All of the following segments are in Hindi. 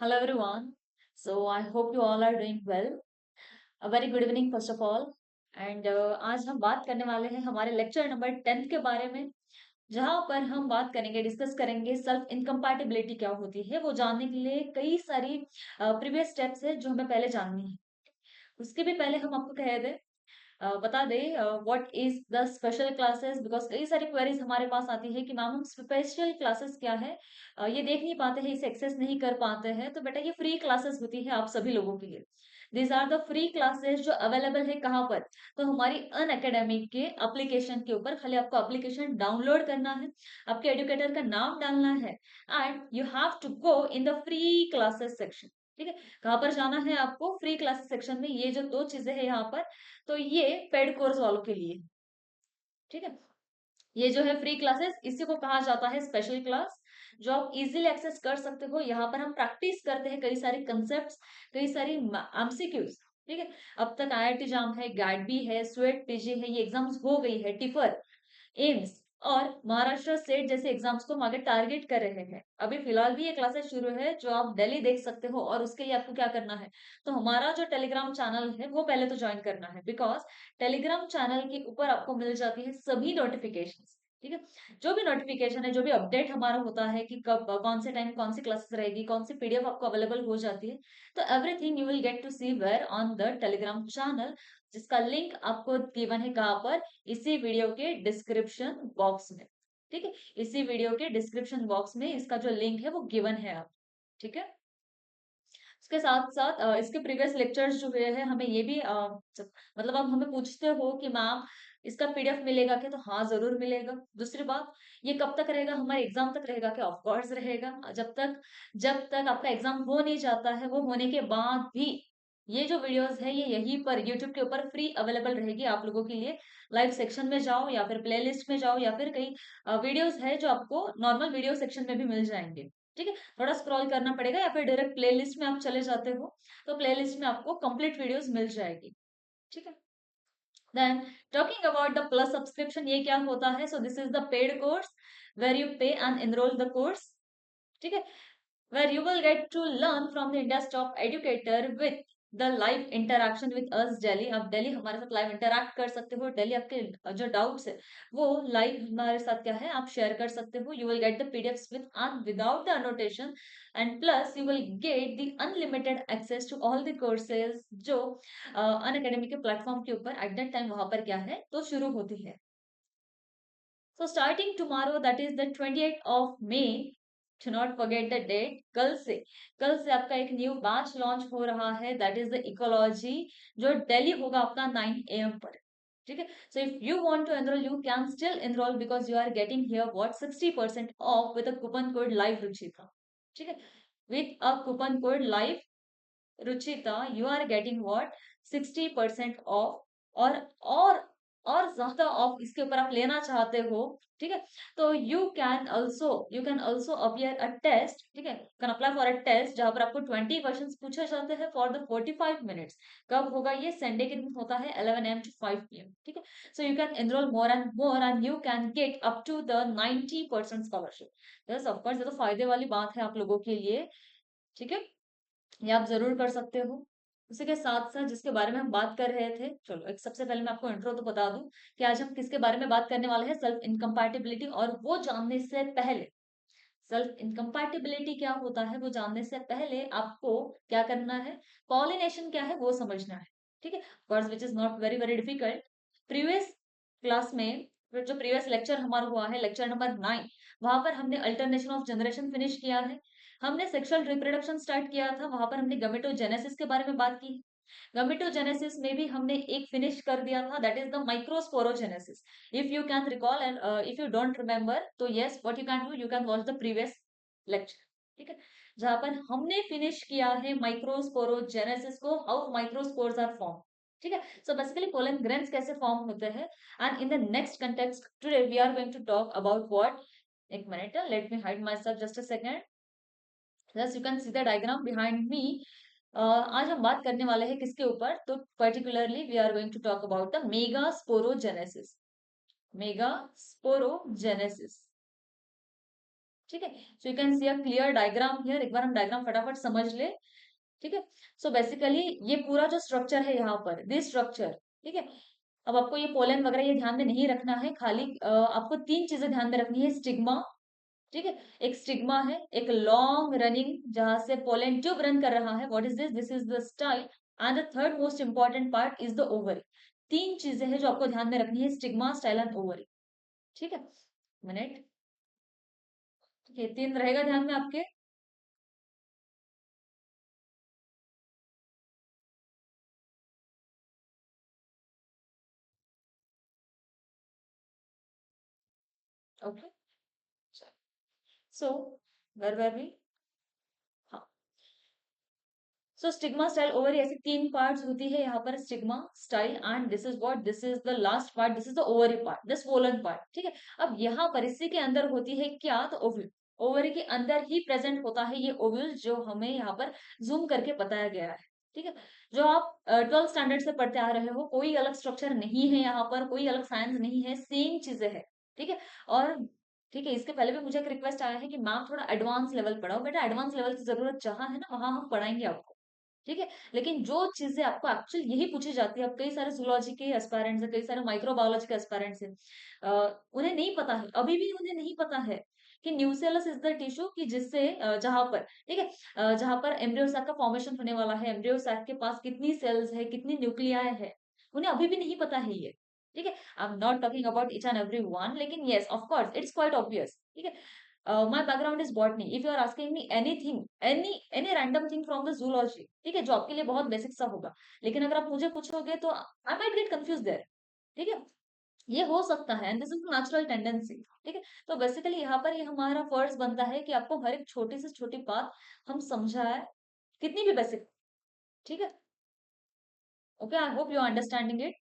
Hello everyone. So I hope you all are doing well. A very good evening first of all. And आज हम बात करने वाले हैं हमारे लेक्चर नंबर 10 के बारे में, जहां पर हम बात करेंगे, डिस्कस करेंगे सेल्फ इनकम्पैटिबिलिटी क्या होती है। वो जानने के लिए कई सारी प्रीवियस स्टेप्स है जो हमें पहले जाननी है। उसके भी पहले हम आपको कह दें, बता दें what is the special classes, because कई सारी क्वेरीज हमारे पास आती है कि मैम हम स्पेशल क्लासेस क्या है, ये देख नहीं पाते हैं, इसे एक्सेस नहीं कर पाते हैं। तो बेटा ये फ्री क्लासेस होती है आप सभी लोगों के लिए। These are the free classes जो अवेलेबल है कहाँ पर, तो हमारी अन अकेडमिक के एप्लीकेशन के ऊपर। खाली आपको एप्लीकेशन डाउनलोड करना है, आपके एजुकेटर का नाम डालना है, and you have to go in the free classes section. ठीक है, कहाँ पर जाना है आपको? फ्री क्लासेस सेक्शन में। ये जो दो चीजें हैं यहाँ पर, तो ये पेड कोर्स वालों के लिए। ठीक है, ये जो है फ्री क्लासेस, इसी को कहा जाता है स्पेशल क्लास, जो आप इजीली एक्सेस कर सकते हो। यहाँ पर हम प्रैक्टिस करते हैं कई सारे कंसेप्ट्स, कई सारी एमसीक्यूज। ठीक है, अब तक आईआईटी जाम है, गैट भी है, स्वेट पीजी है, ये एग्जाम्स हो गई है, टिफर, एम्स और महाराष्ट्र स्टेट जैसे एग्जाम्स को हम आगे टारगेट कर रहे हैं। अभी फिलहाल भी ये क्लासेस शुरू है जो आप दिल्ली देख सकते हो, और उसके लिए आपको क्या करना है, तो हमारा जो टेलीग्राम चैनल है वो पहले तो ज्वाइन करना है, बिकॉज टेलीग्राम चैनल के ऊपर आपको मिल जाती है सभी नोटिफिकेशन। ठीक है, जो भी नोटिफिकेशन है, जो भी अपडेट हमारा होता है कि कब कौन से टाइम कौन सी क्लासेस रहेगी, कौन सी पीडीएफ आपको अवेलेबल हो जाती है, तो everything you will get to see where on the Telegram channel, जिसका लिंक आपको गिवन है कहाँ पर, इसी वीडियो के डिस्क्रिप्शन बॉक्स में। ठीक है, इसी वीडियो के डिस्क्रिप्शन बॉक्स में इसका जो लिंक है वो गिवन है आप। ठीक है, उसके साथ साथ इसके प्रीवियस लेक्चर्स जो हुए हैं, हमें ये भी मतलब आप हमें पूछते हो कि मैम इसका पीडीएफ मिलेगा क्या, तो हाँ जरूर मिलेगा। दूसरी बात, ये कब तक रहेगा? हमारे एग्जाम तक रहेगा क्या? ऑफ कोर्स रहेगा। जब तक आपका एग्जाम हो नहीं जाता है, वो होने के बाद भी ये जो वीडियोस है ये यहीं पर यूट्यूब के ऊपर फ्री अवेलेबल रहेगी आप लोगों के लिए। लाइव सेक्शन में जाओ या फिर प्लेलिस्ट में जाओ, या फिर कई वीडियोस है जो आपको नॉर्मल वीडियो सेक्शन में भी मिल जाएंगे। ठीक है, थोड़ा स्क्रॉल करना पड़ेगा, या फिर डायरेक्ट प्लेलिस्ट में आप चले जाते हो तो प्लेलिस्ट में आपको कंप्लीट वीडियोस मिल जाएगी। ठीक है, then talking about the plus subscription, ये क्या होता है? So this is the paid course where you pay and enrol the course. ठीक है, where you will get to learn from the India's top educator with the live interaction with us Delhi। आप दिल्ली हमारे साथ लाइव इंटरैक्ट कर सकते हो। दिल्ली आपके जो डाउट्स है वो लाइव हमारे साथ क्या है आप शेयर कर सकते हो। You will get the PDFs with and without the annotation, and plus you will get the unlimited access to all the courses जो अन अकेडमी के प्लेटफॉर्म के ऊपर एट दैट टाइम वहां पर क्या है तो शुरू होती है। So starting tomorrow, that is the 28th of May, to not forget the date, कल से आपका एक न्यू बैच लॉन्च हो रहा है, दैट इज द इकोलॉजी, जो दिल्ली होगा अपना 9 AM पर। ठीक है, so if you want to enrol you can still enrol, because you are getting here what 60% off with a coupon code live Ruchita. ठीक है, with a coupon code live Ruchita you are getting what 60% off. और और ज्यादा ऑफ इसके ऊपर आप लेना चाहते हो, ठीक है, तो you can also appear a test. ठीक है, can apply for a test जहां पर आपको 20 क्वेश्चंस पूछे जाते हैं फॉर द 45 मिनट्स। कब होगा ये? संडे के दिन होता है 11 AM to 5 PM। ठीक है, so you can enrol more and you can get up to the 90% scholarship. Yes of course, ये तो फायदे वाली बात है आप लोगों के लिए। ठीक है, ये आप जरूर कर सकते हो। उसी के साथ साथ जिसके बारे में हम बात कर रहे थे, चलो एक सबसे पहले मैं आपको इंट्रो तो बता दूं कि आज हम किसके बारे में बात करने वाले हैं, सेल्फ इनकम्पैटिबिलिटी। और वो जानने से पहले, सेल्फ इनकम्पैटिबिलिटी क्या होता है वो जानने से पहले आपको क्या करना है, पॉलिनेशन क्या है वो समझना है। ठीक है, words which is not very very difficult. Previous class में जो प्रीवियस लेक्चर हमारा हुआ है, लेक्चर नंबर 9, वहां पर हमने अल्टरनेशन ऑफ जनरेशन फिनिश किया है। हमने सेक्सुअल रिप्रोडक्शन स्टार्ट किया था, वहां पर हमने गमेटोजेनेसिस के बारे में बात की। गमेटोजेनेसिस में भी हमने एक फिनिश कर दिया था, that is the microsporogenesis. If you can recall and if you don't remember, तो yes what you can do, you can watch the previous lecture. ठीक है, जहां पर हमने फिनिश किया है माइक्रोस्पोरोजेनेसिस को, हाउ माइक्रोस्पोर्स आर फॉर्म। ठीक है, सो बेसिकली पोलन ग्रेन्स कैसे फॉर्म होते हैं। And in the next context today we are going to talk about what, एक मिनट, let me hide myself just a second. Thus you can see the diagram behind me। आज हम बात करने वाले हैं किसके ऊपर, तो particularly we are going to talk about the mega sporogenesis. Mega sporogenesis. ठीक है। So you can see a clear diagram here, एक बार हम डायग्राम फटाफट समझ ले। ठीक है। सो बेसिकली ये पूरा जो स्ट्रक्चर है यहाँ पर, दिस स्ट्रक्चर, ठीक है। अब आपको ये पोलन वगैरह ये ध्यान में नहीं रखना है, खाली आपको तीन चीजें ध्यान में रखनी है। स्टिग्मा, ठीक है, एक स्टिग्मा है, एक लॉन्ग रनिंग जहां से पोलन ट्यूब रन कर रहा है, what is this, this is the style, and the third most important part is the ovary. तीन चीजें हैं जो आपको ध्यान में रखनी है, स्टिग्मा, स्टाइल एंड ओवरी। ठीक है, मिनट, ये तीन रहेगा ध्यान में आपके। ओके, सो वेर वी, हाँ। सो स्टिग्मा, स्टाइल, ओवरी, ऐसी तीन पार्ट्स होती है यहाँ पर, stigma, style and this is what, this is the last part, this is the ovary part, the swollen part. ठीक है। अब यहाँ पर इसी के अंदर होती है क्या, तो ओव्यूल। ओवरी के अंदर ही प्रेजेंट होता है ये ओव्यूल, जो हमें यहाँ पर जूम करके बताया गया है। ठीक है। जो आप 12th स्टैंडर्ड से पढ़ते आ रहे हो, कोई अलग स्ट्रक्चर नहीं है यहाँ पर, कोई अलग साइंस नहीं है, सेम चीजें है। ठीक है। और ठीक है, इसके पहले भी मुझे एक रिक्वेस्ट आया है कि मैम थोड़ा एडवांस लेवल पढ़ाओ। बेटा एडवांस लेवल की जरूरत जहां है ना, वहां हम पढ़ाएंगे आपको। ठीक है। लेकिन जो चीजें आपको एक्चुअल यही पूछी जाती है, अब कई सारे जूलॉजी के एस्पायरेंट्स हैं, कई सारे माइक्रोबायोलॉजी के एस्पायरेंट्स हैं, उन्हें नहीं पता है, अभी भी उन्हें नहीं पता है कि न्यूसेलस इज द टिश्यू, कि जिससे जहां पर, ठीक है, जहां पर एम्ब्रियो सैक का फॉर्मेशन होने वाला है, एम्ब्रियो सैक के पास कितनी सेल्स है, कितनी न्यूक्लियाई है, उन्हें अभी भी नहीं पता है ये। ठीक है। I am not talking about each and every one, लेकिन yes of course it's quite obvious. ठीक है। My background is botany, if you are asking me anything, any random thing from the zoology, ठीक है, जो आपके लिए बहुत बेसिक सा होगा, लेकिन अगर आप मुझे पूछोगे तो I might get confuse there. ठीक है। ये हो सकता है, and this is natural tendency. ठीक है। तो बेसिकली यहाँ पर ये हमारा फर्ज बनता है कि आपको हर एक छोटी से छोटी बात हम समझाए, कितनी भी बेसिक। ठीक है। Okay, I hope you are understanding it.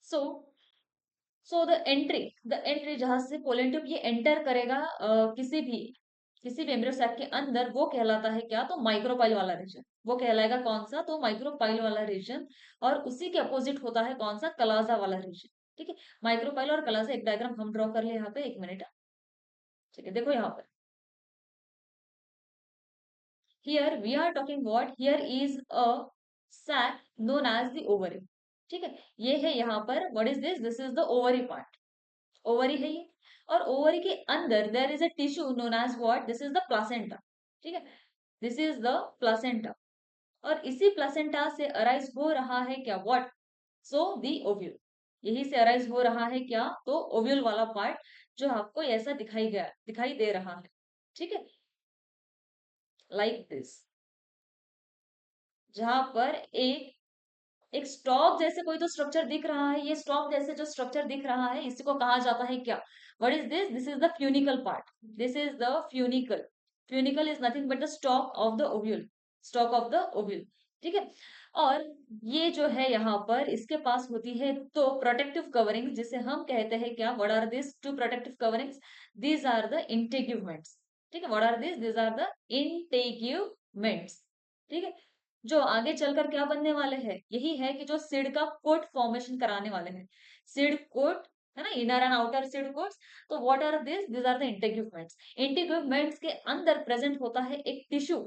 So the entry जहां से पोलन ट्यूब ये एंटर करेगा, किसी भी एम्ब्रियो सैक के अंदर, वो कहलाता है क्या, तो माइक्रोपाइल वाला रीजन। वो कहलाएगा कौन सा, तो माइक्रोपाइल वाला रीजन। और उसी के अपोजिट होता है कौन सा, कलाजा वाला रीजन। ठीक है। माइक्रोपाइल और कलाजा, एक डायग्राम हम ड्रॉ कर ले यहाँ पे, एक मिनट। ठीक है, देखो यहाँ पर, here we are talking what, here is a sac known as the ovary। ठीक है। ये है यहाँ पर, what is this, this is the ovary part, ovary है ये। और ओवरी के अंदर there is a tissue known as what, this is the placenta. ठीक है। This is the placenta. और इसी प्लासेंटा से अराइज हो रहा है क्या, व्हाट, सो दी ओव्यूल। यही से अराइज हो रहा है क्या, तो ओव्यूल वाला पार्ट, जो आपको ऐसा दिखाई दे रहा है। ठीक है, लाइक दिस, जहां पर एक स्टॉक जैसे कोई तो स्ट्रक्चर दिख रहा है, ये स्टॉक जैसे जो स्ट्रक्चर दिख रहा है, इसी को कहा जाता है क्या, what is this, this is the funicle part, this is the funicle. Funicle is nothing but the stock of the ovule, stock of the ovule. ठीक है। और ये जो है यहाँ पर, इसके पास होती है तो प्रोटेक्टिव कवरिंग, जिसे हम कहते हैं क्या, what are this two protective coverings, these are the integuments. ठीक है, what are this, these are the integuments. ठीक है। जो आगे चलकर क्या बनने वाले हैं, यही है कि जो सिड का कोट फॉर्मेशन कराने वाले हैं, सिड कोट, है ना, inner and outer seed coats. तो what are this, this are the integuments. Integuments के अंदर प्रेजेंट होता है एक टिश्यू।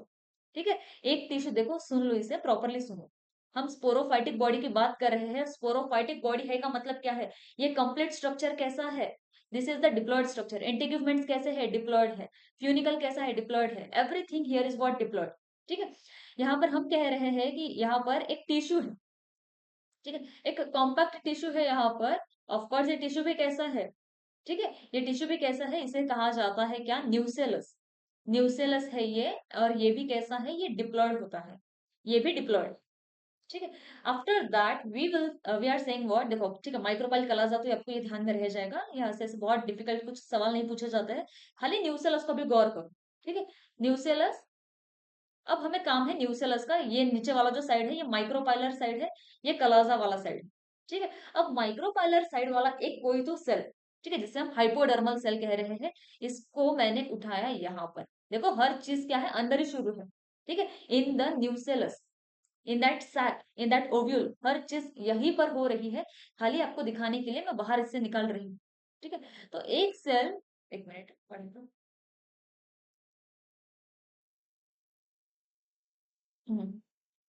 ठीक है। एक टिश्यू, देखो सुन लो, इसे प्रॉपरली सुनो। हम स्पोरोफाइटिक बॉडी की बात कर रहे हैं, स्पोरोफाइटिक बॉडी है का मतलब क्या है, ये कंप्लीट स्ट्रक्चर कैसा है, this is the diploid structure. Integuments कैसे है, डिप्लॉयड है। फ्यूनिकल कैसा है, डिप्लॉयड है। Everything here is what, diploid. ठीक है। यहाँ पर हम कह रहे हैं कि यहाँ पर एक टिश्यू है। ठीक है, एक कॉम्पैक्ट टिश्यू है यहाँ पर। ऑफ कोर्स ये टिश्यू भी कैसा है, ठीक है, ये टिश्यू भी कैसा है, इसे कहा जाता है क्या, न्यूसेलस। न्यूसेलस है ये। और ये भी कैसा है, ये डिप्लॉयड होता है, ये भी डिप्लॉयड। ठीक है। After that we are saying what, देखो, ठीक है, माइक्रोपाइल कलाजा तो आपको ये ध्यान में रह जाएगा, यहाँ से ऐसे बहुत डिफिकल्ट कुछ सवाल नहीं पूछे जाते हैं, खाली न्यूसेलस को भी गौर करो। ठीक है। न्यूसेलस, अब हमें काम है न्यूसेलस का, ये नीचे वाला जो साइड है ये माइक्रोपाइलर साइड है, ये कलाजा वाला साइड। ठीक है। अब माइक्रोपाइलर साइड वाला एक कोई तो सेल, ठीक है, जिसे हम हाइपोडर्मल सेल कह रहे हैं, इसको मैंने उठाया यहाँ पर। देखो हर चीज क्या है, अंदर ही शुरू है। ठीक है, in the nucellus. In that ovule, हर चीज यहीं पर हो रही है, खाली आपको दिखाने के लिए मैं बाहर इससे निकाल रही हूँ। ठीक है, तो एक सेल, एक मिनट पढ़ लो।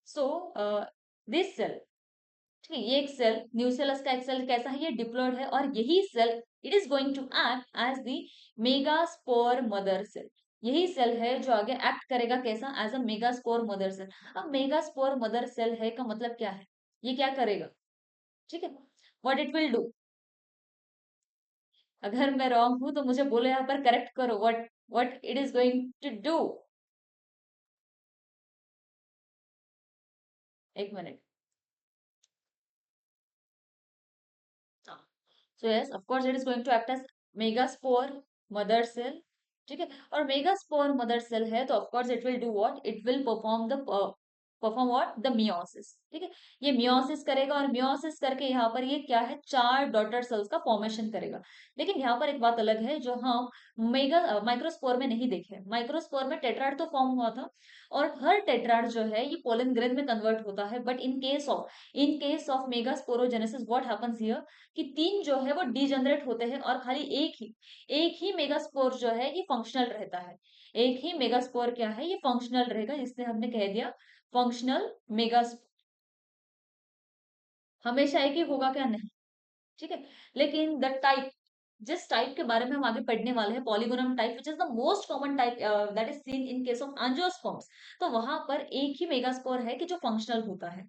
सो दिस सेल, ठीक है, ये एक सेल न्यूक्लियस का एक सेल कैसा है, ये डिप्लॉयड है, और यही cell it is going to act as the megaspore mother cell. यही सेल है जो आगे एक्ट करेगा कैसा, as a megaspore mother cell. अब मेगास्पोर मदर सेल है का मतलब क्या है, ये क्या करेगा, ठीक है, व्हाट इट विल डू। अगर मैं रॉन्ग हूं तो मुझे बोलो यहाँ पर, करेक्ट करो, what it is going to do. एक मिनट। So yes, of course it is going to act as megaspore mother cell. ठीक है, और मेगास्पोर मदर सेल है तो of course it will do what, it will perform what, the meiosis. ठीक है, ये मियोसिस करेगा, और मियोसिस करके यहाँ पर ये क्या है, चार डॉटर सेल्स का फॉर्मेशन करेगा। लेकिन यहाँ पर एक बात अलग है जो हम मेगा माइक्रोस्पोर में नहीं देखे। माइक्रोस्पोर में टेट्राड तो फॉर्म हुआ था, और हर टेट्राड जो है ये पोलन ग्रेन में कन्वर्ट होता है, but in case of megasporogenesis what happens here, कि तीन जो है वो डीजनरेट होते हैं, और खाली एक ही मेगास्पोर जो है ये फंक्शनल रहता है। एक ही मेगास्पोर क्या है, ये फंक्शनल रहेगा, इसलिए हमने कह दिया फंक्शनल मेगास्पोर। हमेशा एक ही होगा क्या, नहीं। ठीक है, लेकिन द टाइप, जिस टाइप के बारे में हम आगे पढ़ने वाले हैं, polygonum type, which is the most common type that is seen in case of angiosperms, तो वहां पर एक ही मेगास्पोर है कि जो फंक्शनल होता है।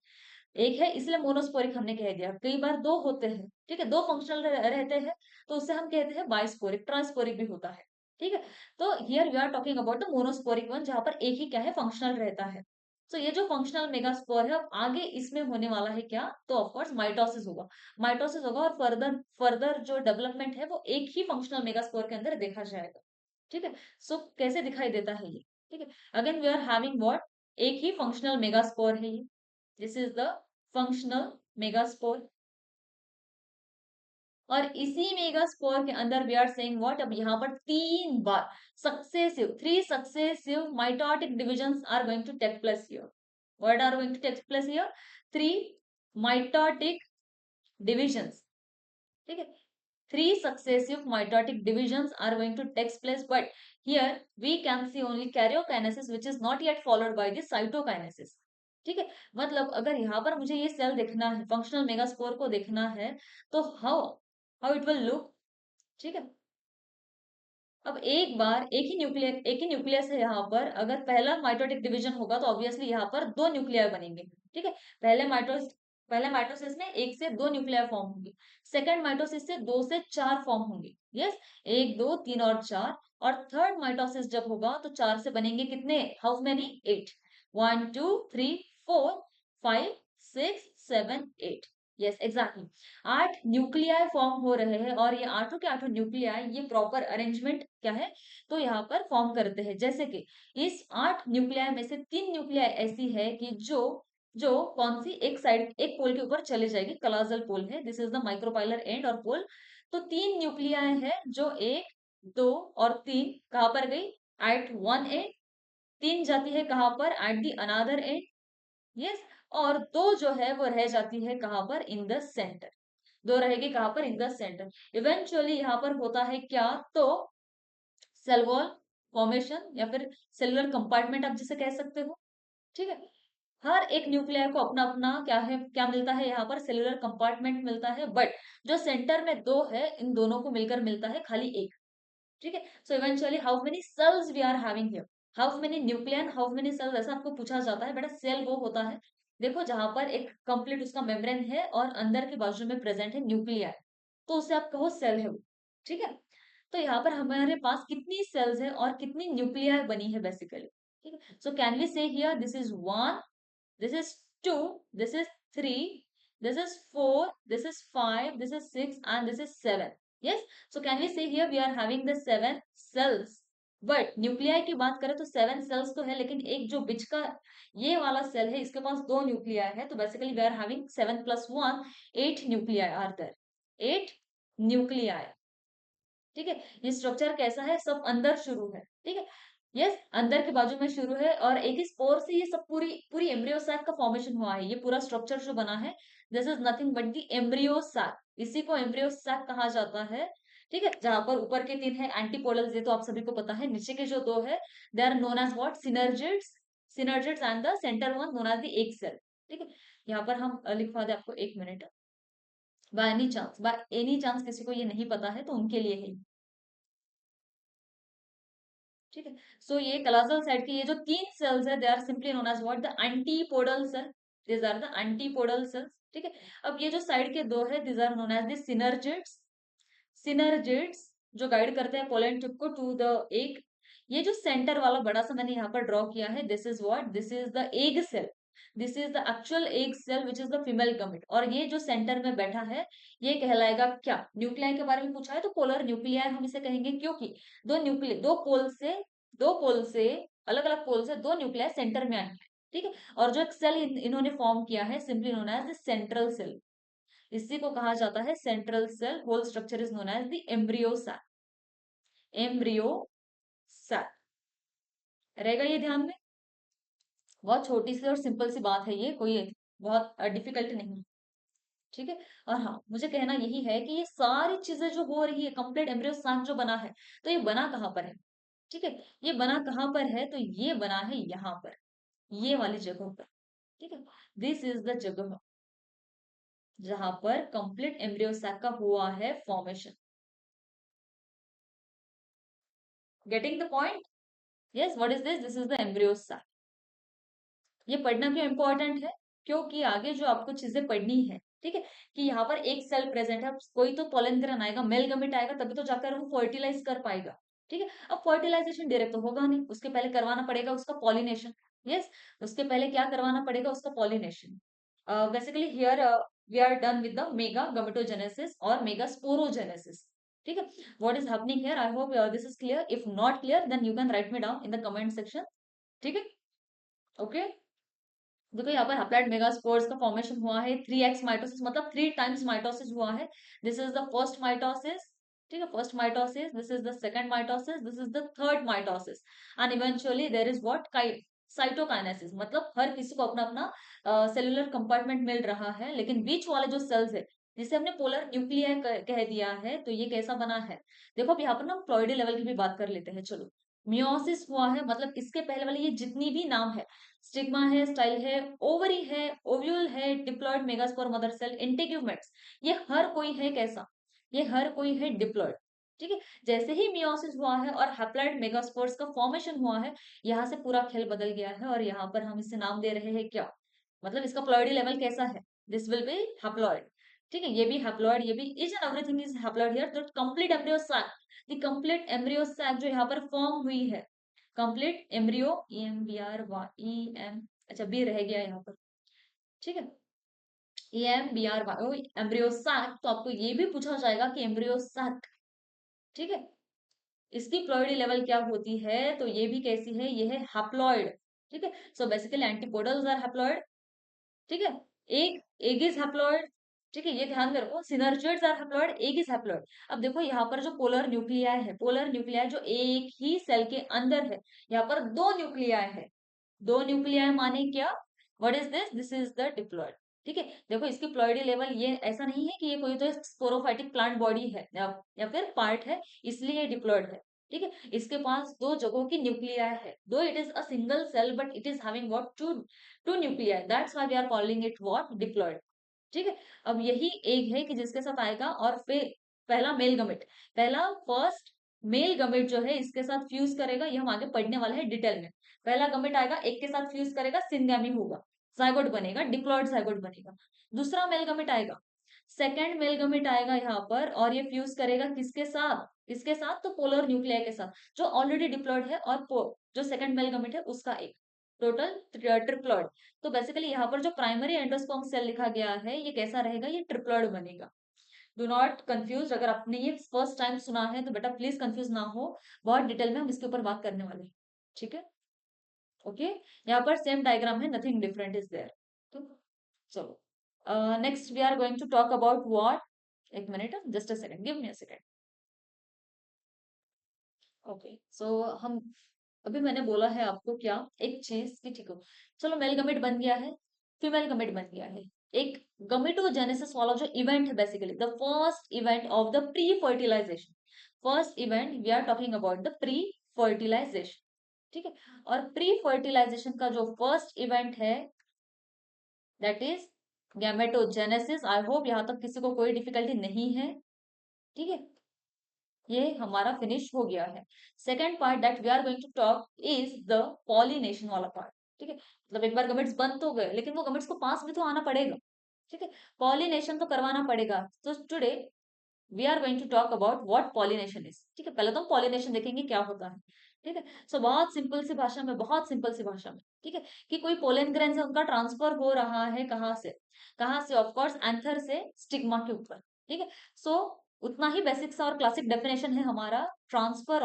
एक है, इसलिए मोनोस्पोरिक हमने कह दिया। कई बार दो होते हैं, ठीक है, दो फंक्शनल रहते हैं, तो उससे हम कहते हैं बाइस्पोरिक, ट्रांसपोरिक भी होता है। ठीक है, तो here we are talking about the monosporic one, जहां पर एक ही क्या है, फंक्शनल रहता है। तो ये जो फंक्शनल मेगास्पोर है, अब आगे इसमें होने वाला है क्या, तो ऑफकोर्स माइटोसिस होगा। माइटोसिस होगा, और फर्दर फर्दर जो डेवलपमेंट है वो एक ही फंक्शनल मेगास्पोर के अंदर देखा जाएगा। ठीक है, सो कैसे दिखाई देता है ये, ठीक है, again we are having what, एक ही फंक्शनल मेगास्पोर है ये, this is the functional megaspore. और इसी मेगास्पोर के अंदर वी आर सेइंग व्हाट, अब यहाँ पर तीन बार successive, three successive mitotic divisions are going to take place here. What are going to take place here, three mitotic divisions. ठीक है, three successive mitotic divisions are going to take place, but here we can see only karyokinesis which is not yet followed by the cytokinesis। ठीक है, मतलब अगर यहाँ पर मुझे ये सेल देखना है, फंक्शनल मेगास्पोर को देखना है, तो how how it will look. ठीक है, अब एक ही न्यूक्लियस है यहाँ पर, अगर पहला माइटोटिक डिवीजन होगा तो ऑब्वियसली यहाँ पर दो न्यूक्लियर बनेंगे। ठीक है, पहले माइटोसिस में एक से दो न्यूक्लियर फॉर्म होंगे, सेकंड माइटोसिस से दो से चार फॉर्म होंगे। यस, एक दो तीन और चार, और थर्ड माइटोसिस जब होगा तो चार से बनेंगे कितने, how many, eight. One two three four five six seven eight. Yes exactly, आठ न्यूक्लियाई फॉर्म हो रहे हैं, और ये आठों के आठों न्यूक्लियाई ये प्रॉपर अरेंजमेंट क्या है, तो यहाँ पर फॉर्म करते हैं। जैसे कि इस आठ न्यूक्लियाई में से तीन न्यूक्लियाई ऐसी है कि जो जो कौन सी, एक साइड एक पोल के ऊपर चले जाएगी, कलाजल पोल है, this is the micropylar and और पोल। तो तीन न्यूक्लियाई है जो एक दो और तीन कहाँ पर गई, एट वन एंड, तीन जाती है कहाँ पर, at the another and. Yes, और दो जो है वो रह जाती है कहाँ पर, इन द सेंटर। दो रहेगी कहाँ पर, इन द सेंटर। इवेंचुअली यहाँ पर होता है क्या, तो सेल वॉल फॉर्मेशन, या फिर सेलुलर कंपार्टमेंट आप जिसे कह सकते हो। ठीक है, हर एक न्यूक्लियर को अपना अपना क्या है, क्या मिलता है यहाँ पर, सेलुलर कंपार्टमेंट मिलता है, बट जो सेंटर में दो है, इन दोनों को मिलकर मिलता है खाली एक। ठीक है, so eventually how many cells we are having here, how many nucleon, how many cells, ऐसा आपको पूछा जाता है। बेटा सेल वो होता है, देखो जहां पर एक कंप्लीट उसका मेम्ब्रेन है, और अंदर के बाजू में प्रेजेंट है न्यूक्लिया, तो उसे आप कहो सेल है वो। ठीक है, तो यहाँ पर हमारे पास कितनी सेल्स है और कितनी न्यूक्लिया बनी है बेसिकली। ठीक है, सो कैन वी से here, this is one, this is 2, this is 3, this is 4, this is 5, this is 6, and this is 7। Yes, so can we say here we are having the 7 cells, but nuclei की बात करें तो 7 सेल्स तो है, लेकिन एक जो बीच का ये वाला सेल है, इसके पास दो न्यूक्लियाई है, तो basically we are having 7 plus 1, 8 nuclei are there, 8 nuclei. ठीक है, ये स्ट्रक्चर कैसा है, सब अंदर शुरू है। ठीक है, यस, अंदर के बाजू में शुरू है और एक ही स्पोर से ये सब पूरी पूरी एम्ब्रियो सैक का फॉर्मेशन हुआ है। ये पूरा स्ट्रक्चर जो बना है, this is nothing but the embryo sac. इसी को एम्ब्रियो सैक कहा जाता है। ठीक है, जहां पर ऊपर के 3 है एंटीपोडल्स, ये तो आप सभी को पता है। नीचे के जो 2 है, they are known as what, synergids. Synergids and the center one known as the egg cell. ठीक है, यहाँ पर हम लिखवा दे आपको, 1 मिनट। बाय एनी चांस किसी को ये नहीं पता है तो उनके लिए है। ठीक है, सो ये कलासल साइड के ये जो 3 सेल्स है, they are simply known as what, the antipodal cell. These are the antipodal cells. ठीक है, अब ये जो साइड के 2 है, these are known as the synergids. Synergids जो गाइड करते हैं पोलन ट्यूब को टू द एग। ये जो सेंटर वाला बड़ा सा मैंने यहाँ पर ड्रॉ किया है, this is what, this is the egg cell. This is the actual egg cell which is the female gamete. और ये जो सेंटर में बैठा है, ये कहलाएगा क्या? न्यूक्लियाई के बारे में पूछा है तो पोलर न्यूक्लियाई हम इसे कहेंगे, क्योंकि दो पोल से अलग अलग पोल से 2 न्यूक्लियाई सेंटर में आए हैं। ठीक है, और जो एक सेल इन्होंने फॉर्म किया है, simply known as the central cell. इसी को कहा जाता है central cell. Whole structure is known as the embryo sac. Embryo sac रहेगा ये ध्यान में। बहुत छोटी सी और सिंपल सी बात है ये, कोई बहुत डिफिकल्ट नहीं। ठीक है, और हाँ, मुझे कहना यही है कि ये सारी चीजें जो हो रही है, कंप्लीट एम्ब्रियो सैक जो बना है, तो ये बना कहाँ पर है? ठीक है, ये बना कहाँ पर है? तो ये बना है यहाँ पर, ये वाली जगह पर। ठीक है, दिस इज द जगह जहां पर कंप्लीट एम्ब्रियो सैक का हुआ है formation. Getting the point? Yes, what is this? This is the embryo sac. ये पढ़ना क्यों इंपॉर्टेंट है? क्योंकि आगे जो आपको चीजें पढ़नी है, ठीक है, कि यहाँ पर एक सेल प्रेजेंट है, कोई तो पोलन ग्रेन आएगा, मेल गमेट आएगा, तभी तो जाकर वो फर्टिलाइज कर पाएगा। ठीक है, अब फर्टिलाइजेशन डायरेक्ट तो होगा नहीं, उसके पहले करवाना पड़ेगा उसका पॉलिनेशन। यस, उसके पहले क्या करवाना पड़ेगा? उसका pollination. Basically here we are done with the mega gametogenesis और मेगा स्पोरोजेनेसिस। ठीक है, what is happening here? I hope this is clear. If not clear then you can write me down in the comment section. ठीक है, ओके। देखो यहाँ पर हप्लॉइड मेगास्पोर्स का फॉर्मेशन हुआ है, 3x माइटोसिस, मतलब 3 टाइम्स माइटोसिस हुआ है। This is the first mitosis. ठीक है, first mitosis, this is the second mitosis, this is the third mitosis, and eventually there is what, cytokinesis. मतलब हर किसी को अपना अपना सेलुलर कंपार्टमेंट मिल रहा है, लेकिन बीच वाले जो सेल्स है, जिसे हमने पोलर न्यूक्लियर कह दिया है, तो ये कैसा बना है? देखो, अब यहाँ पर ना प्लॉइडी लेवल की भी बात कर लेते हैं, चलो। मियोसिस हुआ है, मतलब इसके पहले वाले ये जितनी भी नाम है, स्टिग्मा है, स्टाइल है, ओवरी है, ओव्यूल है, diploid megaspore, mother cell, integuments, ये हर कोई है कैसा? ये हर कोई है डिप्लॉयड। ठीक है, जैसे ही मियोसिस हुआ है और हैप्लॉइड मेगास्पोर्स का फॉर्मेशन हुआ है, यहाँ से पूरा खेल बदल गया है और यहाँ पर हम इसे नाम दे रहे हैं क्या? मतलब इसका प्लॉइडी लेवल कैसा है? This will be haploid. ठीक है, ये भी हैप्लॉइड, ये भी, each and everything is haploid here. The complete embryo sac, the complete embryo sac जो यहाँ पर फॉर्म हुई है, कंप्लीट एम्ब्रियो, EMBR, अच्छा बी रह गया यहाँ पर। ठीक है, EMBR, एम्ब्रियो सैक। तो आपको ये भी पूछा जाएगा कि एम्ब्रियो सैक, ठीक है, इसकी प्लॉइडी लेवल क्या होती है? तो ये भी कैसी है? ये है हैप्लॉइड। ठीक है, so basically antipodals are haploid. ठीक है, एक एग इज हैप्लॉइड। ठीक है, ये ध्यान में रखो, synergids are haploid, egg is haploid. अब देखो यहाँ पर जो पोलर न्यूक्लियाई है, पोलर न्यूक्लियाई जो एक ही सेल के अंदर है, यहाँ पर 2 न्यूक्लियाई है। 2 न्यूक्लियाई माने क्या? What is this? This is the diploid. ठीक है, देखो इसकी प्लॉइडी लेवल, ये ऐसा नहीं है कि ये कोई तो स्पोरोफाइटिक प्लांट बॉडी है या फिर पार्ट है, इसलिए ये डिप्लॉइड है। ठीक है, इसके पास 2 जगहों की न्यूक्लियाई है, though it is a single cell but it is having what, two nuclei, that's why we are calling it what, diploid. ठीक है, अब यही एग है कि जिसके साथ आएगा, और फिर पहला मेल गमेट, पहला फर्स्ट मेल गमेट जो है इसके साथ फ्यूज करेगा, ये हम आगे पढ़ने वाले हैं डिटेल में। पहला गमेट आएगा, एक के साथ फ्यूज करेगा, सिंगैमी होगा, जाइगोट बनेगा, डिप्लॉइड जाइगोट बनेगा। दूसरा मेल गमेट आएगा, सेकेंड मेल गमेट आएगा यहाँ पर, और ये फ्यूज करेगा किसके साथ? किसके साथ? तो पोलर न्यूक्लियाई के साथ, जो ऑलरेडी डिप्लॉइड है, और जो सेकंड मेल गमेट है उसका एक, टोटल ट्रिप्लॉइड। तो बेसिकली यहाँ पर जो प्राइमरी एंडोस्पर्म सेल लिखा गया है, ये कैसा रहेगा? ये ट्रिप्लॉइड बनेगा। डू नॉट कंफ्यूज, अगर आपने ये फर्स्ट टाइम सुना है तो बेटा प्लीज कंफ्यूज ना हो, बहुत डिटेल में हम इसके ऊपर बात करने वाले हैं। ठीक है, ओके, यहाँ पर सेम डायग्राम है, नथिंग डिफरेंट इज देयर। तो चलो, next we are going to talk about what, एक मिनट, just a second, give me a second. Okay, so हम अभी मैंने बोला है आपको क्या, एक चीज की, ठीक हो, चलो मेल गमेट बन गया है, फीमेल गमेट बन गया है। एक गमेटोजेनेसिस वाला जो इवेंट है, basically the first event of the pre fertilization, first event we are talking about the pre fertilization, ठीक है। और प्री फर्टिलाइजेशन का जो फर्स्ट इवेंट है that is gametogenesis. I hope यहाँ तक किसी को कोई डिफिकल्टी नहीं है, ठीक है। ये हमारा फिनिश हो गया है। Second part that we are going to talk is the pollination वाला पार्ट, ठीक है। मतलब एक बार गमेट्स बन तो गए, लेकिन वो गमेट्स को पास भी तो आना पड़ेगा, ठीक है। पॉलिनेशन तो करवाना पड़ेगा। तो today we are going to talk about what pollination is, ठीक है। पहले तो हम पॉलिनेशन देखेंगे क्या होता है, ठीक है। सो बहुत सिंपल सी भाषा में, बहुत सिंपल सी भाषा में, ठीक है, कि कोई पोलन ग्रेन से उनका ट्रांसफर हो रहा है, कहाँ से, कहाँ से, ऑफकोर्स एंथर से स्टिग्मा के ऊपर, ठीक है। सो उतना ही बेसिक सा और क्लासिक डेफिनेशन है हमारा, transfer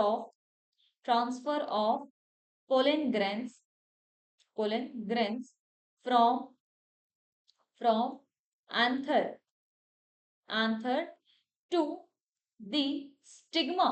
of pollen grains, pollen grains from from anther anther to the stigma.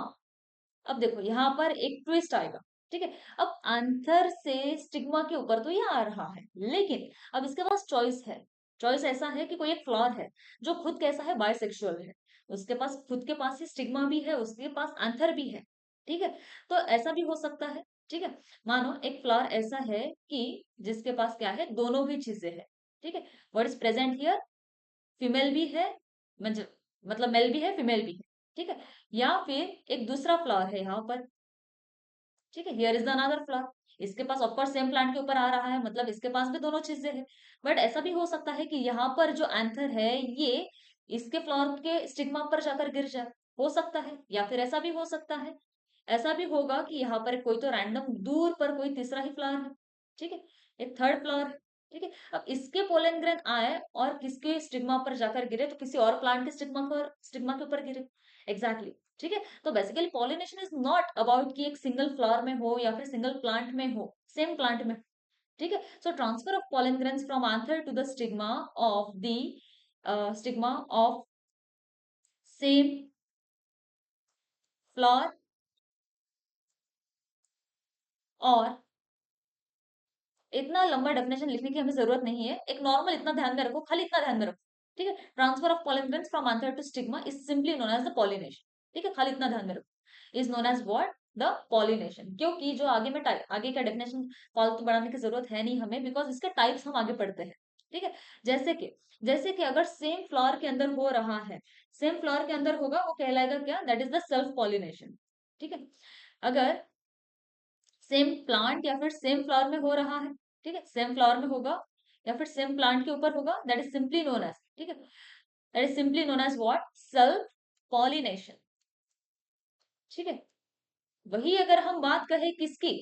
अब देखो यहाँ पर एक ट्विस्ट आएगा, ठीक है। अब आंथर से स्टिग्मा के ऊपर तो ये आ रहा है, लेकिन अब इसके पास चॉइस है। चॉइस ऐसा है कि कोई एक फ्लॉर है जो खुद कैसा है, बायसेक्सुअल है, उसके पास खुद के पास ही स्टिग्मा भी है, उसके पास आंथर भी है, ठीक है। तो ऐसा भी हो सकता है, ठीक है। मानो एक फ्लॉर ऐसा है कि जिसके पास क्या है, दोनों भी चीजें है, ठीक है। What is present here, female भी है, मतलब मेल भी है, फीमेल भी है, ठीक है। या फिर एक दूसरा फ्लावर है यहाँ पर, ठीक है, here is the another flower. इसके पास ऑफकोर्स सेम प्लांट के ऊपर आ रहा है, मतलब इसके पास भी दोनों चीजें हैं। बट ऐसा भी हो सकता है कि यहाँ पर जो एंथर है ये इसके फ्लावर के स्टिग्मा पर जाकर गिर जाए, हो सकता है। या फिर ऐसा भी हो सकता है, ऐसा भी होगा कि यहाँ पर कोई तो रैंडम दूर पर कोई तीसरा ही फ्लावर है, ठीक है, एक थर्ड फ्लावर है, ठीक है। अब इसके पोलन ग्रेन आए और किसके स्टिग्मा पर जाकर गिरे, तो किसी और प्लांट के स्टिग्मा के ऊपर गिरे, एग्जैक्टली exactly, ठीक है। तो basically pollination is not about कि एक सिंगल फ्लावर में हो या फिर सिंगल प्लांट में हो, सेम प्लांट में, ठीक है। So transfer of pollen grains from anther to the stigma of same flower, और इतना लंबा डेफिनेशन लिखने की हमें जरूरत नहीं है, एक नॉर्मल इतना ध्यान में रखो, खाली इतना ध्यान में रखो, ठीक है। Transfer of pollen grains from anther to stigma is simply known as the pollination, ठीक है, खाली इतना ध्यान में रखो, is known as what, the pollination. क्योंकि जो आगे में आगे का डेफिनेशन फालतू बढ़ाने की जरूरत है नहीं हमें, बिकॉज इसके टाइप्स हम आगे पढ़ते हैं, ठीक है। जैसे कि अगर सेम फ्लावर के अंदर हो रहा है, सेम फ्लावर के अंदर होगा, वो कहलाएगा क्या, that is the self pollination, ठीक है। अगर सेम प्लांट या फिर सेम फ्लावर में हो रहा है, ठीक है, सेम फ्लावर में होगा या फिर सेम प्लांट के ऊपर होगा, that is simply known as, ठीक है, that is simply known as what, self pollination, ठीक है। वही अगर हम बात करें किसकी,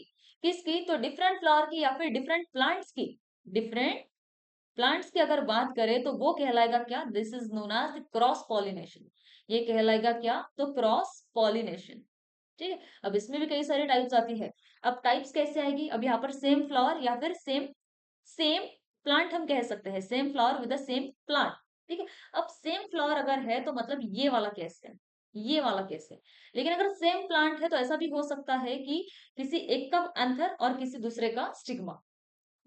किसकी, तो डिफरेंट फ्लावर की या फिर डिफरेंट प्लांट्स की, डिफरेंट प्लांट्स की अगर बात करें तो वो कहलाएगा क्या, this is known as the cross pollination. ये कहलाएगा क्या, तो क्रॉस पॉलिनेशन, ठीक है। अब इसमें भी कई सारी टाइप्स आती है। अब टाइप्स कैसे आएगी, अब यहाँ पर सेम फ्लावर या फिर सेम सेम प्लांट हम कह सकते हैं, same flower with the same plant, ठीक है। अब सेम फ्लावर अगर है तो मतलब ये वाला केस है, ये वाला केस है। लेकिन अगर सेम प्लांट है तो ऐसा भी हो सकता है कि किसी एक का एंथर और किसी दूसरे का stigma,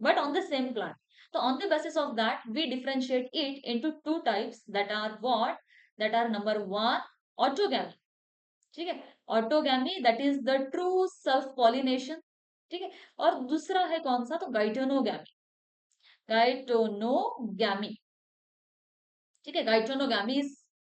but on the same plant. So on the basis of that, we differentiate it into two types that are what? That are number one, autogamy. ठीक है, autogamy that is the true self pollination, ठीक है। और दूसरा है कौन सा, तो गाइटोनोगैमी, गाइटोनोगैमी, ठीक है। गाइटोनोगैमी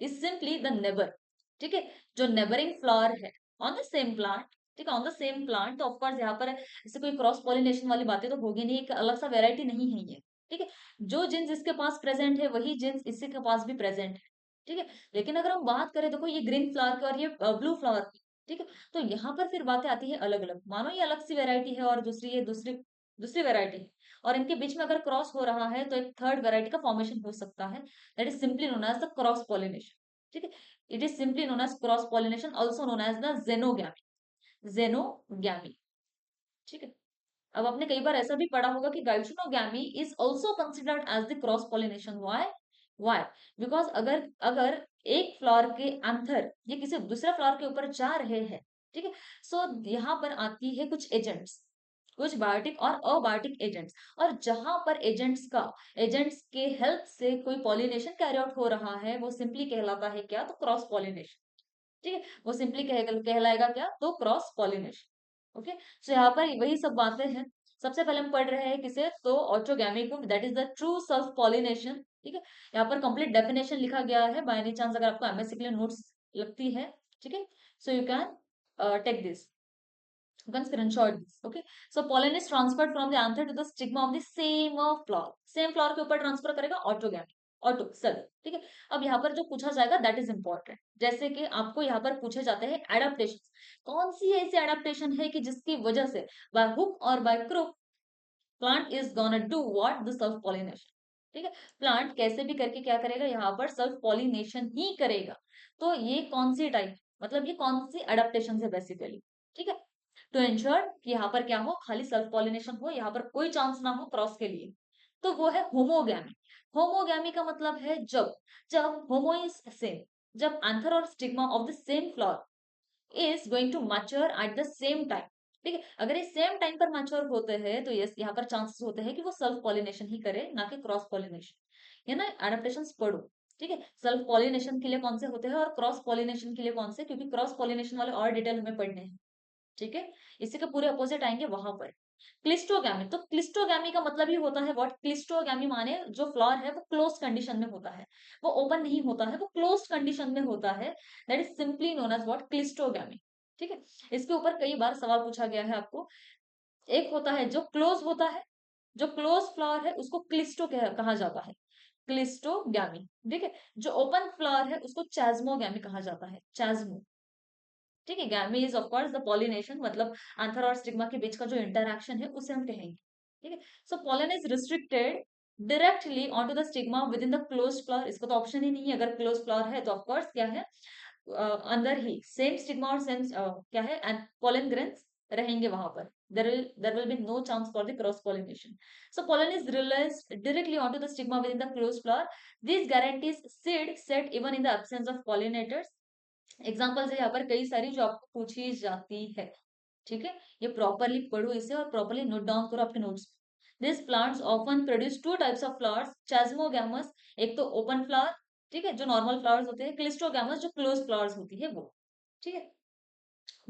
इज सिंपली द नेबर, ठीक है, जो नेबरिंग फ्लावर है ऑन द सेम प्लांट, ठीक है, ऑन द सेम प्लांट। तो ऑफकोर्स यहाँ पर ऐसे कोई क्रॉस पॉलिनेशन वाली बातें तो होगी नहीं, एक अलग सा वेराइटी नहीं है ये, ठीक है। जो जिन्स इसके पास प्रेजेंट है वही जिन्स इसी के पास भी प्रेजेंट है, ठीक है। लेकिन अगर हम बात करें, देखो ये ग्रीन फ्लावर की और ये ब्लू फ्लावर की, ठीक है, तो यहाँ पर फिर बातें आती है अलग अलग। मानो ये अलग सी वेराइटी है और दूसरी ये दूसरी दूसरी वेराइटी है, और इनके बीच में अगर क्रॉस हो रहा है तो एक थर्ड वेराइटी का फॉर्मेशन हो सकता है, that is simply known as the cross pollination, ठीक है। It is simply known as cross pollination, also known as the xenogamy, ठीक है। अब आपने कई बार ऐसा भी पढ़ा होगा कि geitonogamy is also considered as the cross pollination. Why because अगर अगर एक फ्लावर के अंदर ये किसी दूसरे फ्लावर के ऊपर जा रहे हैं, ठीक है। सो यहाँ पर आती है कुछ एजेंट्स, कुछ बायोटिक और अबायोटिक एजेंट्स। और जहां पर एजेंट्स के हेल्प से कोई पॉलिनेशन कैरी आउट हो रहा है, वो सिंपली कहलाता है क्या, तो क्रॉस पॉलिनेशन। ठीक है, वो सिंपली कहलाएगा क्या, तो क्रॉस पॉलिनेशन। ओके, सो यहाँ पर वही सब बातें हैं। सबसे पहले हम पढ़ रहे हैं किसे, तो ऑटोगैमी को, that is the true self pollination. ठीक है, यहाँ पर कंप्लीट डेफिनेशन लिखा गया है, बाय एनी चांस अगर आपको एमएससी के लिए नोट्स लगती है, ठीक है, so you can take this, you can screenshot this. Okay, so pollen is transferred from the anther to the stigma of the same flower, same flower के ऊपर ट्रांसफर करेगा ऑटोगैमी, ऑटो सेल। ठीक है, अब यहाँ पर जो पूछा जाएगा दैट इज इंपॉर्टेंट। जैसे कि आपको यहाँ पर पूछे जाते हैं एडाप्टेशन, कौन सी ऐसी एडाप्टेशन है कि जिसकी वजह से बाय हुक और by crook plant is gonna do what, the self pollination. ठीक है, प्लांट कैसे भी करके क्या करेगा, यहाँ पर सेल्फ पॉलिनेशन ही करेगा। तो ये कौन सी टाइप, मतलब ये कौन सी एडाप्टेशन है बेसिकली। ठीक है, टू एंश्योर कि यहाँ पर क्या हो, खाली सेल्फ पॉलिनेशन हो, यहाँ पर कोई चांस ना हो क्रॉस के लिए, तो वो है होमोगैमी। होमोगैमी का मतलब है जब जब होमो इज सेम, जब एंथर और stigma of the same flower is going to mature at the same time. ठीक है, अगर ये सेम टाइम पर मैच्योर होते हैं तो यस, यहाँ पर चांसेस होते हैं कि वो सेल्फ पॉलिनेशन ही करे, ना कि क्रॉस पॉलिनेशन। है ना, एडाप्टेशन पढ़ो। ठीक है, सेल्फ पॉलिनेशन के लिए कौन से होते हैं और क्रॉस पॉलिनेशन के लिए कौन से, क्योंकि क्रॉस पॉलिनेशन वाले और डिटेल हमें पढ़ने हैं। ठीक है, इसी के पूरे अपोजिट आएंगे वहां पर। क्लिस्टोगैमी, तो क्लिस्टोगैमी का मतलब ही होता है व्हाट, क्लिस्टोगैमी माने जो फ्लावर है वो क्लोज कंडीशन में होता है, वो ओपन नहीं होता है, वो क्लोज कंडीशन में होता है, that is simply known as what, cleistogamy. ठीक है, इसके ऊपर कई बार सवाल पूछा गया है आपको। एक होता है जो क्लोज होता है, जो क्लोज फ्लावर है उसको क्लिस्टो कहा जाता है, क्लिस्टोगैमी। ठीक है, जो ओपन फ्लावर है उसको चैज्मोगैमी कहा जाता है, चैज्मो। ठीक है, gamy is of course the pollination, मतलब एंथर और स्टिग्मा के बीच का जो इंटरैक्शन है उसे हम कहेंगे। ठीक है, so pollen is restricted directly on to the stigma within the close flower. इसका तो ऑप्शन ही नहीं है, अगर क्लोज फ्लावर है तो ऑफकोर्स क्या है, अंदर ही सेम स्टिग्मा और सेम क्या है, एंड पोलन ग्रेन्स रहेंगे वहां पर। There will be no chance for the cross pollination. So pollen is released directly onto the stigma within the closed flower. This guarantees seed set even in the absence of pollinators. Examples है यहाँ पर कई सारी जो आपको पूछी जाती है। ठीक है, ये प्रॉपरली पढ़ो इसे और प्रॉपरली नोट डाउन करो आपके notes. This plants often produce two types of flowers, chasmogamous, एक तो ओपन फ्लावर, ठीक है, जो नॉर्मल फ्लावर्स होते हैं, क्लिस्टोगैमस जो क्लोज फ्लावर्स होती है वो। ठीक है,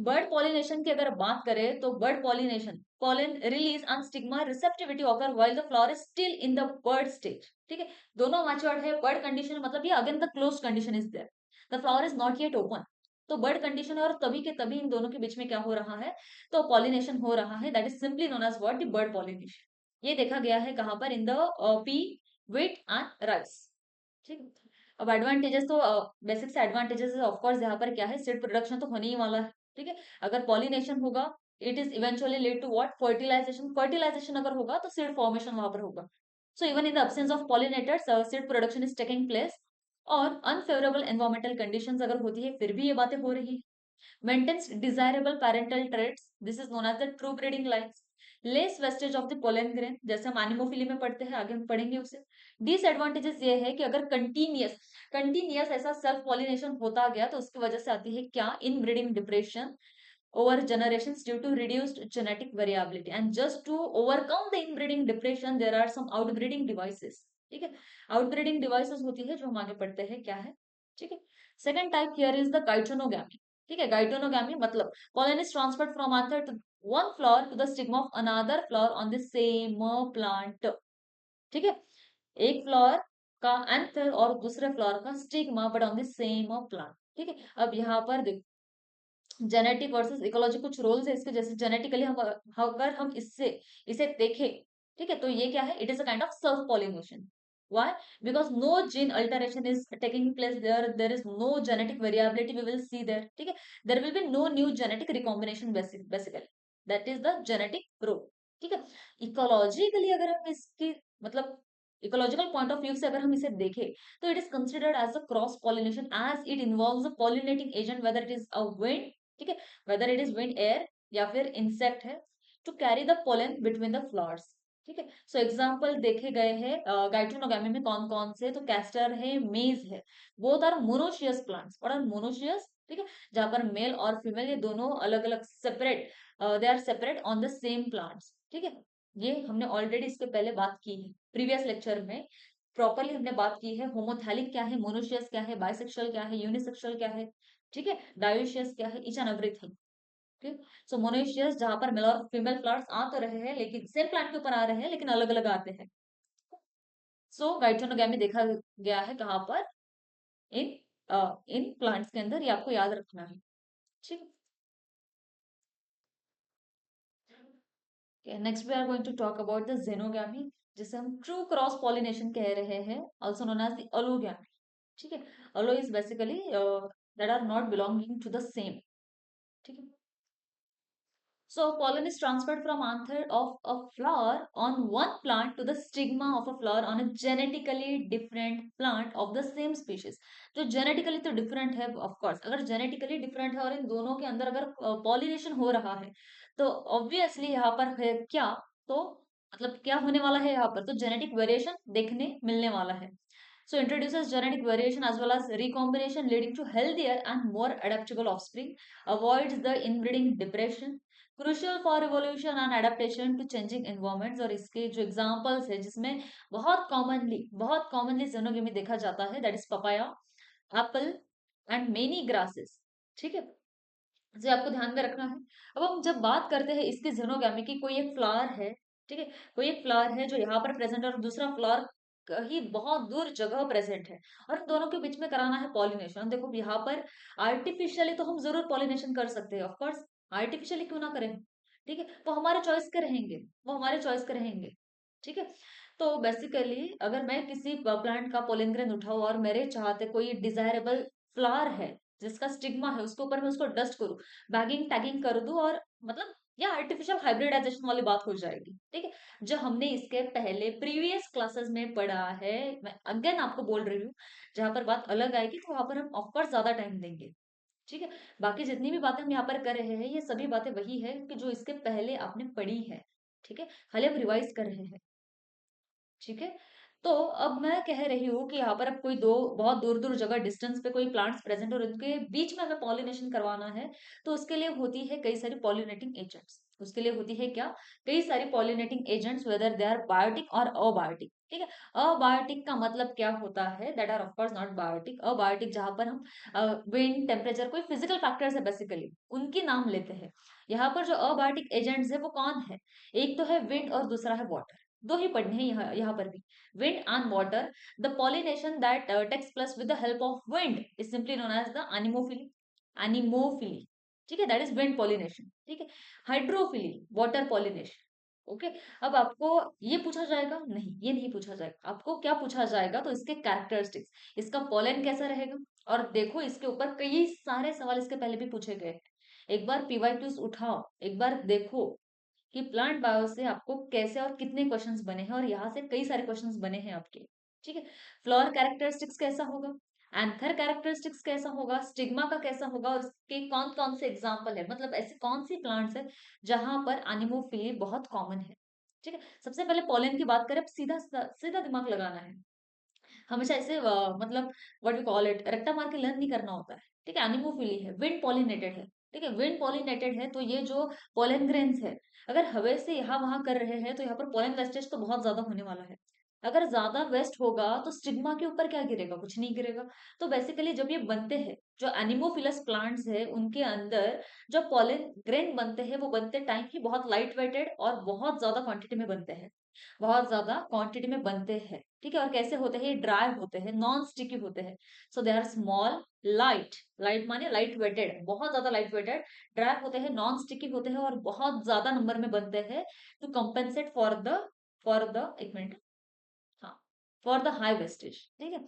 बर्ड पॉलिनेशन की अगर बात करें तो bird pollination, pollen release and stigma receptivity occur while the flower is still in the bud stage। ठीक है, दोनों मैच्योर्ड है, बर्ड कंडीशन मतलब ये again the close condition is there, the flower is not yet open. तो बर्ड कंडीशन है और तभी के तभी इन दोनों के बीच में क्या हो रहा है, तो पॉलिनेशन हो रहा है, that is simply known as what, the bird pollination. ये देखा गया है कहां पर, in the pea, wheat and rice. ठीक है, अब एडवांटेजेस तो बेसिक से एडवांटेजेस ऑफ कोर्स यहाँ पर क्या है, सीड प्रोडक्शन तो होने ही वाला है। ठीक है, अगर पॉलिनेशन होगा it is eventually lead to what, fertilization. Fertilization अगर होगा तो सीड फॉर्मेशन वहां पर होगा। So even in the absence of pollinators seed production is taking place. और अनफेवरेबल एनवायरमेंटल कंडीशंस अगर होती है फिर भी ये बातें हो रही है। Maintains desirable parental traits. This is known as the true breeding lines. Less vestige of the pollen grain, जैसे हम एनिमोफिली में पढ़ते हैं, आगे हम पढ़ेंगे उसे। डिसएडवांटेजेस ये है कि अगर कंटिन्यूस ऐसा सेल्फ पॉलिनेशन होता गया तो उसकी वजह से आती है क्या, inbreeding depression over generations due to reduced genetic variability, and just to overcome the inbreeding depression there are some outbreeding devices। ठीक है, outbreeding devices होती है जो हम आगे पढ़ते हैं क्या है। ठीक है, second type here is the geitonogamy. ठीक है, गाइटोनोगैमी मतलब pollen is transferred from anther to one flower to the stigma of another flower on the same plant। ठीक है, एक फ्लावर का एंथर और दूसरे फ्लावर का stigma but on the same plant. ठीक है, अब यहाँ पर देखो, जेनेटिक वर्सेस इकोलॉजी कुछ रोल्स है इसके, जैसे जेनेटिकली हम अगर हम इससे इसे देखें, ठीक है, तो ये क्या है, it is a kind of self pollination. Why? Because no gene alteration is taking place there. There is no genetic variability we will see there. ठीक है, there will be no new genetic recombination basically. That is the genetic role। ठीक है, इकोलॉजिकली अगर हम इसकी मतलब इकोलॉजिकल पॉइंट ऑफ व्यू से अगर हम इसे देखें तो it is considered as a cross pollination as it involves a pollinating agent, whether it is a wind, ठीक है, whether it is wind air या फिर इंसेक्ट है, to carry the pollen between the flowers. ठीक है। सो एग्जाम्पल देखे गए हैं गाइट्रोनोगामी में कौन कौन से, तो कैस्टर है, मेज है। बोथ आर मोनोशियस प्लांट्स और मोनोशियस, ठीक है, जहां पर मेल और फीमेल ये दोनों अलग अलग separate, they are separate on the same plants, ठीक है। ये हमने ऑलरेडी इसके पहले बात की है प्रीवियस लेक्चर में, प्रॉपरली हमने बात की है। होमोथैलिक क्या है, मोनोशियस क्या है, बाइसेक्सुअल क्या है, यूनिसेक्सुअल क्या है, ठीक है, डायोशियस क्या है, ईच एंड एवरीथिंग। ठीक। सो मोनोइशियस जहां पर मेल और फीमेल फ्लावर्स आ तो रहे हैं लेकिन सेम प्लांट के ऊपर आ रहे हैं लेकिन अलग अलग आते हैं। सो गाइट्रोनोगैमी देखा गया है कहाँ पर, इन इन प्लांट्स के अंदर, ये आपको याद रखना है। ठीक। Next we are going to talk about the xenogamy, जिसे हम ट्रू क्रॉस पॉलिनेशन कह रहे हैं, also known as the allogamy. ठीक है। Allo is basically that are not belonging to the same. ठीक है। So pollen is transferred from anther of a flower on one plant to the stigma of a flower on a genetically different plant of the same species. तो genetically तो different है of course. अगर genetically different है और इन दोनों के अंदर अगर pollination हो रहा है तो obviously यहाँ पर है क्या, तो मतलब क्या होने वाला है यहाँ पर, तो genetic variation देखने मिलने वाला है. So introduces genetic variation as well as recombination leading to healthier and more adaptable offspring, avoids the inbreeding depression, crucial for revolution and adaptation to changing environments. और इसके जो एग्जांपल्स है जिसमें बहुत कॉमनली जेनोगेमी देखा जाता है, that is papaya, Apple and many grasses. ठीक है, जो आपको ध्यान में रखना है। अब हम जब बात करते हैं इसकी जेनोगेमी की, कोई एक फ्लावर है, ठीक है, कोई एक फ्लावर है जो यहाँ पर प्रेजेंट है और दूसरा फ्लावर कहीं बहुत दूर जगह प्रेजेंट है, और इन दोनों के बीच में कराना है पॉलिनेशन। देखो यहाँ पर आर्टिफिशियली तो हम जरूर पॉलिनेशन कर सकते हैं, ऑफकोर्स, आर्टिफिशियली क्यों ना करें, ठीक है, वो हमारे चॉइस के रहेंगे, वो हमारे चॉइस के रहेंगे। ठीक है। तो बेसिकली अगर मैं किसी प्लांट का पोलन ग्रेन उठाऊं और मेरे चाहते कोई डिजायरेबल फ्लावर है जिसका स्टिग्मा है उसके ऊपर मैं उसको डस्ट करूं, बैगिंग टैगिंग कर दूं, और मतलब या आर्टिफिशियल हाइब्रिडाइजेशन वाली बात हो जाएगी। ठीक है, जो हमने इसके पहले प्रीवियस क्लासेस में पढ़ा है, मैं अगेन आपको बोल रही हूँ, जहां पर बात अलग आएगी तो वहां पर हम ऑफकोर्स ज्यादा टाइम देंगे। ठीक है। बाकी जितनी भी बातें हम यहाँ पर कर रहे हैं ये सभी बातें वही है कि जो इसके पहले आपने पढ़ी है। ठीक है, खाली हम रिवाइज कर रहे हैं। ठीक है। तो अब मैं कह रही हूँ कि यहाँ पर अब कोई दो बहुत दूर दूर जगह डिस्टेंस पे कोई प्लांट्स प्रेजेंट और उनके बीच में हमें पॉलिनेशन करवाना है, तो उसके लिए होती है कई सारी पॉलिनेटिंग एजेंट्स। उसके लिए होती है क्या, कई सारी pollinating agents, whether they are biotic और अबायोटिक। ठीक है। अबायोटिक का मतलब क्या होता है, that are of course not biotic. Abiotic जहां पर हम विंड, टेम्परेचर, कोई फिजिकल फैक्टर्स है बेसिकली, उनकी नाम लेते हैं। यहाँ पर जो अबायोटिक एजेंट्स है वो कौन है, एक तो है विंड और दूसरा है वाटर। दो ही पढ़ने हैं यहाँ पर भी, wind and water. The pollination that takes place with the help of wind is simply known as the anemophily. Anemophily, ठीक है, दैट इज wind pollination। ठीक है। Hydrophily, water pollination. ओके। अब आपको ये पूछा जाएगा, नहीं ये नहीं पूछा जाएगा, आपको क्या पूछा जाएगा, तो इसके कैरेक्टरिस्टिक्स, इसका पॉलन कैसा रहेगा। और देखो इसके ऊपर कई सारे सवाल इसके पहले भी पूछे गए हैं। एक बार पीवाईक्यूज उठाओ, एक बार देखो कि प्लांट बायो से आपको कैसे और कितने क्वेश्चंस बने हैं, और यहाँ से कई सारे क्वेश्चंस बने हैं आपके। ठीक है। फ्लोर कैरेक्टरिस्टिक्स कैसा होगा, एंथर कैरेक्टरिस्टिक्स कैसा होगा, स्टिग्मा का कैसा होगा, और उसके कौन कौन से एग्जाम्पल है, मतलब ऐसे कौन सी प्लांट्स है जहां पर एनिमोफिली बहुत कॉमन है। ठीक है। सबसे पहले पॉलन की बात करें, सीधा सीधा दिमाग लगाना है, हमेशा ऐसे मतलब व्हाट यू कॉल इट, रट्टा मार के लर्न नहीं करना होता है। ठीक है। एनिमोफिली है, विंड पॉलिनेटेड है। ठीक है, विंड पॉलिनेटेड है तो ये जो पोलन ग्रेन्स है, अगर हवा से यहाँ वहां कर रहे हैं तो यहाँ पर पोलन वेस्टेज तो बहुत ज्यादा होने वाला है। अगर ज्यादा वेस्ट होगा तो स्टिग्मा के ऊपर क्या गिरेगा, कुछ नहीं गिरेगा। तो बेसिकली जब ये बनते हैं, जो एनिमोफिलस प्लांट्स है उनके अंदर जो पोलन ग्रेन बनते हैं वो बनते टाइम ही बहुत लाइट वेटेड और बहुत ज्यादा क्वांटिटी में बनते हैं, बहुत ज्यादा क्वांटिटी में बनते हैं। ठीक है। और कैसे होते हैं, ये ड्राई होते हैं, नॉन स्टिकी होते हैं। So they are small, light, light माने लाइट वेटेड, बहुत ज्यादा लाइट वेटेड, ड्राई होते हैं, नॉन स्टिकी होते हैं, और बहुत ज्यादा नंबर में बनते हैं टू कंपेंसेट फॉर द एक मिनट, हाँ, फॉर द हाई वेस्टेज। ठीक है।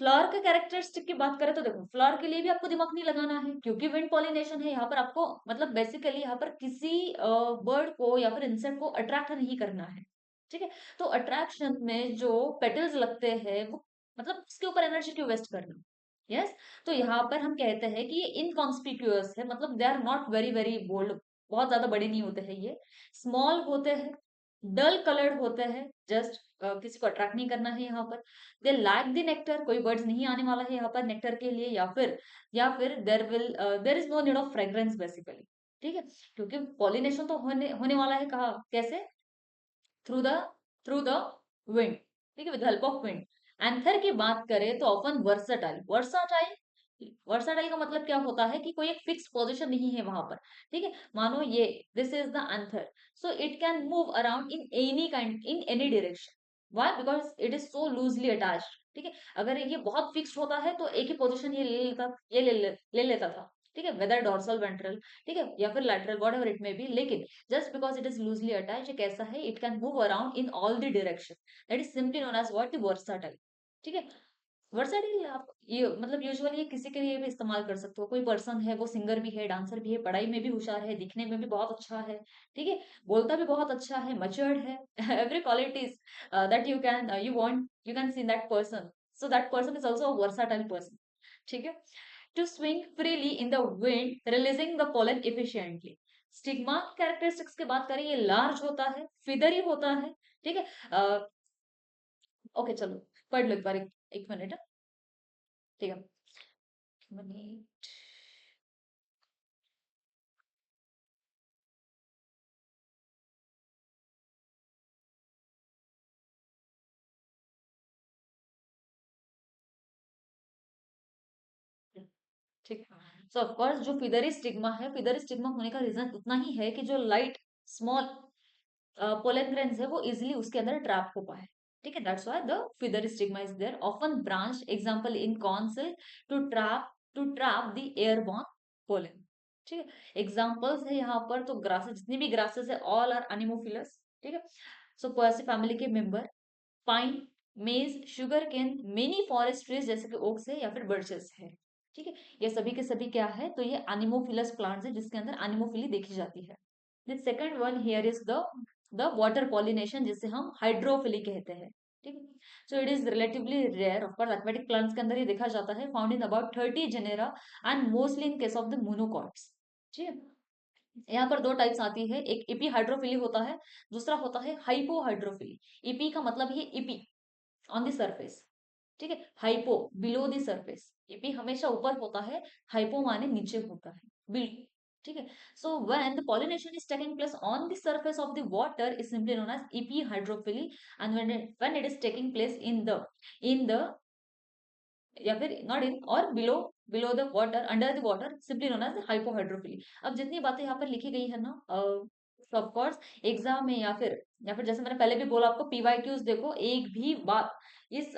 फ्लावर के कैरेक्टरिस्टिक की बात करें तो देखो, फ्लावर के लिए भी आपको दिमाग नहीं लगाना है क्योंकि विंड पॉलिनेशन है, यहाँ पर आपको मतलब बेसिकली यहाँ पर किसी बर्ड को या फिर इंसेक्ट को अट्रैक्ट नहीं करना है। ठीक है। तो अट्रैक्शन में जो पेटल्स लगते हैं वो, मतलब उसके ऊपर एनर्जी क्यों वेस्ट करना। यस। तो यहाँ पर हम कहते हैं कि ये इनकॉन्स्पिक्यूअस है, मतलब they are not very very bold, बहुत ज्यादा बड़े नहीं होते हैं ये, स्मॉल होते हैं, डल कलर्ड होते हैं, जस्ट किसी को अट्रैक्ट नहीं करना है यहाँ पर। दे लैक द नेक्टर, कोई बर्ड्स नहीं आने वाला है यहाँ पर नेक्टर के लिए, या फिर there is no need of fragrance basically. ठीक है, क्योंकि पॉलिनेशन तो होने होने वाला है, कहा कैसे, through the through the wind. ठीक है, with help of wind. Anther की बात करें तो ऑफन वर्सटाइल, वर्सटाइल का मतलब क्या होता है कि कोई एक फिक्स पोजीशन नहीं है वहां पर। ठीक है, मानो ये this is the anther, so it can move around in any kind, in any direction. Why? Because it is so loosely attached. ठीक है, अगर ये बहुत फिक्स्ड होता है तो एक ही पोजीशन ये ले लेता था। ठीक है, वेदर डोर्सल वेंट्रल, ठीक है, या फिर lateral, whatever it may be, लेकिन just because it is loosely attach, एक ऐसा है, it can move around in all the direction. That is simply known as what, the versatile. ठीक है, वर्साटाइल आप ये मतलब यूजुअली ये किसी के लिए भी इस्तेमाल कर सकते हो। कोई पर्सन है, वो सिंगर भी है, डांसर भी है, पढ़ाई में भी होशियार है, दिखने में भी बहुत अच्छा है, ठीक है, बोलता भी बहुत अच्छा है, मच्योर्ड है, every qualities that you want, you can see that person, so that person is also a versatile person. ठीक है, to swing freely in the wind releasing the pollen efficiently. Stigma characteristics की बात करें, ये लार्ज होता है, फिदरी होता है। ठीक है, ओके चलो पढ़ लो एक बार, एक मिनट। ठीक है, मिनट। ठीक है, सो ऑफ कोर्स जो फिदरी स्टिग्मा है, फिदरी स्टिग्मा होने का रीजन उतना ही है कि जो लाइट स्मॉल पोलन ग्रेन्स है वो इजिली उसके अंदर ट्रैप हो पाए। ठीक है, that's why the feathery stigma is there, often branch example in corn silk, to trap the airborne pollen. ठीक है, एग्जांपल्स है यहाँ पर, तो ग्रासेस, जितनी भी ग्रासेस है ऑल आर अनिमोफिलस। ठीक है, सो पोएसी फैमिली के member, pine, maize, sugar cane, many forest trees जैसे कि ओक्स है या फिर बर्चेस है। ठीक है, ये सभी के सभी क्या है, तो ये एनिमोफिलस प्लांट्स है जिसके अंदर एनिमोफिली देखी जाती है। The second one here is the water pollination, जिसे हम हाइड्रोफिली कहते हैं। ठीक है, so it is relatively rare, of course aquatic plants के अंदर ये देखा जाता है, found in about 30 genera and mostly in case of the monocots. ठीक है, यहाँ पर दो टाइप्स आती है, एक इपी हाइड्रोफिली होता है, दूसरा होता है हाइपो हाइड्रोफिली। इपी का मतलब ये इपी, ऑन द सरफेस। ठीक है, hypo below the surface, EP हमेशा ऊपर होता है, हाइपो माने नीचे होता है, बिलो। ठीक है, so when the pollination is taking place on the surface of the water is simply known as epi hydrophily, and when it is taking place in the या फिर नॉट इन और below the water, under the water, simply known as hypohydrophily. अब जितनी बातें यहाँ पर लिखी गई है ना, ऑफ कोर्स एग्जाम में या फिर जैसे मैंने पहले भी बोला आपको, पीवाईक्यूज देखो, एक भी बात इस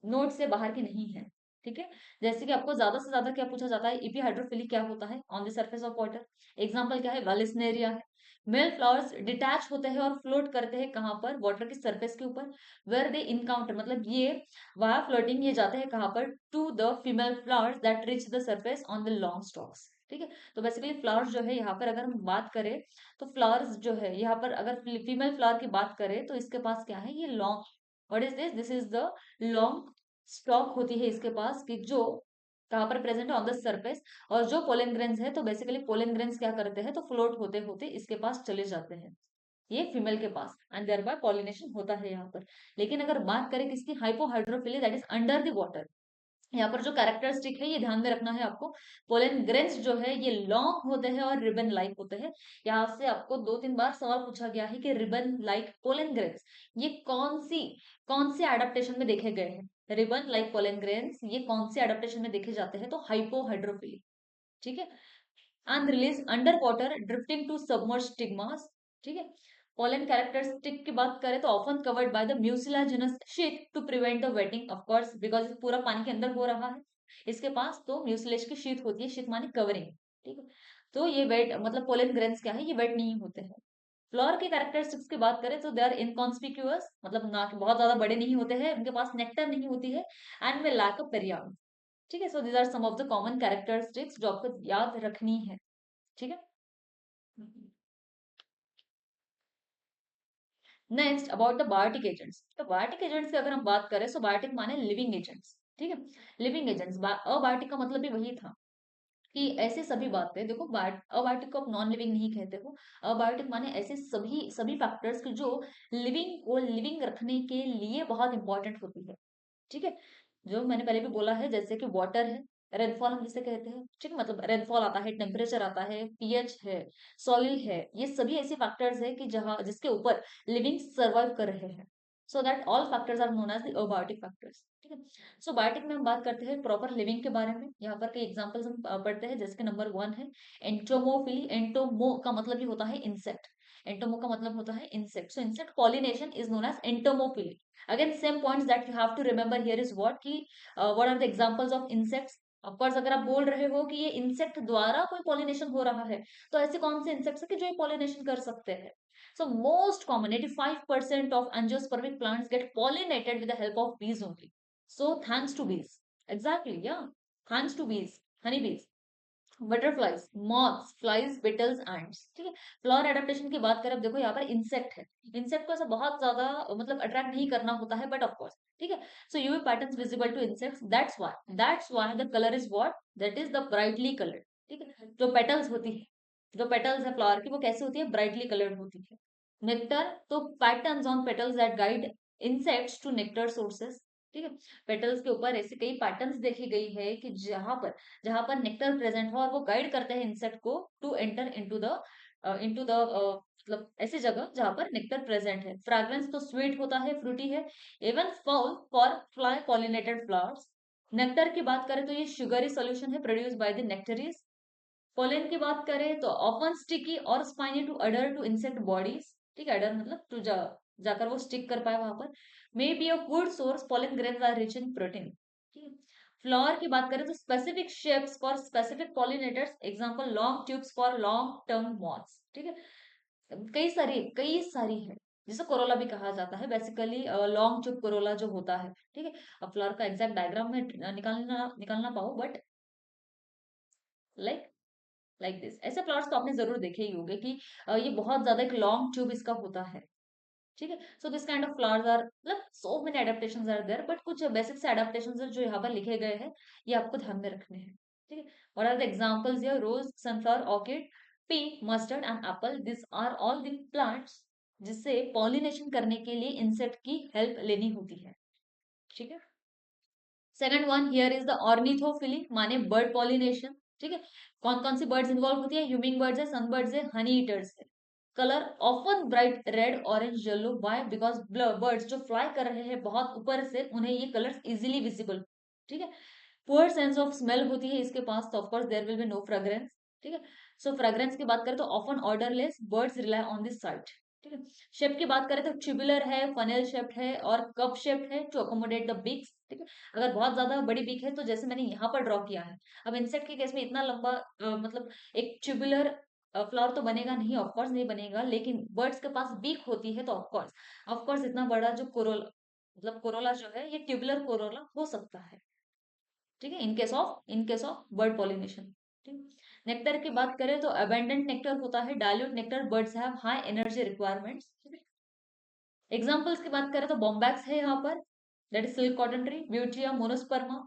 नोट से बाहर की नहीं है। ठीक है, जैसे कि आपको ज्यादा से ज्यादा क्या पूछा जाता है, ईपी हाइड्रोफिली क्या होता है on the surface of water. Example क्या है, वेलिस्नेरिया है। मेल फ्लावर्स डिटैच होते हैं और फ्लोट करते हैं कहाँ पर, वाटर की सरफेस के ऊपर। वेर दे इनकाउंटर, मतलब ये वहां फ्लोटिंग, ये जाते हैं कहाँ पर, to the female flowers that reach the surface on the long stalks. ठीक है, तो बेसिकली फ्लावर्स जो है यहाँ पर अगर हम बात करें, तो फ्लावर्स जो है यहाँ पर अगर फीमेल फ्लावर की बात करें तो इसके पास क्या है, ये long, what is this, this is the long stock होती है इसके पास, कि जो कहाँ पर प्रेजेंट है, ऑन द सरफेस। और जो पोलन ग्रेन्स है, तो बेसिकली पोलन ग्रेन्स क्या करते हैं, तो फ्लोट होते होते इसके पास चले जाते हैं, ये फीमेल के पास, एंड देयर बाय पॉलिनेशन होता है यहाँ पर। लेकिन अगर बात करें किसकी, hypohydrophily, that is under the water. यहाँ पर जो कैरेक्टरिस्टिक है ये ध्यान में रखना है आपको, पोलन ग्रेन्स जो है ये लॉन्ग होते हैं और रिबन लाइक होते हैं। यहाँ से आपको दो तीन बार सवाल पूछा गया है कि रिबन लाइक पोलन ग्रेन्स ये कौन सी एडेप्टेशन में देखे गए हैं, रिबन लाइक पोलन ग्रेन्स ये कौन सी एडेप्टेशन में देखे जाते हैं, तो हाइपोहाइड्रोफिली। ठीक है, and release underwater drifting to submerged stigmas। ठीक है, pollen characteristic की बात करें तो often covered by the mucilaginous sheath to prevent the wetting, of course because पूरा पानी के अंदर हो रहा है, इसके पास तो म्यूसिलेज की शीट होती है, शीट माने कवरिंग। ठीक है, तो ये वेट मतलब पोलन ग्रेन्स क्या है, ये वेट नहीं होते हैं। फ्लोर के कैरेक्टरिस्टिक्स की बात करें तो दे आर इनकॉन्स्पिक्यूअस, मतलब ना कि बहुत ज्यादा बड़े नहीं होते हैं, उनके पास नेक्टर नहीं होती है, and way lack a period. ठीक है, so these are some of the common characteristics जो आपको याद रखनी है। ठीक है, next about the biotic agents. तो बायोटिक एजेंट्स की अगर हम बात करें, तो बायोटिक माने लिविंग एजेंट्स। ठीक है, लिविंग एजेंट्स, अबायोटिक का मतलब भी वही था, कि ऐसे सभी बातें देखो, अबायोटिक को आप नॉन लिविंग नहीं कहते हो। अबायोटिक माने ऐसे सभी सभी फैक्टर्स जो लिविंग को लिविंग रखने के लिए बहुत इंपॉर्टेंट होती है। ठीक है, जो मैंने पहले भी बोला है, जैसे कि वाटर है, रेनफॉल हम जिसे कहते हैं, ठीक है, मतलब रेनफॉल आता है, टेम्परेचर आता है, पीएच है, सॉइल है, ये सभी ऐसे फैक्टर्स है कि जहाँ जिसके ऊपर लिविंग सर्वाइव कर रहे हैं। So that all factors are known as the abiotic factors. ठीक है, सो बायोटिक में हम बात करते हैं प्रॉपर लिविंग के बारे में। यहाँ पर कई एग्जांपल्स हम पढ़ते हैं, जैसे कि नंबर 1 है एंटोमोफिली। एंटोमो का मतलब ही होता है इंसेक्ट, एंटोमो का मतलब होता है insect. So insect pollination is known as entomophily. Again, same points that you have to remember here is what कि what are the examples of insects. Of course, अगर आप बोल रहे हो कि ये इंसेक्ट द्वारा कोई पॉलिनेशन हो रहा है, तो ऐसे कौन से इंसेक्ट्स है कि जो ये पॉलिनेशन कर सकते हैं? So most common 85% of angiospermic plants get pollinated with the help of bees only. So thanks to bees. Exactly, yeah. Thanks to bees, honey bees. Butterflies, moths, flies, Beatles, ends. ठीक है, फ्लावर एडेप्टेशन की बात करें, अब देखो यहाँ पर इंसेक्ट है। इंसेक्ट को ऐसा बहुत ज्यादा मतलब अट्रैक्ट नहीं करना होता है, बट ऑफ कोर्स, ठीक है। So UV patterns visible to insects, that's why the colour is what, that is the brightly coloured. ठीक है, जो पेटल्स होती है, जो पेटल्स है फ्लावर की, वो कैसे होती है? ब्राइटली कलर्ड होती है। नेक्टर, तो patterns on petals that guide insects to nectar sources. ठीक है, पेटल्स के ऊपर ऐसे कई पैटर्न्स देखी गई है कि जहां पर नेक्टर प्रेजेंट हो, और वो गाइड करते हैं इंसेक्ट को टू एंटर इनटू द मतलब ऐसी जगह जहां पर नेक्टर प्रेजेंट है। फ्रैग्रेंस तो स्वीट होता है, फ्रूटी है। Even foul for fly pollinated flowers. Nectar की बात करें तो ये शुगरी सॉल्यूशन है produce by the nectaries. Pollen की बात करें तो ऑफन स्टिकी और spiny to adhere to insect bodies. ठीक है, अडर मतलब जाकर वो स्टिक कर पाए वहां पर। May be a food source, pollen grains are rich in protein. ठीक है, फ्लावर की बात करें तो specific shapes for specific pollinators, example long tubes for long term moths. ठीक है, कई सारी है, जिसे कोरोला भी कहा जाता है बेसिकली, लॉन्ग ट्यूब कोरोला जो होता है। ठीक है, अब फ्लावर का एग्जैक्ट डायग्राम में निकालना निकालना पाओ, बट लाइक लाइक दिस ऐसे फ्लावर्स तो आपने जरूर देखे ही होंगे कि ये बहुत ज्यादा एक लॉन्ग ट्यूब इसका होता है। ठीक है, so this kind of flowers are मतलब so many adaptations are there, but कुछ बेसिक से एडेप्टेशंस है जो यहाँ पर लिखे गए हैं, ये आपको ध्यान में रखने हैं। ठीक है, what are the examples here? Rose, sunflower, orchid, pea, mustard and apple, this are all the plants जिससे पॉलिनेशन करने के लिए इंसेक्ट की हेल्प लेनी होती है। ठीक है, second one here is the ornithophily, माने बर्ड पॉलिनेशन। ठीक है, कौन कौन सी बर्ड्स इन्वॉल्व होती है? ह्यूमिंग बर्ड्स है, सनबर्ड्स है, हनी ईटर्स है। Colour often bright red, orange, yellow. Why? Because birds जो फ्लाई कर रहे हैं बहुत ऊपर से, उन्हें ये कलर्स इजीली विजिबल। ठीक है, पुअर सेंस ऑफ स्मेल होती है इसके पास, तो of course there will be no fragrance. ठीक है, सो फ्रेग्रेंस की बात करें तो often odourless, birds rely on this sight. ठीक है, शेप की बात करें तो ट्यूबुलर है, फनेल शेप्ड है और कप शेप्ड है टू अकोमोडेट द बीक्स। ठीक है, अगर बहुत ज्यादा बड़ी बीक है तो जैसे मैंने यहाँ पर ड्रॉ किया है। अब इंसेक्ट के केस में इतना लंबा मतलब एक ट्यूबुलर फ्लावर तो बनेगा नहीं, ऑफकोर्स नहीं बनेगा, लेकिन बर्ड्स के पास बीक होती है तो ऑफकोर्स इतना बड़ा जो कोरोला मतलब कोरोला जो है, ये ट्यूबुलर कोरोला हो सकता है। ठीक है, इन केस ऑफ बर्ड पॉलिनेशन। ठीक, नेक्टर की बात करें तो अबेंडेंट नेक्टर होता है, dilute nectar, birds have high energy requirements. Examples की बात करें तो बॉम्बैक्स है यहाँ पर, that is silk cotton tree, Butea, monosperma.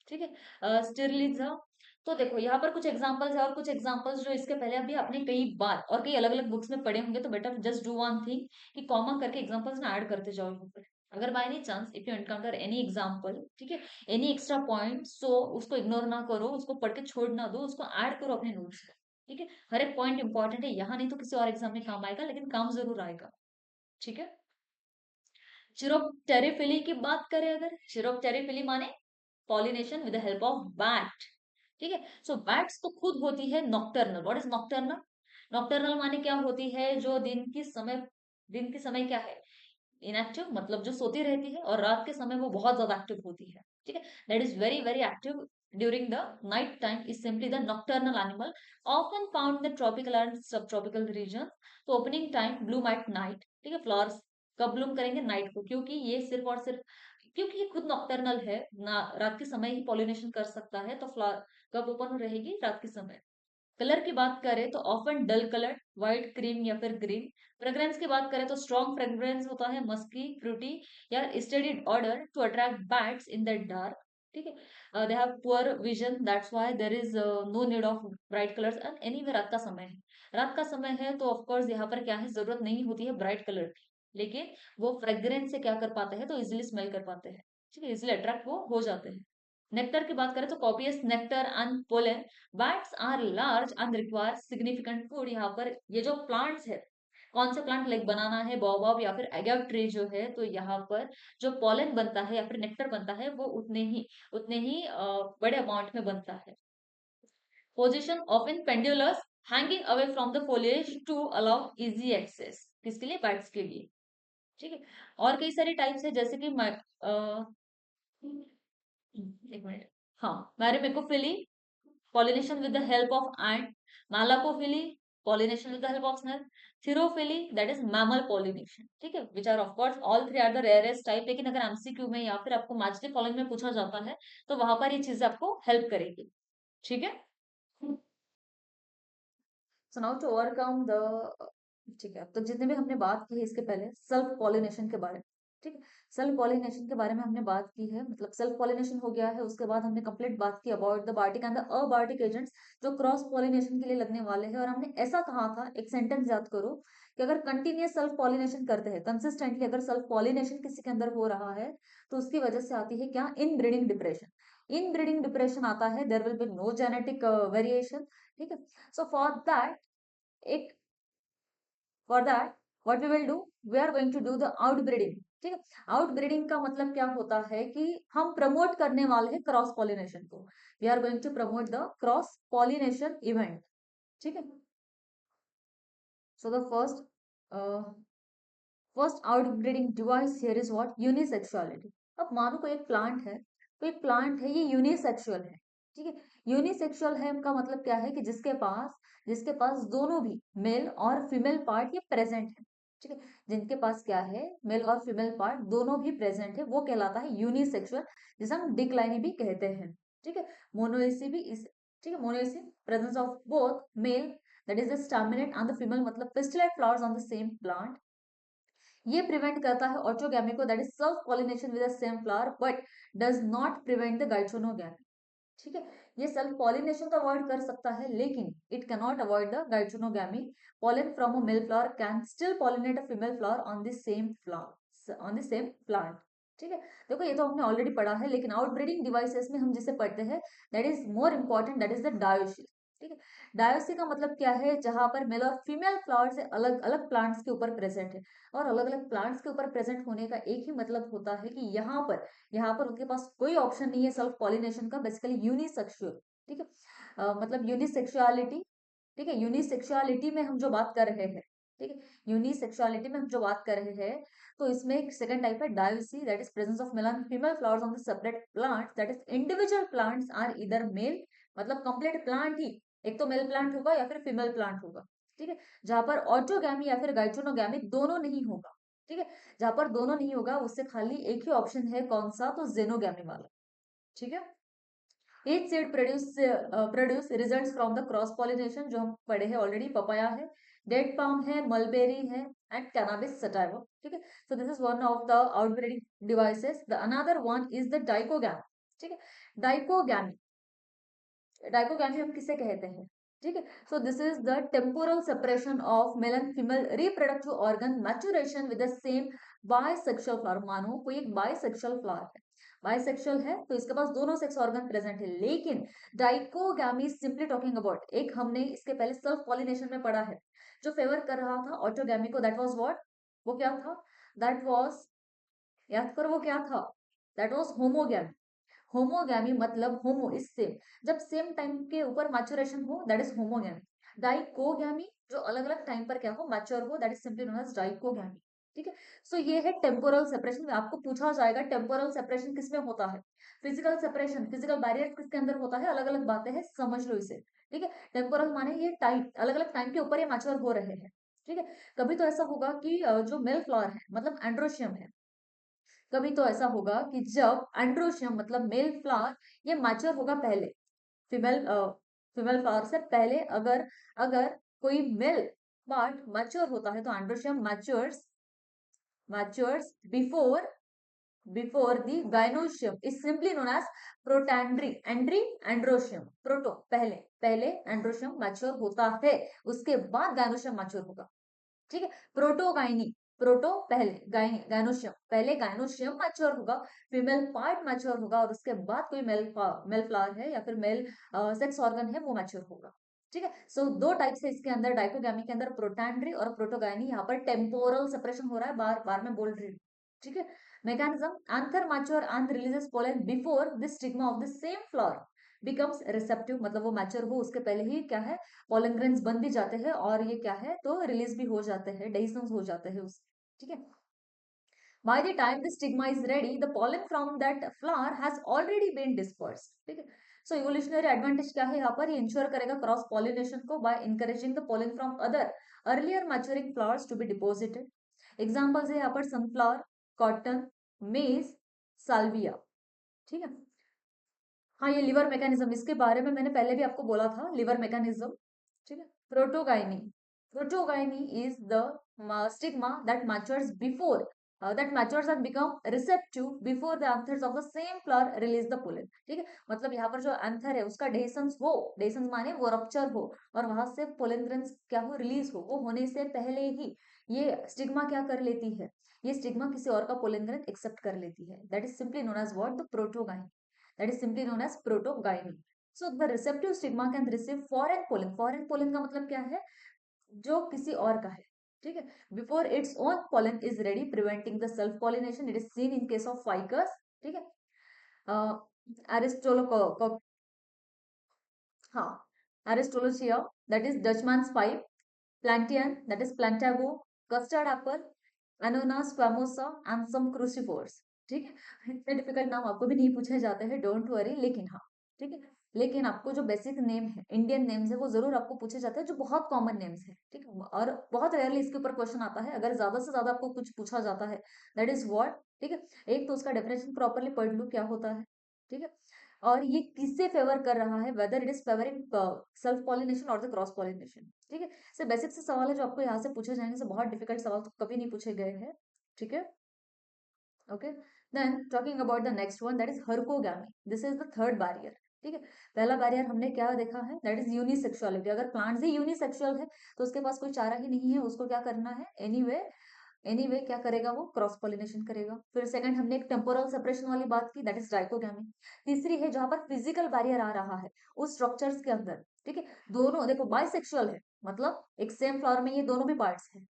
ठीक है, स्टिरलिजा। तो देखो यहाँ पर कुछ एग्जांपल्स है, और कुछ एग्जांपल्स जो इसके पहले अभी आपने कई बार और कई अलग अलग बुक्स में पढ़े होंगे, तो better just do one thing कि कॉमा करके एग्जांपल्स ना ऐड करते जाओ यहाँ पर। अगर by any chance if you encounter any example, ठीक है, एनी एक्स्ट्रा पॉइंट, सो उसको इग्नोर ना करो, उसको पढ़ के छोड़ ना दो, उसको ऐड करो अपने नोट्स में। ठीक है, हर एक पॉइंट इंपॉर्टेंट है, यहाँ नहीं तो किसी और एग्जाम में काम आएगा, लेकिन काम जरूर आएगा। ठीक है, चिरोप्टेरिफिली की बात करें, अगर चिरोप्टेरिफिली माने pollination with the help of bat. ठीक है, सो बैट्स तो खुद होती है nocturnal. What is nocturnal? Nocturnal माने क्या होती है? जो दिन के समय क्या है? इनएक्टिव, मतलब जो सोती रहती है, और रात के समय वो बहुत ज्यादा एक्टिव होती है। ठीक है, that is very very active during the night time, is simply the nocturnal animal, often found in the tropical and सब ट्रॉपिकल रीजन। तो opening time Bloom at night. ठीक है, फ्लावर्स कब ब्लूम करेंगे? नाइट को, क्योंकि ये सिर्फ और सिर्फ क्योंकि ये खुद नॉक्टर्नल है ना, रात के समय ही पॉलिनेशन कर सकता है, तो फ्लावर कब ओपन रहेगी? रात के समय। कलर की बात करें तो ऑफन डल कलर, व्हाइट, क्रीम या फिर ग्रीन। फ्रेग्रेंस की बात करें तो स्ट्रॉन्ग फ्रेग्रेंस होता है, मस्की, फ्रूटी या studied odour to attract bats in the dark. ठीक है, they have poor vision, that's why there is no need of bright colours. And anyway रात का समय है, रात का समय है तो ऑफ कोर्स यहाँ पर क्या है, जरूरत नहीं होती है ब्राइट कलर की, लेकिन वो फ्रेग्रेंस से क्या कर पाते हैं, तो इजिली स्मेल कर पाते हैं, ठीक है, इजिली अट्रैक्ट वो हो जाते हैं। नेक्टर की बात करें तो copious nectar and pollen, bats are large and require significant food. यहाँ पर ये जो प्लांट्स है, कौन से प्लांट, लाइक बनाना है, बाओबाब या फिर एगाव ट्री जो है, तो यहाँ पर जो पॉलन बनता है या फिर नेक्टर बनता है वो उतने ही बड़े अमाउंट में बनता है। Position of in pendulous, hanging away from the foliage to allow easy access, किसके लिए, बैट्स के लिए, ठीक है। और कई सारे टाइप्स है, जैसे कि एक मिनट, हाँ, मैरिमेकोफिली, pollination with the help of ant, malacophily, pollination with the help of snail, thyrophily, that is mammal pollination, ठीक है, which are of course all three are the rarest type। लेकिन अगर एमसीक्यू में या फिर आपको मैच द फॉलोइंग में पूछा जाता है, तो वहां पर ये चीजें आपको हेल्प करेगी, ठीक है। So now to overcome the, ठीक है, तो जितने भी हमने बात की है इसके पहले सेल्फ पॉलिनेशन के बारे में, ठीक है, सेल्फ पॉलिनेशन के बारे में हमने बात की है, मतलब सेल्फ पॉलिनेशन हो गया है, उसके बाद हमने कंप्लीट बात की about the biotic and the abiotic agents जो क्रॉस पॉलिनेशन के लिए लगने वाले हैं। और हमने ऐसा कहा था, एक सेंटेंस याद करो, कि अगर कंटिन्यूस सेल्फ पॉलिनेशन करते हैं, कंसिस्टेंटली अगर सेल्फ पॉलिनेशन किसी के अंदर हो रहा है, तो उसकी वजह से आती है क्या, inbreeding depression. Inbreeding depression आता है, there will be no genetic variation, ठीक है। सो फॉर दैट, एक for that what we will do, we are going to do the outbreeding, ठीक है। आउटब्रीडिंग का मतलब क्या होता है, कि हम प्रमोट करने वाले हैं क्रॉस पॉलिनेशन को, we are going to promote the cross pollination event, ठीक है। So the first outbreeding device here is what, unisexuality. अब मानो कोई एक प्लांट है, कोई प्लांट है, ये यूनिसेक्सुअल है, ठीक है। यूनिसेक्सुअल है का मतलब क्या है, कि जिसके पास दोनों भी मेल और फीमेल पार्ट ये प्रेजेंट है, ठीक है। जिनके पास क्या है, मेल और फीमेल पार्ट दोनों भी प्रेजेंट है, वो कहलाता है यूनिसेक्सुअल, जिसे हम डिक्लाइनी भी कहते हैं, ठीक है। मोनोएसी भी इस, ठीक है, monoecy, presence of both male, that is the staminate, and the female, मतलब pistillate flowers on the same plant. ये प्रिवेंट करता है ऑटोगैमी को, that is self pollination with the same flower, but does not prevent the geitonogamy, ठीक है। ये सेल्फ पॉलिनेशन तो अवॉइड कर सकता है, लेकिन it can not avoid the geitonogamy. pollen from a male flower can still pollinate a female flower on the same flower, on the same plant, ठीक है। देखो ये तो हमने ऑलरेडी पढ़ा है, लेकिन आउटब्रीडिंग डिवाइसेस में हम जिसे पढ़ते हैं, that is more important, that is the डायोसिस, ठीक है। डायोसी का मतलब क्या है, जहां पर मेल और फीमेल फ्लावर से अलग अलग प्लांट्स के ऊपर प्रेजेंट है। और अलग अलग प्लांट्स के ऊपर प्रेजेंट होने का एक ही मतलब होता है, कि यहाँ पर उनके पास कोई ऑप्शन नहीं है सेल्फ पॉलिनेशन का, बेसिकली यूनिसेक्सुअल, ठीक है। मतलब यूनिसेक्सुअलिटी, ठीक है, यूनिसेक्सुअलिटी में हम जो बात कर रहे हैं, ठीक है, यूनिसेक्सुअलिटी में हम जो बात कर रहे हैं, तो इसमें एक सेकंड टाइप है dioecy, that is presence of male and female flowers on the separate plants, that is individual plants are इधर मेल, मतलब कंप्लीट प्लांट ही, एक तो मेल प्लांट होगा या फिर फीमेल प्लांट होगा, ठीक है। जहां पर ऑटोगैमी या फिर गाइट्रोनोगैमी दोनों नहीं होगा, ठीक है। जहां पर दोनों नहीं होगा, उससे खाली एक ही ऑप्शन है, कौन सा, तो जेनोगैमी वाला, ठीक है। each seed produce results from the cross pollination, जो हम पढ़े हैं ऑलरेडी, पपाया है, डेट पाम है, मलबेरी है, एंड कैनाबिस सटाइवा, ठीक है। So this is one of the outbreeding devices. The another one is the dichogamy, ठीक है। डाइकोगैमी, डाइकोगैमी हम किसे कहते हैं, ठीक है। So this is the temporal separation of male and female reproductive organ maturation with the same bisexual flower. मानो कोई एक बायसेक्सुअल फ्लावर है, बायसेक्सुअल है, तो इसके पास दोनों सेक्स ऑर्गन प्रेजेंट है, लेकिन डाइकोगैमी सिंपली टॉकिंग अबाउट, एक हमने इसके पहले सेल्फ पॉलिनेशन में पढ़ा है, जो फेवर कर रहा था ऑटोगैमी को, दैट वाज व्हाट, वो क्या था, दैट वाज, याद करो वो क्या था, दैट वाज होमोगैमी। होमोगैमी मतलब होमो इज सेम, जब सेम टाइम के ऊपर मैच्योरेशन हो, दैट इज होमोगैमी। डाइकोगैमी, जो अलग अलग टाइम पर क्या हो, मैच्योर हो, that is simply known as dichogamy, ठीक है। सो ये है टेम्पोरल सेपरेशन। आपको पूछा जाएगा टेम्पोरल सेपरेशन किसमें होता है, फिजिकल सेपरेशन, फिजिकल बैरियर किसके अंदर होता है, अलग अलग बातें हैं, समझ लो इसे, ठीक है। टेम्पोरल माने ये टाइम, अलग अलग टाइम के ऊपर ये मैच्योर हो रहे हैं, ठीक है। कभी तो ऐसा होगा कि जो मेल फ्लावर है, मतलब एंड्रोशियम है, कभी तो ऐसा होगा कि जब एंड्रोशियम मतलब मेल फ्लावर ये मैच्योर होगा पहले, फीमेल फीमेल फ्लावर से पहले, अगर अगर कोई मेल पार्ट मैच्योर होता है, तो androecium matures before before the gynoecium is simply known as protandry. Andry, androecium. Proto पहले पहले androecium मैच्योर होता है, उसके बाद gynoecium मैच्योर होगा। ठीक है, प्रोटोगाइनी, प्रोटो पहले, गाइनोशियम पहले, गाइनोशियम मैच्योर होगा, फीमेल पार्ट मैच्योर होगा और उसके बाद कोई मेल फ्लावर है या फिर मेल सेक्स ऑर्गन है वो मैच्योर होगा। ठीक है, सो दो टाइप से इसके अंदर डाइकोगामी के अंदर प्रोटैंड्री और प्रोटोगाइनी, यहाँ पर टेम्पोरल सेपरेशन हो रहा है, बार बार में बोल रही हूँ। ठीक है, mechanism, anther mature and releases pollen before the stigma of the same flower becomes receptive, मतलब वो मैच्योर हो उसके पहले ही क्या है, पोलन ग्रेन्स बन भी जाते हैं और ये क्या है तो रिलीज भी हो जाते हैं, डेhiscence हो जाते हैं उस। ठीक है, by the time the stigma is ready the pollen from that flower has already been dispersed। ठीक है, सो इवोल्यूशनरी एडवांटेज क्या है यहाँ पर, ये इंश्योर करेगा क्रॉस पॉलिनेशन को by encouraging the pollen from other earlier maturing flowers to be deposited. Examples है यहाँ पर सनफ्लावर, कॉटन, मेज, साल्विया। ठीक है, हाँ ये लिवर मैकेनिज्म, इसके बारे में मैंने पहले भी आपको बोला था, लिवर मैकेनिज्म। ठीक है, protogyny, protogyny is the stigma that matures before that matures and become receptive before the anthers of the same flower release the pollen। ठीक है, मतलब यहाँ पर जो एंथर है उसका डेhiscence हो, डेhiscence माने वो रप्चर हो और वहां से पोलन ग्रेन्स क्या हो, रिलीज हो, वो होने से पहले ही ये स्टिग्मा क्या कर लेती है, ये स्टिग्मा किसी और का पोलन ग्रेन एक्सेप्ट कर लेती है, that is simply known as what, the protogyny, that is simply known as protogyny। So the receptive stigma can receive foreign pollen, foreign pollen का मतलब क्या है, जो किसी और का है। ठीक है, before its own pollen is ready preventing the self pollination, it is seen in case of ficus। ठीक है, एरिस्टोलो, हाँ, Aristolochia that is Dutchman's pipe, plantain that is plantago, custard apple, ananas famosa and some crucifers। ठीक है, इतने डिफिकल्ट नाम आपको भी नहीं पूछे जाते हैं, डोंट वरी, लेकिन हाँ ठीक है, लेकिन आपको जो बेसिक नेम है, इंडियन नेम्स है, वो जरूर आपको पूछे जाते हैं, जो बहुत कॉमन नेम्स है। ठीक है, और बहुत रेयरली इसके ऊपर क्वेश्चन आता है, अगर ज्यादा से ज्यादा आपको कुछ पूछा जाता है दैट इज व्हाट। ठीक है, एक तो उसका डेफिनेशन प्रॉपरली पढ़ लूं क्या होता है। ठीक है, और ये किससे फेवर कर रहा है, whether it is favouring self pollination और द क्रॉस पॉलिनेशन। ठीक है, से बेसिक से सवाल है जो आपको यहाँ से पूछे जाएंगे, से बहुत डिफिकल्ट सवाल तो कभी नहीं पूछे गए हैं। ठीक है, okay, then talking about the next one that is herkogamy, this is the third barrier. ठीक है, पहला बैरियर हमने क्या देखा है, दैट इज यूनिसेक्सुअलिटी, अगर प्लांट्स ही यूनिसेक्सुअल है तो उसके पास कोई चारा ही नहीं है, उसको क्या करना है, एनीवे क्या करेगा, वो क्रॉस पॉलिनेशन करेगा। फिर सेकंड हमने एक टेम्पोरल सेपरेशन वाली बात की, दैट इज डाइकोगामी। तीसरी है जहां पर फिजिकल बैरियर आ रहा है उस स्ट्रक्चर्स के अंदर। ठीक है, दोनों देखो बाइसेक्सुअल है, मतलब एक सेम फ्लावर में ये दोनों भी पार्ट्स है,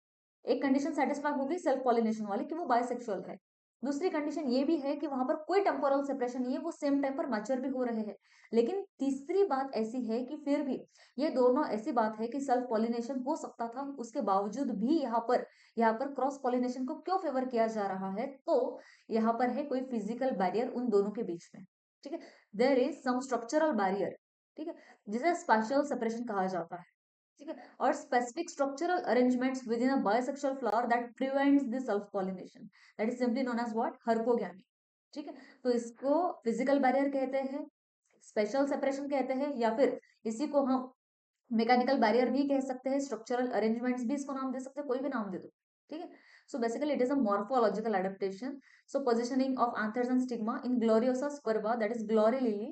एक कंडीशन सेटिस्फाई होगी सेल्फ पॉलिनेशन वाली कि वो बाइसेक्सुअल है, दूसरी कंडीशन ये भी है कि वहां पर कोई टेम्पोरल सेपरेशन नहीं है, वो सेम टाइम पर मैच्योर भी हो रहे हैं। लेकिन तीसरी बात ऐसी है कि फिर भी ये दोनों ऐसी बात है कि सेल्फ पॉलिनेशन हो सकता था, उसके बावजूद भी यहाँ पर क्रॉस पॉलिनेशन को क्यों फेवर किया जा रहा है, तो यहाँ पर है कोई फिजिकल बैरियर उन दोनों के बीच में। ठीक है, there is some structural barrier. ठीक है, जिसे स्पेशल सेपरेशन कहा जाता है। ठीक है, और specific structural arrangements within a bisexual flower that prevents the self pollination, that is simply known as what, herkogamy. ठीक है, तो इसको फिजिकल बैरियर कहते हैं, स्पेशल सेपरेशन कहते हैं, या फिर इसी को हम मैकेनिकल बैरियर भी कह सकते हैं, स्ट्रक्चरल अरेंजमेंट्स भी इसको नाम दे सकते हैं, कोई भी नाम दे दो। ठीक है, so basically it is a morphological adaptation. So positioning of anthers and stigma in gloriosa sperva, that is glory lily,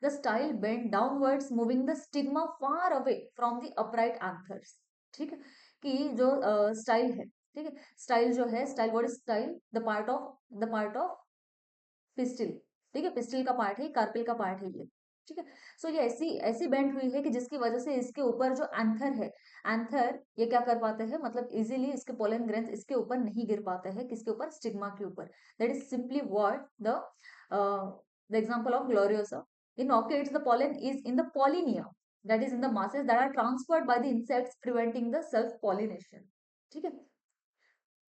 the style bent downwards moving the stigma far away from the upright anthers। ठीक है, कि जो स्टाइल है, ठीक है, स्टाइल जो है, style what is style, the part of pistil. ठीक है, पिस्टिल का पार्ट है, कार्पिल का पार्ट है ये। ठीक है, सो ये ऐसी ऐसी बेंड हुई है कि जिसकी वजह से इसके ऊपर जो एंथर है, एंथर ये क्या कर पाते हैं, मतलब इजीली इसके पोलन ग्रेन्स इसके ऊपर नहीं गिर पाते हैं, किसके ऊपर, स्टिग्मा के ऊपर। That is simply what the example of Gloriosa. In orchids the pollen is in the pollinia, that is in the masses that are transferred by the insects preventing the self pollination। ठीक है,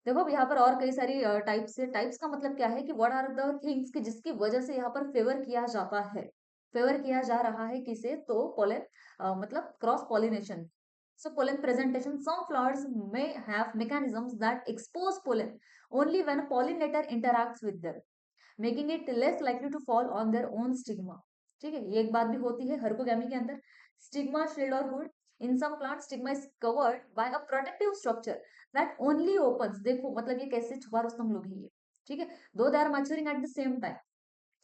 देखो अब यहाँ पर और कई सारी टाइप्स है, टाइप्स का मतलब क्या है कि व्हाट आर द थिंग्स कि जिसकी वजह से यहाँ पर फेवर किया जाता है, फेवर किया जा रहा है किसे, तो पोलन, मतलब cross pollination. So pollen presentation, some flowers may have mechanisms that expose pollen only when a pollinator interacts with them, making it less likely to fall on their own stigma। ठीक है, ये एक बात भी होती है हर्कोगैमी के अंदर, स्टिग्मा शील्ड और hood. In some plant stigma is covered by a protective structure that only opens, देखो मतलब ये कैसे छुपा रुस्तम लोग है ये, ठीक है, though they are maturing at the same time.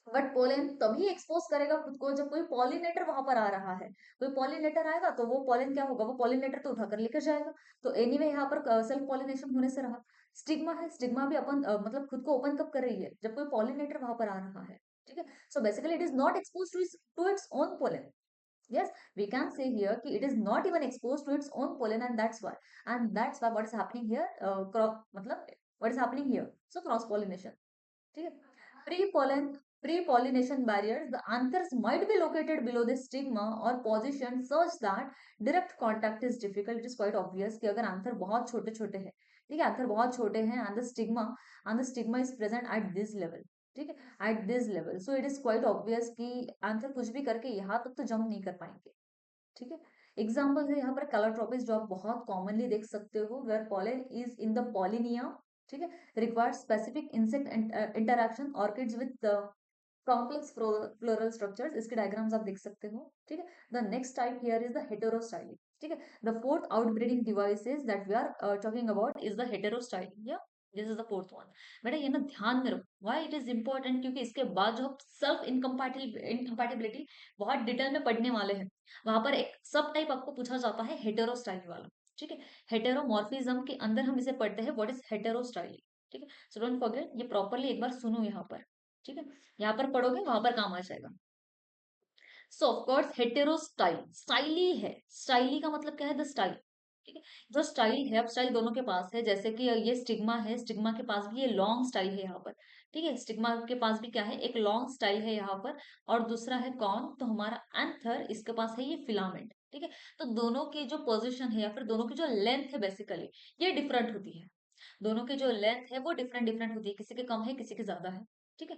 But pollen तभी एक्सपोज करेगा खुद को जब कोई पॉलिनेटर वहां पर आ रहा है। कोई पॉलिनेटर आएगा तो वो पॉलन क्या होगा, वो पॉलिनेटर तो उठाकर लेकर जाएगा। तो एनीवे यहाँ पर सेल्फ पॉलिनेशन होने से रहा। स्टिग्मा है, स्टिग्मा भी अपन मतलब खुद को ओपन कब कर रही है, जब कोई पॉलिनेटर वहां पर आ रहा है। ठीक है, so basically it is not expose to its own pollen. Yes, we can say here कि it is not even exposed to its own pollen, and that's why what is happening here, मतलब what is happening here, so cross pollination. ठीक है, pre pollen pre pollination barriers, the anthers might be located below the stigma or positioned such that direct contact is difficult. It is quite obvious कि अगर आंथर बहुत छोटे छोटे हैं, ठीक है, आंथर बहुत छोटे हैं and the stigma is present at this level, ठीक है, at this level, so it is quite obvious कि आंसर कुछ भी करके यहाँ तक तो जंप नहीं कर पाएंगे। ठीक है, एग्जाम्पल है यहाँ पर कैलोट्रोपिस जो आप बहुत कॉमनली देख सकते हो, where pollen is in the pollinia. ठीक है, required specific insect interaction, orchids with complex floral structures, इसके डायग्राम्स आप देख सकते हो। ठीक है, the next type here is the heterostyling. ठीक है, the fourth outbreeding devices that we are talking about is the heterostyling, या this is the fourth one. बेटा ये ना ध्यान में रखो, व्हाई इट इज इंपॉर्टेंट, क्योंकि इसके बाद जो सेल्फ इनकम्पैटिबिलिटी बहुत डिटेल में पढ़ने वाले हैं, वहां पर एक सब टाइप आपको पूछा जाता है हेटेरोस्टाइल वाला। ठीक है, हेटेरोमॉर्फिज्म के अंदर हम इसे पढ़ते हैं व्हाट इज हेटेरोस्टाइलिंग। ठीक है, सो डोंट फॉरगेट, ये प्रॉपरली एक बार सुनो यहाँ पर। ठीक है, यहाँ पर पढ़ोगे वहां पर काम आ जाएगा। सो ऑफ कोर्स हेटेरोस्टाइल, स्टाइली है, स्टाइली का मतलब क्या है, द स्टाइल। ठीक है, जो स्टाइल है, अब स्टाइल दोनों के पास है, जैसे कि ये स्टिग्मा है, स्टिग्मा के पास भी ये लॉन्ग स्टाइल है यहाँ पर। ठीक है, स्टिग्मा के पास भी क्या है, एक लॉन्ग स्टाइल है यहाँ पर। और दूसरा है कौन, तो हमारा एंथर, इसके पास है ये फिलामेंट। ठीक है, तो दोनों की जो पोजिशन है या फिर दोनों की जो लेंथ है बेसिकली, ये डिफरेंट होती है। दोनों की जो लेंथ है वो डिफरेंट डिफरेंट होती है, किसी के कम है किसी के ज्यादा है। ठीक है,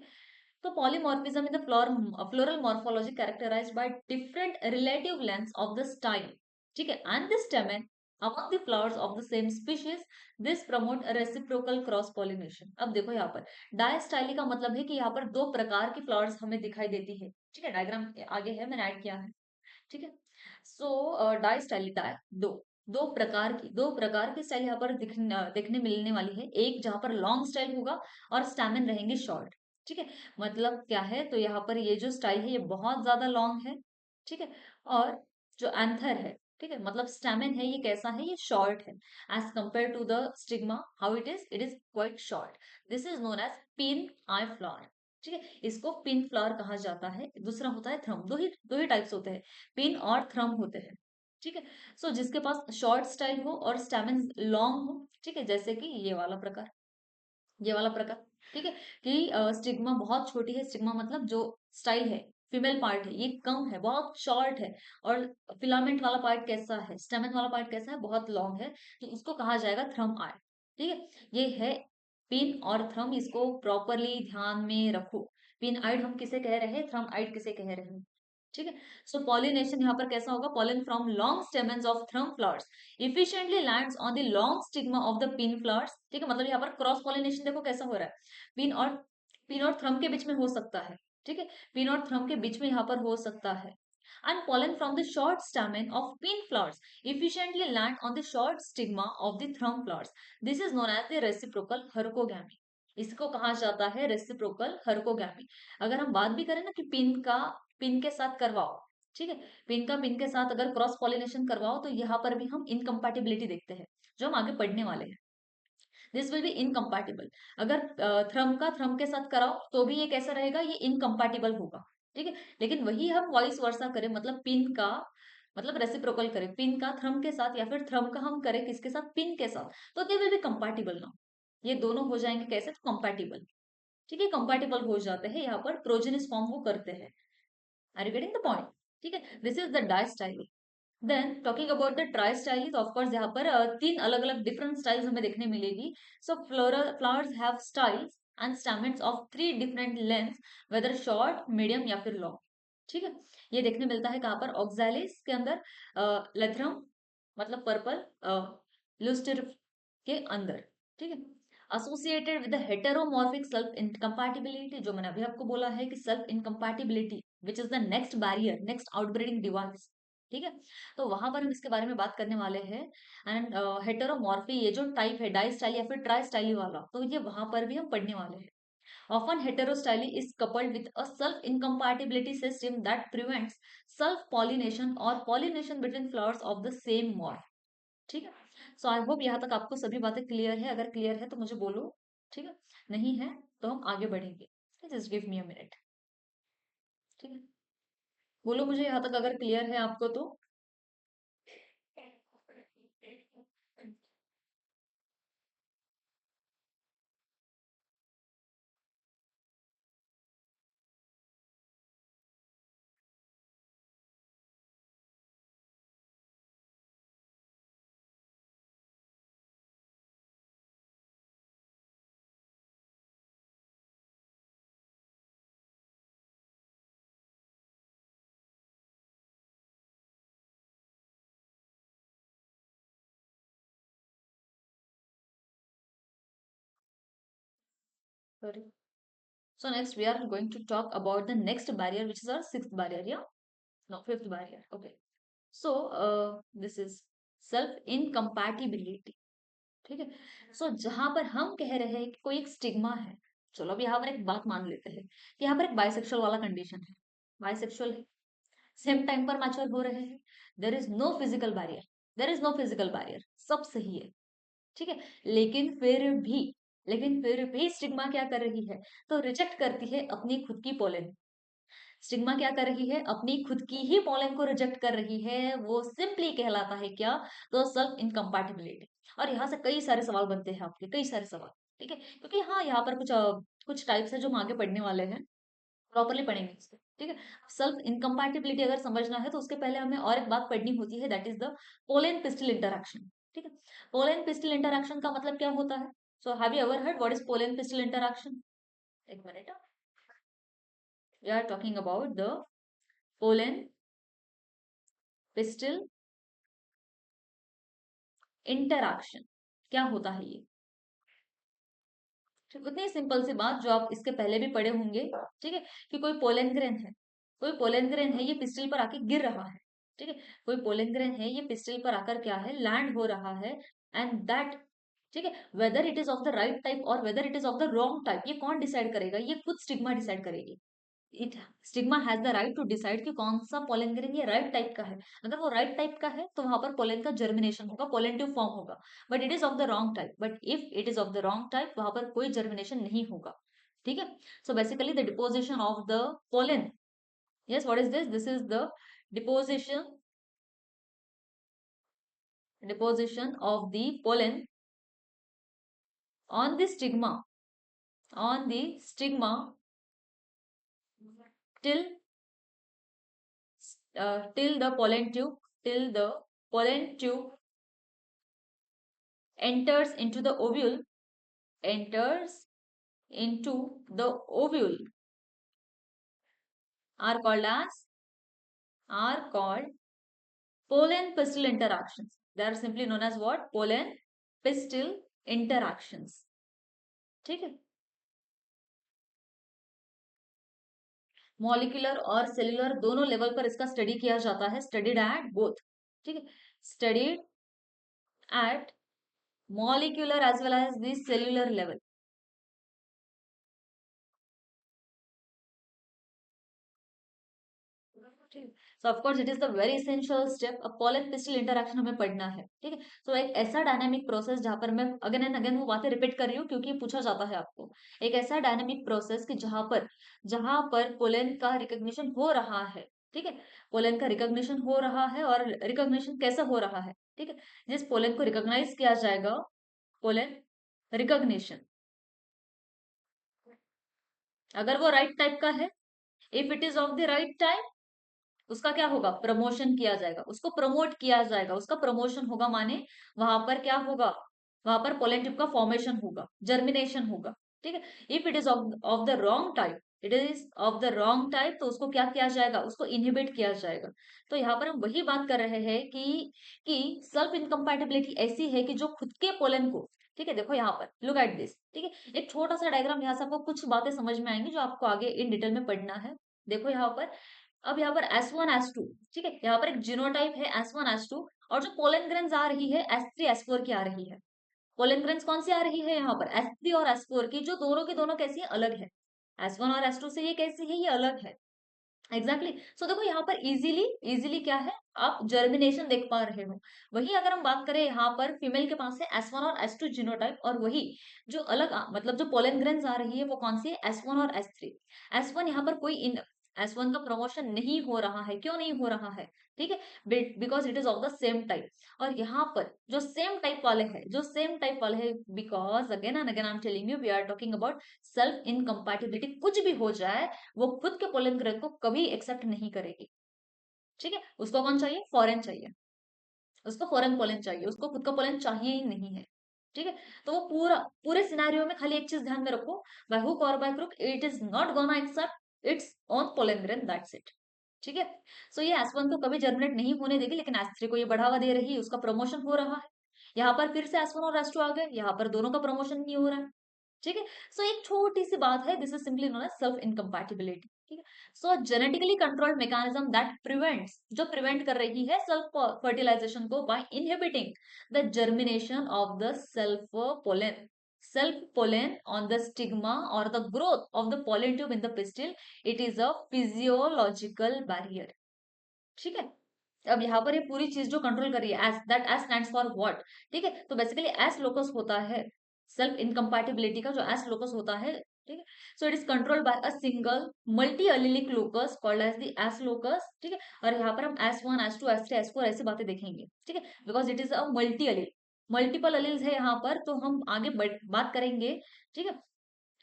so polymorphism in the floral morphology characterized by different relative lengths of the style, ठीक है, and the stamen among the flowers of the same species. This promote a reciprocal cross pollination. अब देखो यहाँ पर डायस्टाइली का मतलब है कि यहाँ पर दो प्रकार की फ्लावर्स हमें दिखाई देती है। ठीक है, डायग्राम आगे है, मैंने ऐड किया है। ठीक है, सो डायस्टाइली दो दो प्रकार की स्टाइल यहाँ पर दिखने मिलने वाली है। एक जहां पर लॉन्ग स्टाइल होगा और स्टैमेन रहेंगे शॉर्ट। ठीक है, मतलब क्या है, तो यहाँ पर ये जो स्टाइल है ये बहुत ज्यादा लॉन्ग है। ठीक है, और जो एंथर है, ठीक है, मतलब स्टैमेन है, ये कैसा है, ये शॉर्ट है। As compare to the stigma, how it is quite short. This is known as pin eye flower. ठीक है, इसको पिन फ्लावर कहा जाता है। दूसरा होता है थ्रम, दो ही टाइप्स होते हैं, पिन और थ्रम होते हैं। ठीक है, सो जिसके पास शॉर्ट स्टाइल हो और स्टैमेन लॉन्ग हो, ठीक है, जैसे कि ये वाला प्रकार। ठीक है, कि स्टिग्मा बहुत छोटी है, स्टिग्मा मतलब जो स्टाइल है, फीमेल पार्ट है, ये कम है, बहुत शॉर्ट है। और फिलामेंट वाला पार्ट कैसा है, स्टेमन वाला पार्ट कैसा है, बहुत लॉन्ग है, तो उसको कहा जाएगा थ्रम आर्ट। ठीक है, ये है पिन और थ्रम, इसको प्रॉपरली ध्यान में रखो। पिन आइड हम किसे कह रहे हैं, थ्रम आइड किसे कह रहे हैं। ठीक है, सो पॉलिनेशन यहाँ पर कैसा होगा, pollen from long stamens of thrum flowers efficiently lands on the long stigma of the pin flowers। ठीक है, मतलब यहाँ पर क्रॉस पॉलिनेशन देखो कैसा हो रहा है, पिन और पिन और थ्रम के बीच में हो सकता है। ठीक है, पिन और थ्रम के बीच में यहाँ पर हो सकता है। And pollen from the short stamen of pin flowers efficiently land on the short stigma of the thrum flowers. This is known as the reciprocal hercogamy. इसको कहा जाता है रेसिप्रोकल हर्कोगैमी। अगर हम बात भी करें ना कि पिन के साथ करवाओ, ठीक है, पिन के साथ अगर क्रॉस पॉलिनेशन करवाओ, तो यहाँ पर भी हम इनकम्पैटिबिलिटी देखते हैं, जो हम आगे पढ़ने वाले हैं। This will be incompatible. अगर थ्रम का थ्रम के साथ कराओ तो भी ये कैसा रहेगा, ये इनकम्पैटिबल होगा। ठीक है, लेकिन वही हम वॉइस वर्सा करें, मतलब पिन का मतलब रेसिप्रोकल करें, पिन का थ्रम के साथ या फिर थ्रम का हम करें किसके साथ, पिन के साथ, तो दे विल बी कंपैटिबल ना। ये दोनों हो जाएंगे कैसे, तो कंपैटिबल। ठीक है, कंपैटिबल हो जाते हैं, यहाँ पर प्रोजेनिस फॉर्म वो करते हैं। Are you getting the point? ठीक है, this is the distyling. Then talking about the try style, of course यहाँ पर तीन अलग अलग डिफरेंट स्टाइल्स हमें देखने मिलेगी। So flowers have styles and stamens of three different length, whether short, medium या फिर लॉन्ग। ठीक है, ये देखने मिलता है कहाँ पर, ऑक्सैलिस के अंदर, लेथरम मतलब पर्पल, लुस्टर के अंदर। ठीक है, associated with heteromorphic self incompatibility, जो मैंने अभी आपको बोला है कि self incompatibility which is the next barrier, next outbreeding device. ठीक है। तो वहां पर हम इसके बारे में बात करने वाले हैं। एंड हेटेरोमॉर्फी, ये जो टाइप है डाई या फिर ट्राई स्टाइली वाला, तो ये वहां पर भी हम पढ़ने वाले हैं। Often heterostyle is coupled with a self-incompatibility system that prevents self-pollination or pollination between flowers of the same morph. ठीक है। सो आई होप यहाँ तक आपको सभी बातें क्लियर है। अगर क्लियर है तो मुझे बोलो, ठीक है। नहीं है तो हम आगे बढ़ेंगे। Just give me a minute. ठीक है, बोलो मुझे यहाँ तक अगर क्लियर है आपको तो। Sorry. So next we are going to talk about the next barrier, which is our sixth barrier. Yeah, no, fifth barrier. Okay. So this is self incompatibility. ठीक है। सो जहां पर हम कह रहे हैं कि कोई एक स्टिग्मा है। चलो अब यहाँ पर एक बात मान लेते हैं कि यहाँ पर एक बाइसेक्सुअल वाला कंडीशन है। बाइसेक्सुअल है, सेम टाइम पर मैच्योर हो रहे हैं। There is no physical barrier, there is no physical barrier, सब सही है। ठीक है। लेकिन फिर भी लेकिन फिर भी स्टिग्मा क्या कर रही है, तो रिजेक्ट करती है अपनी खुद की पोलन। स्टिग्मा क्या कर रही है, अपनी खुद की ही पोलन को रिजेक्ट कर रही है। वो सिंपली कहलाता है क्या, तो सेल्फ इनकम्पैटिबिलिटी। और यहाँ से कई सारे सवाल बनते हैं आपके, कई सारे सवाल। ठीक है, क्योंकि हाँ यहाँ पर कुछ टाइप्स है जो हम आगे पढ़ने वाले हैं, प्रॉपरली पढ़ेंगे इसको। ठीक है। सेल्फ इनकम्पैटिबिलिटी अगर समझना है तो उसके पहले हमें और एक बात पढ़नी होती है, that is the pollen pistil interaction. ठीक है। पोलेन पिस्टल इंटरैक्शन का मतलब क्या होता है? So have you ever heard what is pollen pistil interaction? एक minute, we are talking about the pollen pistil interaction. क्या होता है ये? ठीक, उतनी सिंपल सी बात जो आप इसके पहले भी पढ़े होंगे। ठीक है, कि कोई पोलन ग्रेन है, कोई पोलन ग्रेन है, ये पिस्टल पर आके गिर रहा है। ठीक है, कोई पोलन ग्रेन है, ये पिस्टल पर आकर क्या है, लैंड हो रहा है। एंड दैट, ठीक है, whether it is of the right type और whether it is of the wrong type, ये कौन डिसाइड करेगा? ये खुद स्टिग्मा डिसाइड करेगी। It stigma has the right to decide कि कौन सा पोलन ग्रेन ये राइट टाइप का है। अगर वो राइट टाइप का है तो वहां पर पोलन का जर्मिनेशन होगा, पोलेंटिव फॉर्म होगा। But it is of the wrong type, but if it is of the wrong type, वहां पर कोई जर्मिनेशन नहीं होगा। ठीक है। So basically the deposition of the pollen, yes, what is this? This is the deposition of the pollen on the stigma, on the stigma till till the pollen tube, till the pollen tube enters into the ovule, enters into the ovule, are called as, are called pollen pistil interactions. They are simply known as what? Pollen pistil interactions. ठीक है। मॉलिक्यूलर और सेल्यूलर दोनों लेवल पर इसका स्टडी किया जाता है, स्टडीड एट बोथ। ठीक है, studied at molecular as well as the cellular level. So of course it is the very essential step. अब पोलन पिस्टल इंटरैक्शन हमें पढ़ना है। ठीक है। सो एक ऐसा डायनामिक प्रोसेस जहां पर मैं अगेन एंड अगेन वो बातें रिपीट कर रही हूँ क्योंकि ये पूछा जाता है आपको। एक ऐसा डायनामिक प्रोसेस कि जहां पर पोलन का रिकॉग्निशन हो रहा है। ठीक है, पोलन का रिकॉग्निशन हो रहा है, और रिकॉग्निशन कैसे हो रहा है? ठीक है, जिस पोलन को रिकॉग्नाइज किया जाएगा, पोलन रिकॉग्निशन, अगर वो राइट टाइप का है, if it is of the right type, उसका क्या होगा? प्रमोशन किया जाएगा, उसको प्रमोट किया जाएगा, उसका प्रमोशन होगा। माने वहां पर क्या होगा? वहां पर पोलन ट्यूब का फॉर्मेशन होगा, जर्मिनेशन होगा। ठीक है। If it is of the wrong type, it is of the wrong type, तो उसको क्या किया जाएगा? उसको इनहिबिट किया जाएगा। तो यहाँ पर हम वही बात कर रहे हैं कि सेल्फ इनकम्पैटिबिलिटी ऐसी है कि जो खुद के पोलन को, ठीक है, देखो यहाँ पर लुक एट दिस। ठीक है, एक छोटा सा डायग्राम, यहाँ से आपको कुछ बातें समझ में आएंगी जो आपको आगे इन डिटेल में पढ़ना है। देखो यहाँ पर अब यहाँ पर S1 S2, ठीक है, यहाँ पर एक जीनोटाइप है S1 S2, और जो पोलन ग्रेन्स आ रही है S3 S4 की आ रही है। पोलन ग्रेन्स कौन सी आ रही है यहाँ पर S3 और S4 की, जो दोनों की दोनों कैसी है, अलग है। S1 और S2 से ये कैसी है, ये अलग है। एग्जैक्टली सो देखो यहाँ पर इजीली इजीली क्या है, आप जर्मिनेशन देख पा रहे हो। वही अगर हम बात करें यहाँ पर फीमेल के पास है S1 और S2 जीनोटाइप, और वही जो अलग मतलब जो पोलन ग्रेन्स आ रही है वो कौन सी है, S1 और S3। S1 यहाँ पर कोई इन S1 का प्रमोशन नहीं हो रहा है, क्यों नहीं हो रहा है, ठीक है, because it is of the same type. और यहाँ पर जो सेम टाइप वाले हैं, जो सेम टाइप वाले हैं, because again and again I am telling you, we are talking about self incompatibility. कुछ भी हो जाए, वो खुद के पोलन ग्रेड को कभी एक्सेप्ट नहीं करेगी, ठीक है। उसको कौन चाहिए, फॉरेन चाहिए, उसको फॉरेन पोलन चाहिए, उसको खुद का पोलन चाहिए ही नहीं है, ठीक है। तो वो पूरा पूरे सिनेरियो में खाली एक चीज ध्यान में रखो, बाय हुक और by crook it is not gonna accept its own pollen grade, that's it, ठीक है। सो ये S1 को कभी जर्मिनेट नहीं होने देगी, लेकिन S3 को ये बढ़ावा दे रही है, उसका प्रमोशन हो रहा है। यहाँ पर फिर से S1 और S2 आ गए, यहाँ पर दोनों का प्रमोशन नहीं हो रहा है, ठीक है। सो एक छोटी सी बात है, this is simply known as self incompatibility, ठीक है। So genetically controlled mechanism that prevents, जो प्रिवेंट कर रही है सेल्फ फर्टिलाइजेशन को by inhibiting the germination of the self pollen on the stigma और the growth of the pollen tube in the pistil, it is a physiological barrier, ठीक है। अब यहाँ पर ये पूरी चीज जो कंट्रोल कर रही है, S that S stands for what, ठीक है। तो बेसिकली एस लोकस होता है सेल्फ इनकम्पैटिबिलिटी का, जो एस लोकस होता है, ठीक है। So it is controlled by a single multi allelic locus called as the S locus, ठीक है। और यहाँ पर हम S1 S2 S3 S4 ऐसी बातें देखेंगे, ठीक है, because it is a multi allele, multiple alleles है यहाँ पर, तो हम आगे बात करेंगे, ठीक है।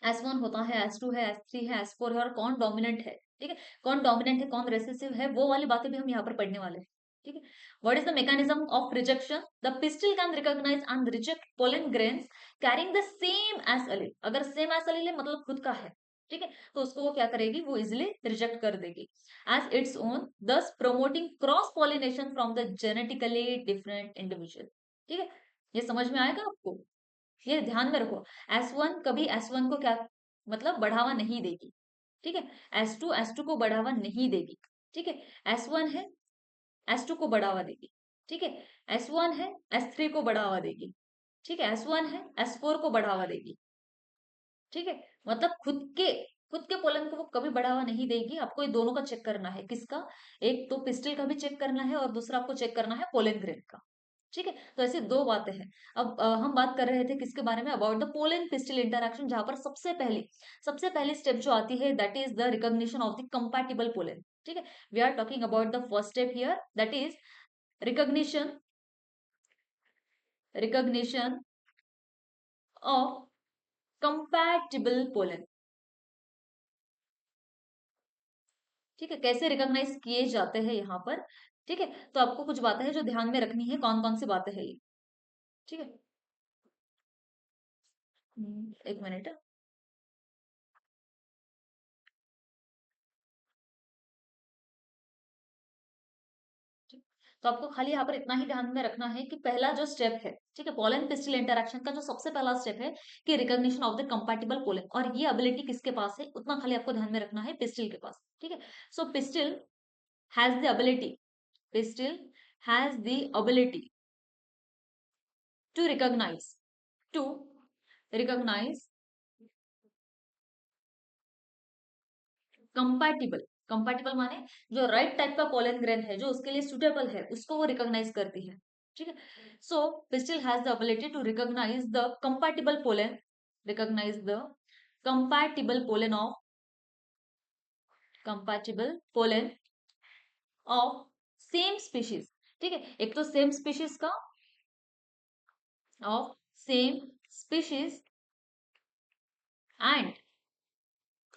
S1 होता है, S2 है, S3 है, S4 है, और कौन डोमिनेंट है, ठीक है, कौन डोमिनेंट है, कौन रेसेसिव है, वो वाली बातें भी हम यहाँ पर पढ़ने वाले हैं, ठीक है। What is the mechanism of rejection, the pistil can recognize and reject pollen grains carrying the same S allele, अगर सेम एस अलील है मतलब खुद का है, ठीक है, तो उसको वो क्या करेगी, वो इजिली रिजेक्ट कर देगी एज इट्स ओन, दस promoting cross pollination from the genetically different individual, ठीक है। ये समझ में आएगा आपको, ये ध्यान में रखो। S1 कभी S1 को क्या मतलब बढ़ावा नहीं देगी, ठीक है। S2 को बढ़ावा नहीं देगी, ठीक है। S1 है, S2 को बढ़ावा देगी, ठीक है। S1 है, S3 को बढ़ावा देगी, ठीक है। S1 है, S4 को बढ़ावा देगी, ठीक है। मतलब खुद के पोलन को वो कभी बढ़ावा नहीं देगी। आपको ये दोनों का चेक करना है, किसका, एक तो पिस्टल का भी चेक करना है, और दूसरा आपको चेक करना है पोलन ग्रेन का, ठीक है। तो ऐसी दो बातें हैं। अब हम बात कर रहे थे किसके बारे में, about the pollen pistil interaction, जहां पर सबसे पहली स्टेप जो आती है that is the recognition of the compatible pollen, ठीक है। We are talking about the first step here, that is recognition recognition of compatible pollen, ठीक है। कैसे रिकॉग्नाइज किए जाते हैं यहाँ पर, ठीक है। तो आपको कुछ बातें हैं जो ध्यान में रखनी है, कौन कौन सी बातें हैं ये, ठीक है। एक मिनट। तो आपको खाली यहाँ पर इतना ही ध्यान में रखना है कि पहला जो स्टेप है, ठीक है, पोलन पिस्टल इंटरैक्शन का जो सबसे पहला स्टेप है कि recognition of the compatible pollen, और ये एबिलिटी किसके पास है, उतना खाली आपको ध्यान में रखना है, पिस्टल के पास, ठीक है। So has the ability pistil has the ability to to recognize compatible, compatible माने जो राइट टाइप का पोलन ग्रेन है, जो उसके लिए सुटेबल है, उसको वो रिकॉग्नाइज करती है, ठीक है। So pistil has the ability to recognize the compatible pollen of compatible pollen of same species, ठीक है। एक तो सेम स्पीशीज का, of same species, and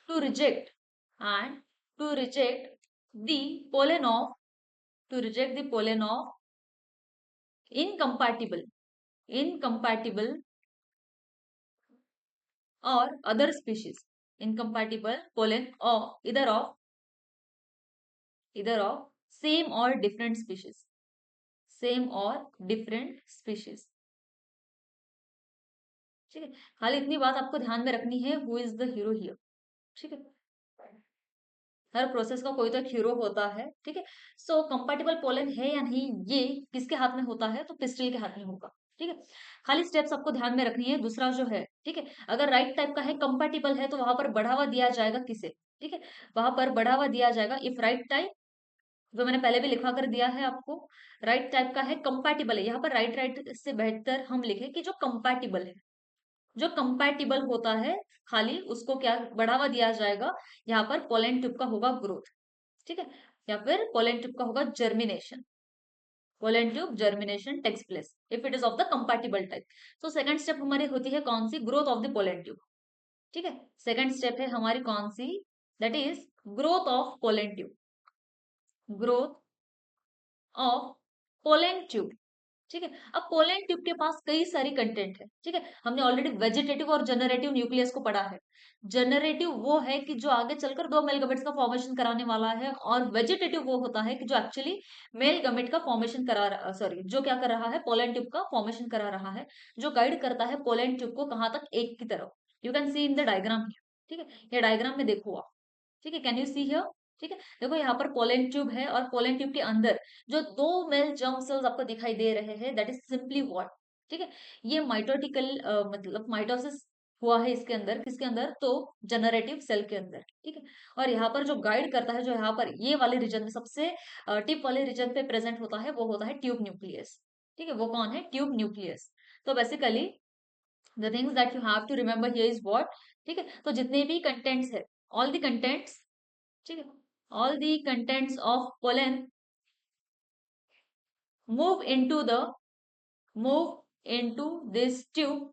to reject and to reject the pollen of to reject the pollen of incompatible incompatible or other species, incompatible pollen or either of same or different species, same or different species, ठीक है। खाली इतनी बात आपको ध्यान में रखनी है, who is the hero here, ठीक है। हर प्रोसेस का कोई तो एक हीरो होता है, ठीक है। सो कंपैटिबल पोलन है या नहीं, ये किसके हाथ में होता है, तो पिस्टल के हाथ में होगा, ठीक है। खाली स्टेप्स आपको ध्यान में रखनी है। दूसरा जो है, ठीक है, अगर राइट टाइप का है, कंपैटिबल है, तो वहां पर बढ़ावा दिया जाएगा किसे, ठीक है, वहां पर बढ़ावा दिया जाएगा इफ राइट टाइप, जो मैंने पहले भी लिखवा कर दिया है आपको। राइट टाइप का है, कंपैटिबल है, यहाँ पर राइट राइट से बेहतर हम लिखे कि जो कंपैटिबल है, जो कंपैटिबल होता है, खाली उसको क्या बढ़ावा दिया जाएगा, यहाँ पर पोलैंड ट्यूब का होगा ग्रोथ, ठीक है, या फिर पोलैंड ट्यूब का होगा germination. Pollen tube germination takes place if it is of the compatible type. तो सेकंड स्टेप हमारी होती है कौन सी, growth of the pollen tube, ठीक है। सेकंड स्टेप है हमारी कौन सी, that is growth of pollen tube, growth of pollen tube, ठीक है। अब पोलैंड ट्यूब के पास कई सारी कंटेंट है, ठीक है। हमने ऑलरेडी वेजिटेटिव और जनरेटिव न्यूक्लियस को पढ़ा है। जनरेटिव वो है कि जो आगे चलकर दो मेल गमेट्स का फॉर्मेशन कराने वाला है, और वेजिटेटिव वो होता है कि जो एक्चुअली मेल गमेट का फॉर्मेशन करा रहा, सॉरी, जो क्या कर रहा है, पोलैंड ट्यूब का फॉर्मेशन करा रहा है, जो गाइड करता है पोलैंड ट्यूब को कहाँ तक, एक की तरफ। You can C in the diagram, ठीक है, ये डायग्राम में देखो आप, ठीक है, कैन यू सी हियर, ठीक है। देखो यहाँ पर पोलैंड ट्यूब है, और पोलैंड ट्यूब के अंदर जो दो मेल जर्म सेल्स आपको दिखाई दे रहे हैं, दैट इज सिंपली व्हाट, ठीक है, ये माइटोटिकल मतलब माइटोसिस हुआ है इसके अंदर, किसके अंदर, तो जनरेटिव सेल के अंदर, ठीक है। और यहाँ पर जो गाइड करता है, जो यहाँ पर ये वाले रीजन में सबसे टिप वाले रीजन पे प्रेजेंट होता है, वो होता है ट्यूब न्यूक्लियस, ठीक है। वो कौन है, ट्यूब न्यूक्लियस। तो basically the things that you have to remember here is what, ठीक है। तो जितने भी कंटेंट्स है, ऑल द कंटेंट्स, ठीक है, all the contents of pollen move into the move into this tube,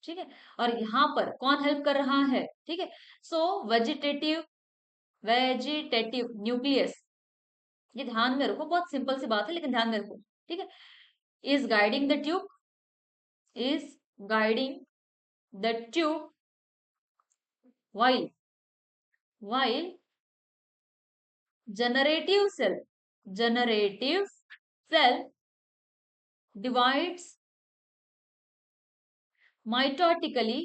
ठीक है। और यहाँ पर कौन हेल्प कर रहा है, ठीक है। सो वेजिटेटिव वेजिटेटिव न्यूक्लियस, ये ध्यान में रखो, बहुत सिंपल सी बात है लेकिन ध्यान में रखो, ठीक है। Is guiding the tube, is guiding the tube while generative cell generative cell divides mitotically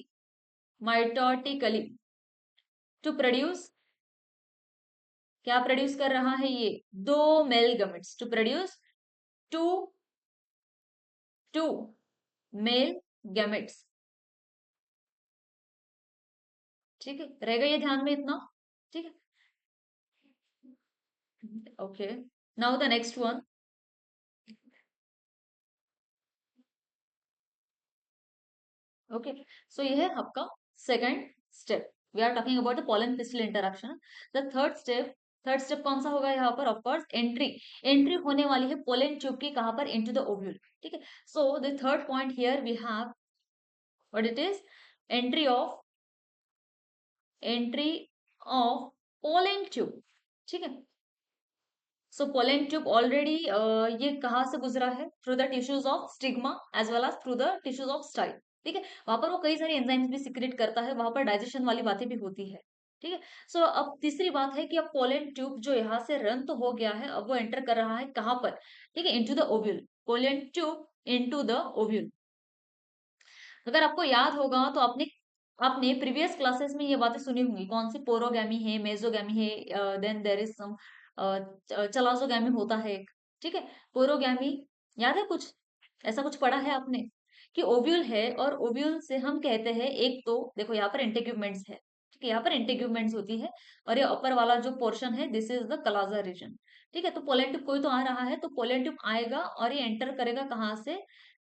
mitotically to produce, क्या प्रोड्यूस कर रहा है ये, दो male gametes, to produce two two male gametes, ठीक है, रहेगा ये ध्यान में इतना, ठीक है। Okay, now the next one, okay. So ये है आपका second step, we are talking about the pollen pistil interaction. The third step कौन सा होगा यहाँ पर, ऑफ कोर्स एंट्री, एंट्री होने वाली है पोलन ट्यूब की, कहां पर, इनटू द ओव्यूल, ठीक है। So the third point here we have what it is, entry of entry of pollen tube, ठीक है। सो पोलन ट्यूब ऑलरेडी ये कहाँ से गुजरा है, through the tissues of stigma as well as through the tissues of style, ठीक है। वहां पर वो कई सारी एंजाइम्स भी सिक्रेट करता है, वहां पर डाइजेशन वाली बातें भी होती है, ठीक है। सो अब तीसरी बात है कि अब पोलन ट्यूब जो यहाँ से रन तो हो गया है, अब वो एंटर कर रहा है कहाँ पर, ठीक है, into the ovule, pollen tube into the ovule. अगर आपको याद होगा तो आपने आपने प्रीवियस क्लासेस में ये बातें सुनी होंगी, कौन सी, पोरोगैमी है, मेसोगैमी है, देन देयर इज सम चलाजोगैमी होता है एक, ठीक है। पोरोगैमी याद है कुछ, ऐसा कुछ पढ़ा है आपने, कि ओव्यूल है, और ओव्यूल से हम कहते हैं, एक तो देखो यहाँ पर इंटेग्यूमेंट्स है, ठीक है, यहाँ पर इंटेग्यूमेंट्स होती है, और ये अपर वाला जो पोर्शन है, दिस इज द कलाजा रीजन, ठीक है। तो पोलन ट्यूब कोई तो आ रहा है, तो पोलन ट्यूब आएगा और ये एंटर करेगा कहाँ से,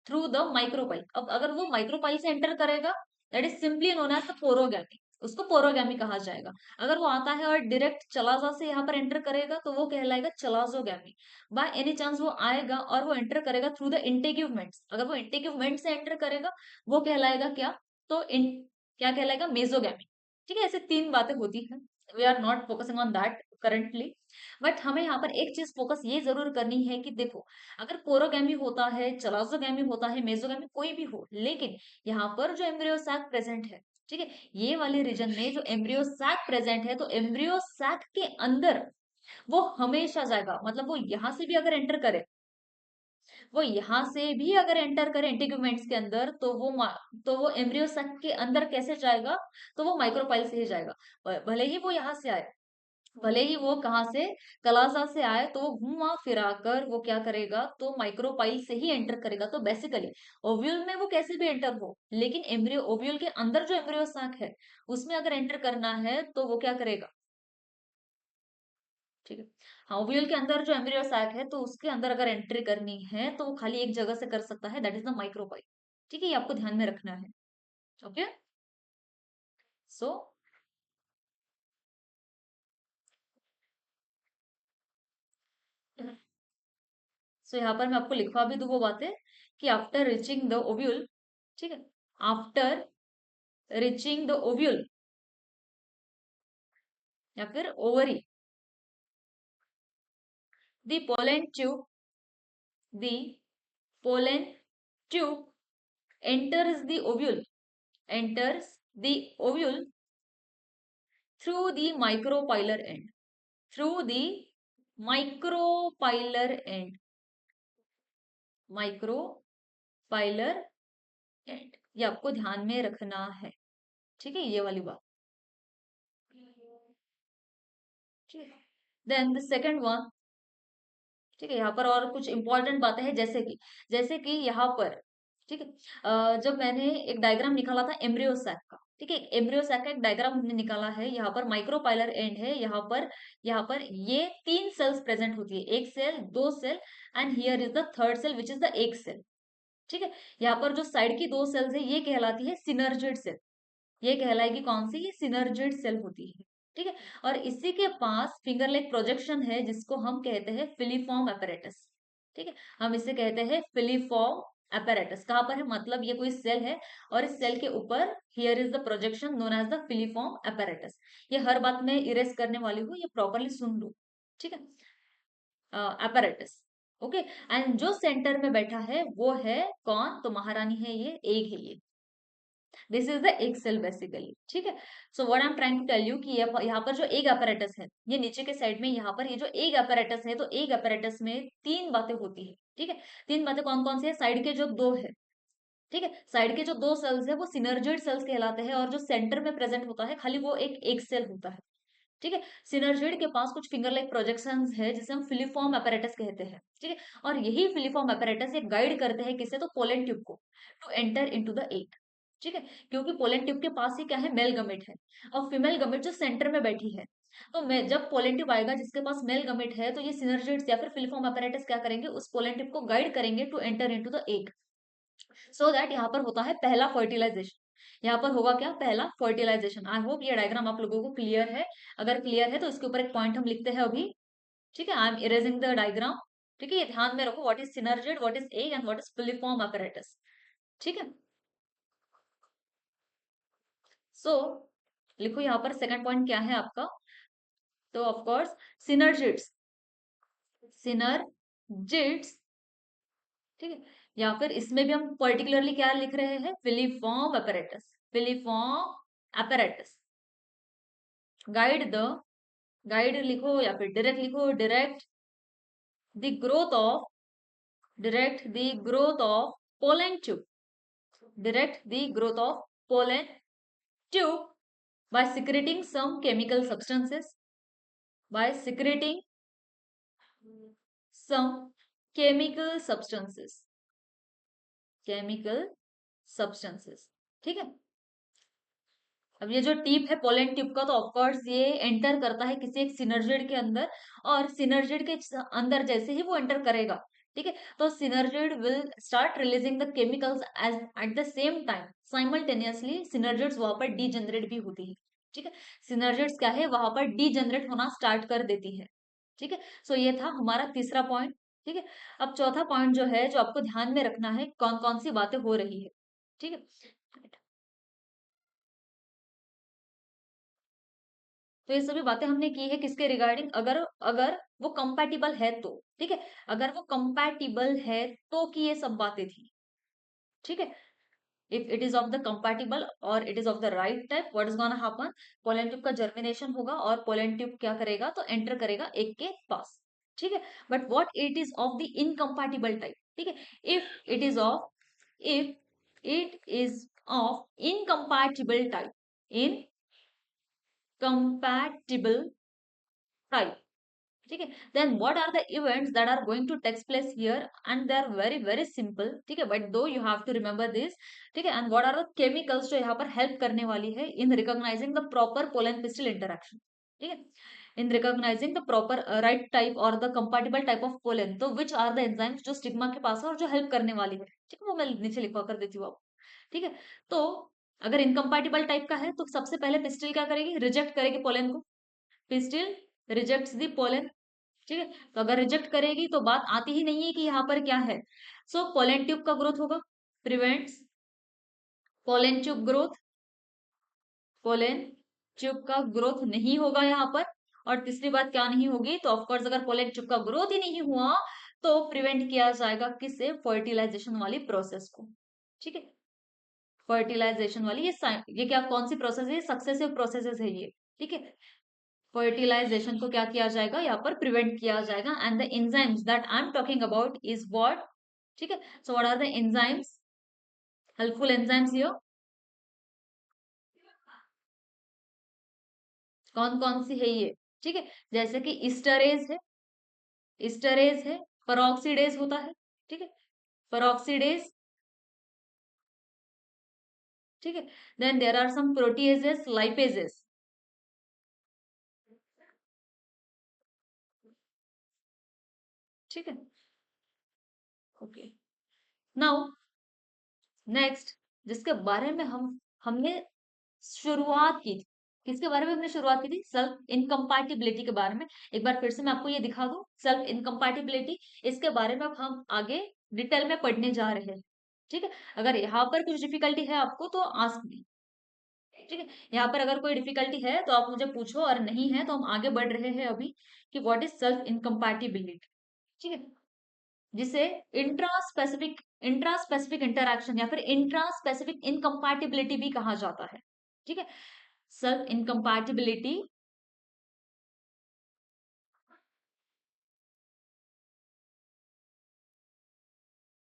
थ्रू द माइक्रोपाइल। अब अगर वो माइक्रोपाइल से एंटर करेगा, that is simply known as the porogamy, उसको पोरोगैमी कहा जाएगा। अगर वो आता है और डायरेक्ट चलाजा से यहाँ पर एंटर करेगा, तो वो कहलाएगा चलाजोगैमी। बाय एनी चांस वो आएगा और वो एंटर करेगा थ्रू द इंटेग्यूमेंट्स, अगर वो इंटेग्यूमेंट से एंटर करेगा, वो कहलाएगा क्या, तो क्या कहलाएगा, मेसोगैमी, ठीक है। ऐसे तीन बातें होती है, we are not focusing on that currently, but हमें यहाँ पर एक चीज फोकस ये जरूर करनी है कि देखो, अगर पोरोगैमी होता है, चलाजोगैमी होता है, मेसोगैमी कोई भी हो, लेकिन यहाँ पर जो एम्ब्रियो सैक प्रेजेंट है, ठीक है, ये वाले रीजन में जो एम्ब्रियो सैक प्रेजेंट है, तो एम्ब्रियो सैक के अंदर वो हमेशा जाएगा, मतलब वो यहां से भी अगर एंटर करे, वो यहाँ से भी अगर एंटर करे इंटीग्यूमेंट्स के अंदर, तो वो एम्ब्रियो सैक के अंदर कैसे जाएगा? तो वो माइक्रोपाइल से ही जाएगा। भले ही वो यहाँ से आए, भले ही वो कहाँ से, कलासा से आए, तो वो घुमा फिरा कर वो क्या करेगा, तो माइक्रोपाइल से ही एंटर करेगा। तो बेसिकली ओव्यूल में वो कैसे भी एंटर हो, लेकिन एम्ब्रियो ओव्यूल के अंदर जो एम्ब्रियो साक है उसमें अगर एंटर करना है तो वो क्या करेगा? ठीक है। हाँ, ओव्यूल के अंदर जो एम्ब्रियो साक है तो उसके अंदर अगर एंट्री करनी है तो वो खाली एक जगह से कर सकता है, दैट इज द माइक्रोपाइल। ठीक है, ये आपको ध्यान में रखना है। ओके। सो सो यहाँ पर मैं आपको लिखवा भी दूं वो बातें कि आफ्टर रीचिंग द ओव्यूल, ठीक है, आफ्टर रीचिंग द ओव्यूल या फिर ovary, the pollen tube, the pollen tube enters the ovule, enters the ovule through the micropylar end, through the micropylar end, micropylar end, ये आपको ध्यान में रखना है। ठीक है, ये वाली बात। देन द सेकंड वन, ठीक है, यहाँ पर और कुछ इंपॉर्टेंट बातें हैं, जैसे कि यहाँ पर, ठीक है, जब मैंने एक डायग्राम निकाला था एम्ब्रियो सैक का, ठीक है, एम्ब्रियो सैक का एक डायग्राम हमने निकाला है, यहाँ पर माइक्रोपाइलर एंड है, यहाँ पर ये 3 सेल्स प्रेजेंट होती है, एक सेल, दो cell, and here is the third cell which is the एक सेल। ठीक है, यहाँ पर जो साइड की दो सेल्स है ये कहलाती है सिनर्जिड सेल, ये कहलाएगी कौन सी? ये सिनर्जिड सेल होती है। ठीक है, और इसी के पास फिंगर लेग प्रोजेक्शन है जिसको हम कहते हैं फिलीफॉर्म apparatus। ठीक है, हम इसे कहते हैं फिलीफॉर्म apparatus। कहाँ पर है? मतलब ये कोई सेल है और इस सेल के ऊपर here is the projection known as the filiform apparatus। ये हर बात में इरेज करने वाली हूँ, ये प्रॉपरली सुन लो। ठीक है, apparatus। ओके, एंड जो सेंटर में बैठा है वो है कौन? तो महारानी है, ये एग है, ये this is the egg cell basically. ठीक है, so what I am trying to tell you कि यहाँ पर जो एग अपैरेटस है, ये नीचे के साइड में, यहाँ पर ये जो एग अपैरेटस है, तो एग अपैरेटस में 3 बातें होती है। ठीक है, 3 बातें कौन कौन सी है? साइड के जो दो है, ठीक है, साइड के जो दो सेल्स है वो सिनर्जिड सेल्स कहलाते हैं, और जो सेंटर में प्रेजेंट होता है खाली वो एक सेल होता है। ठीक है, सिनर्जिड के पास कुछ फिंगर लाइक प्रोजेक्शंस है जिसे हम फिलीफॉर्म apparatus कहते हैं। ठीक है, और यही फिलीफॉर्म apparatus ये गाइड करते हैं किसे? तो पोलन ट्यूब को, to enter into the egg. ठीक है, क्योंकि पोलन ट्यूब के पास ही क्या है? मेल गमेट है, और फीमेल गमेट जो सेंटर में बैठी है। तो मैं जब पोलन ट्यूब आएगा जिसके पास मेल गमेट है, तो ये सिनर्जिड्स या फिर फिलीफॉर्म apparatus क्या करेंगे? उस पोलन ट्यूब को गाइड करेंगे to enter into the egg, so that यहाँ पर होता है पहला फर्टिलाइजेशन। यहाँ पर होगा क्या? पहला फर्टिलाइजेशन। आई होप ये डायग्राम आप लोगों को क्लियर है। अगर क्लियर है तो इसके ऊपर एक पॉइंट हम लिखते हैं अभी। ठीक है, I M erasing the diagram. ठीक है, ये ध्यान में रखो, what is synergid, what is egg and what is filiform apparatus। ठीक है, सो लिखो यहाँ पर सेकंड पॉइंट क्या है आपका? तो ऑफ कोर्स सिनर्जिड्स, सिनर्जिड्स। ठीक है, या फिर इसमें भी हम पर्टिकुलरली क्या लिख रहे हैं? Filiform apparatus, filiform apparatus guide the, guide लिखो या फिर डायरेक्ट लिखो, the growth of direct the growth of pollen tube, direct the growth of pollen tube by secreting some chemical substances, by secreting some chemical substances, chemical substances। ठीक है, अब ये जो टिप है पोलन ट्यूब का, तो ऑफ कोर्स ये एंटर करता है किसी एक सिनर्जिड के अंदर, और सिनर्जिड के अंदर जैसे ही वो एंटर करेगा, ठीक है, तो synergid will start releasing the chemicals as at the same time, simultaneously synergids वहां पर डीजनरेट भी होती है। ठीक है, सिनर्जिड्स क्या है? वहां पर डीजनरेट होना स्टार्ट कर देती है। ठीक है, सो ये था हमारा तीसरा पॉइंट। ठीक है, अब चौथा पॉइंट जो है, जो आपको ध्यान में रखना है, कौन कौन सी बातें हो रही है। ठीक है, तो ये सभी बातें हमने की है किसके रिगार्डिंग? अगर अगर वो कंपैटिबल है तो, ठीक है, अगर वो कंपैटिबल है तो की ये सब बातें थी। ठीक है, if it is of the compatible और it is of the right type, what is gonna happen? Pollen tube का जर्मिनेशन होगा और पोलन ट्यूब क्या करेगा? तो एंटर करेगा एक के पास। ठीक है, but what it is of the incompatible type? ठीक है। If it is of incompatible type, incompatible type, ठीक है। Then what are the events that are going to takes place here, and they are very very simple, ठीक है, but though you have to remember this, ठीक है। And what are the chemicals जो यहाँ पर हेल्प करने वाली है in recognizing the proper pollen pistil interaction, ठीक है, in recognizing the proper right type और the compatible type of pollen, तो विच आर द एंजाइम्स जो स्टिग्मा के पास है और जो हेल्प करने वाली है, ठीक है, वो मैं नीचे लिखवा कर देती हूँ आपको, ठीक है। तो अगर इनकम्पैटिबल टाइप का है तो सबसे पहले पिस्टल क्या करेगी, रिजेक्ट करेगी पोलन को, पिस्टल रिजेक्ट्स द पोलन, ठीक है। तो अगर रिजेक्ट करेगी तो बात आती ही नहीं है कि यहाँ पर क्या है, सो पोलन ट्यूब का ग्रोथ होगा, prevents pollen tube growth, pollen tube का ग्रोथ नहीं होगा यहाँ पर। और तीसरी बात क्या नहीं होगी, तो ऑफकोर्स अगर पोलन ट्यूब का ग्रोथ ही नहीं हुआ तो प्रिवेंट किया जाएगा किससे, फर्टिलाइजेशन वाली प्रोसेस को, ठीक है। फर्टिलाइजेशन वाली ये क्या कौन सी प्रोसेस है, सक्सेसिव प्रोसेसेस है ये, ठीक है। फर्टिलाइजेशन को क्या किया जाएगा, यहाँ पर प्रिवेंट किया जाएगा, and the enzymes that I am talking about is what, ठीक है। So what are the enzymes, helpful enzymes here, कौन कौन सी है ये, ठीक है। जैसे कि इस्टरेज है, इस्टरेज है, परऑक्सीडेज होता है, ठीक है, परऑक्सीडेज, ठीक है। Then there are some proteases, lipases, ठीक है, ओके। नाउ नेक्स्ट, जिसके बारे में हमने शुरुआत की थी, किसके बारे में हमने शुरुआत की थी, सेल्फ इनकम्पैटिबिलिटी के बारे में। एक बार फिर से मैं आपको ये दिखा दूं, सेल्फ इनकम्पैटिबिलिटी, इसके बारे में अब हम आगे डिटेल में पढ़ने जा रहे हैं, ठीक है। अगर यहाँ पर कुछ डिफिकल्टी है आपको तो आस्क मी, ठीक है। यहाँ पर अगर कोई डिफिकल्टी है तो आप मुझे पूछो, और नहीं है तो हम आगे बढ़ रहे हैं अभी कि व्हाट इज सेल्फ इनकम्पैटिबिलिटी, ठीक है, जिसे इंट्रा स्पेसिफिक इंटरैक्शन या फिर इंट्रा स्पेसिफिक इनकम्पैटिबिलिटी भी कहा जाता है, ठीक है। सेल्फ इनकम्पैटिबिलिटी,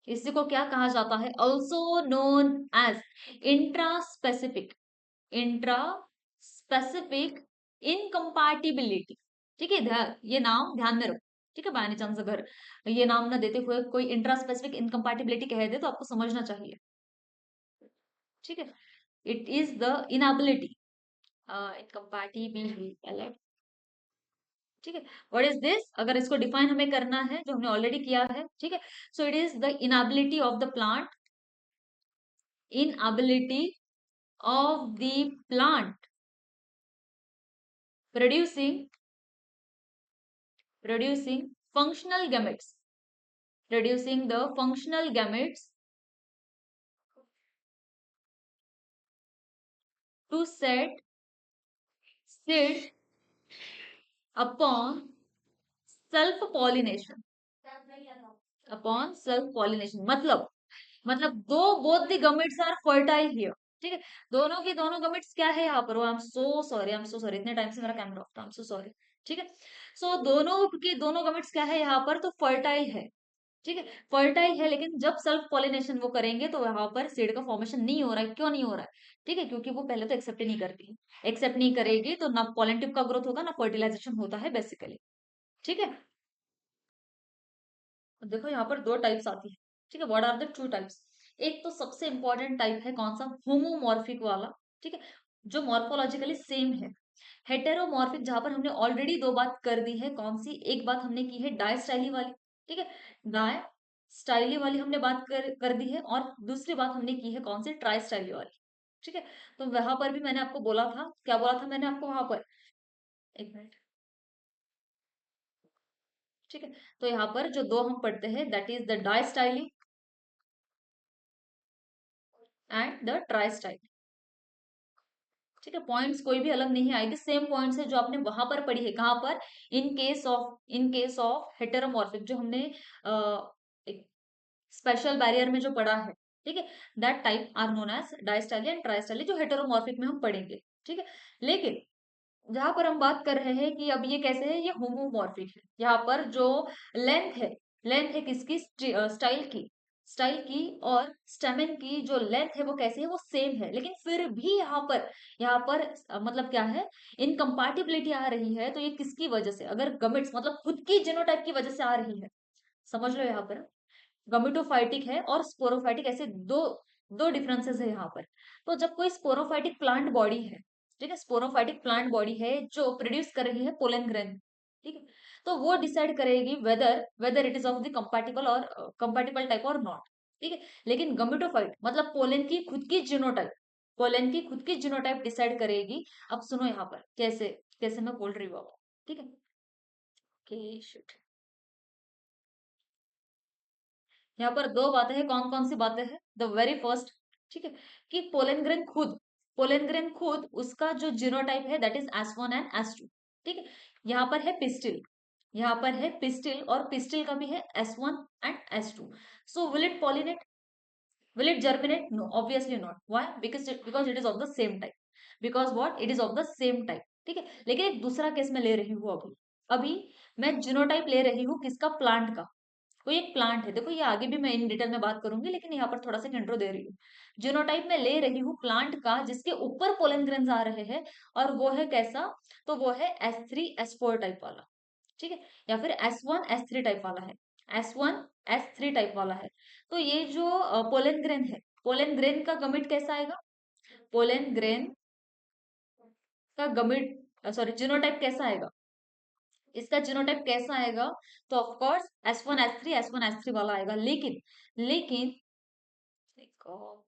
इसी को क्या कहा जाता है, also known as intraspecific, intraspecific incompatibility, ठीक है। ये नाम ध्यान में रखो, ठीक है। बाय एनी चांस अगर ये नाम ना देते हुए कोई इंट्रा स्पेसिफिक इनकम्पैटिबिलिटी कह दे तो आपको समझना चाहिए, ठीक है। It is the inability, incompatibility, ठीक है। व्हाट इज दिस, अगर इसको डिफाइन हमें करना है जो हमने ऑलरेडी किया है, ठीक है। So it is the inability of the plant, inability of the plant producing functional gametes, producing the functional gametes to sit upon self pollination, upon self pollination, मतलब दो both the gametes are fertile here, ठीक है। दोनों की दोनों गमिट्स क्या है यहाँ पर, I am so sorry, I am so sorry, इतने टाइम से मेरा कैमरा ऑफ था, आई एम सो सॉरी, ठीक है। सो दोनों की दोनों गमिट्स क्या है यहाँ पर, तो फर्टाइल है, ठीक है, फर्टाइल है। लेकिन जब सेल्फ पॉलिनेशन वो करेंगे तो यहाँ पर सीड का फॉर्मेशन नहीं हो रहा है, क्यों नहीं हो रहा है, ठीक है, क्योंकि वो पहले तो एक्सेप्ट ही नहीं करती है, एक्सेप्ट नहीं करेगी तो ना पॉलन टिप का ग्रोथ होगा ना फर्टिलाइजेशन होता है बेसिकली, ठीक है। देखो यहाँ पर दो टाइप्स आती है, ठीक है, what are the two types, एक तो सबसे इंपॉर्टेंट टाइप है कौन सा, होमोमॉर्फिक वाला, ठीक है, जो मॉर्फोलॉजिकली सेम है। हेटेरोमॉर्फिक जहां पर हमने ऑलरेडी दो बात कर दी है, कौन सी, एक बात हमने की है डायस्टाइली वाली, ठीक है, डाय स्टाइली वाली हमने बात कर दी है, और दूसरी बात हमने की है कौन सी, ट्राई स्टाइली वाली, ठीक है। तो वहां पर भी मैंने आपको बोला था, क्या बोला था मैंने आपको वहां पर, एक मिनट, ठीक है। तो यहाँ पर जो दो हम पढ़ते हैं that is the distyling and the try style, ठीक है। पॉइंट्स कोई भी अलग नहीं आएगी, सेम पॉइंट्स है जो आपने वहां पर पढ़ी है, कहां पर, इन केस ऑफ हेटेरोमॉर्फिक जो हमने एक स्पेशल बैरियर में जो पढ़ा है, ठीक है, that type are known as distyly and tristyly, जो हेटेरोमॉर्फिक में हम पढ़ेंगे, ठीक है। लेकिन जहां पर हम बात कर रहे हैं कि अब ये कैसे है, ये होमोमॉर्फिक है, यहाँ पर जो लेंथ है लेंथ है किसकी, स्टाइल की, स्टाइल की। और स्टेमिन की जो लेंथ है वो कैसी है, वो सेम है, लेकिन फिर भी यहाँ पर मतलब क्या है, इनकम्पैटिबिलिटी आ रही है। तो ये किसकी वजह से, अगर गमिट्स मतलब खुद की जीनोटाइप की वजह से आ रही है, समझ लो यहाँ पर गमिटोफाइटिक है और स्पोरोफाइटिक, ऐसे दो दो डिफरेंसेस है यहाँ पर। तो जब कोई स्पोरोफाइटिक प्लांट बॉडी है, ठीक है, स्पोरोफाइटिक प्लांट बॉडी है जो प्रोड्यूस कर रही है पोलन ग्रेन, ठीक है, तो वो डिसाइड करेगी whether whether it is of the compatible और कंपैटिबल टाइप और नॉट, ठीक है। लेकिन गमिटोफाइट मतलब पोलन की खुद की जीनोटाइप, पोलन की खुद की जीनोटाइप डिसाइड करेगी। अब सुनो यहाँ पर कैसे कैसे मैं बोल रही हूँ आपको, ठीक है। शिट, यहाँ पर दो बातें हैं, कौन कौन सी बातें हैं, द वेरी फर्स्ट, ठीक है, कि पोलेनग्रेन खुद उसका जो जीनोटाइप है that is S1 and S2, ठीक है। यहाँ पर है पिस्टिल, यहाँ पर है पिस्टिल, और पिस्टिल का भी है S1 and S2। So will it pollinate, will it germinate, no obviously not, why, because it is of the same type, because what, it is of the same type, ठीक है। लेकिन एक दूसरा केस में ले रही हूँ अभी, अभी मैं जीनोटाइप ले रही हूँ किसका, प्लांट का। कोई एक प्लांट है, देखो ये आगे भी मैं इन डिटेल में बात करूंगी, लेकिन यहाँ पर थोड़ा सा इंट्रो दे रही हूँ। जीनोटाइप में ले रही हूँ प्लांट का जिसके ऊपर पोलन ग्रेन्स आ रहे हैं, और वो है कैसा, तो वो है S3 S4 टाइप वाला, ठीक है, या फिर S1 S3 टाइप वाला है, S1 S3 टाइप वाला है। तो ये जो पोलन ग्रेन है, पोलन ग्रेन का गमिट कैसा आएगा, पोलन ग्रेन का गमिट, सॉरी जीनोटाइप कैसा आएगा, इसका जीनोटाइप कैसा आएगा, तो ऑफ कोर्स S1 S3 वाला आएगा। लेकिन लेकिन देखो,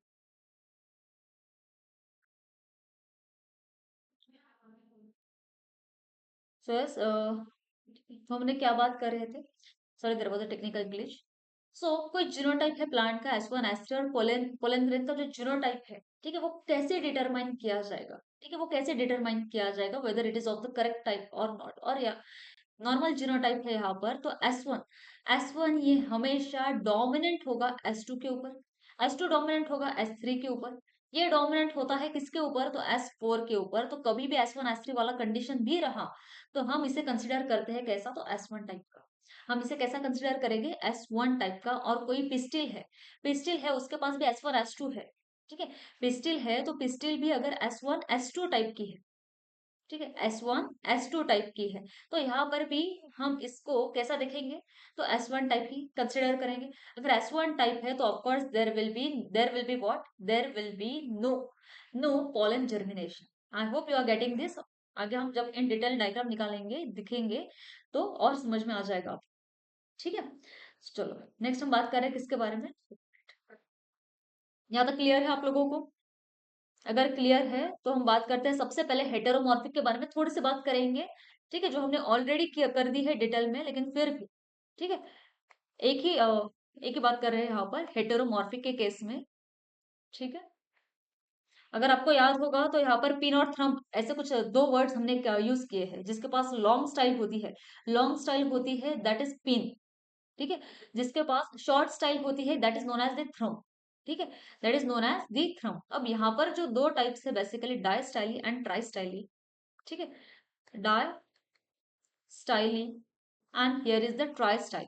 सो यस, हमने क्या बात कर रहे थे, sorry there was a technical glitch. So कोई जीनोटाइप है प्लांट का S1 S3, और पोलन पोलन ग्रेन का जो जीनोटाइप है, ठीक है, वो कैसे डिटरमाइन किया जाएगा, ठीक है, वो कैसे डिटरमाइन किया जाएगा weather it is of the correct type और नॉट, और या नॉर्मल जीनोटाइप है यहाँ पर, तो S1 ये हमेशा डोमिनेंट होगा S2 के ऊपर, S2 डोमिनेंट होगा S3 के ऊपर, ये डोमिनेंट होता है किसके ऊपर, तो S4 के ऊपर। तो कभी भी S1 S3 वाला कंडीशन भी रहा, तो हम इसे कंसिडर करते हैं कैसा, तो S1 टाइप का। हम इसे कैसा कंसिडर करेंगे, S1 टाइप का। और कोई पिस्टिल है, पिस्टिल है उसके पास भी S1 S2 है, ठीक है, पिस्टिल है तो पिस्टिल भी अगर S1 S2 टाइप की है, ठीक है, S1 S2 टाइप की है, तो यहाँ पर भी हम इसको कैसा देखेंगे, तो S1 टाइप ही कंसिडर करेंगे। अगर S1 टाइप है तो of course there will be what, there will be no no pollen germination. I hope you are getting this. आगे हम जब इन डिटेल डायग्राम निकालेंगे, दिखेंगे, तो और समझ में आ जाएगा आपको, ठीक है। चलो नेक्स्ट हम बात कर रहे हैं किसके बारे में, यहाँ तक क्लियर है आप लोगों को, अगर क्लियर है तो हम बात करते हैं सबसे पहले हेटेरोमॉर्फिक के बारे में, थोड़ी सी बात करेंगे, ठीक है, जो हमने ऑलरेडी कर दी है डिटेल में, लेकिन फिर भी, ठीक है, एक ही बात कर रहे हैं यहाँ पर हेटेरोमॉर्फिक के केस में, ठीक है। अगर आपको याद होगा तो यहाँ पर पिन और थंब ऐसे कुछ दो वर्ड्स हमने यूज किए हैं। जिसके पास लॉन्ग स्टाइल होती है, लॉन्ग स्टाइल होती है दैट इज पिन, ठीक है। जिसके पास शॉर्ट स्टाइल होती है that is known as the thrum, ठीक है, that is known as the thrum. अब यहाँ पर जो दो टाइप्स है basically distyly and tristyly, ठीक है, distyly and here is the try style,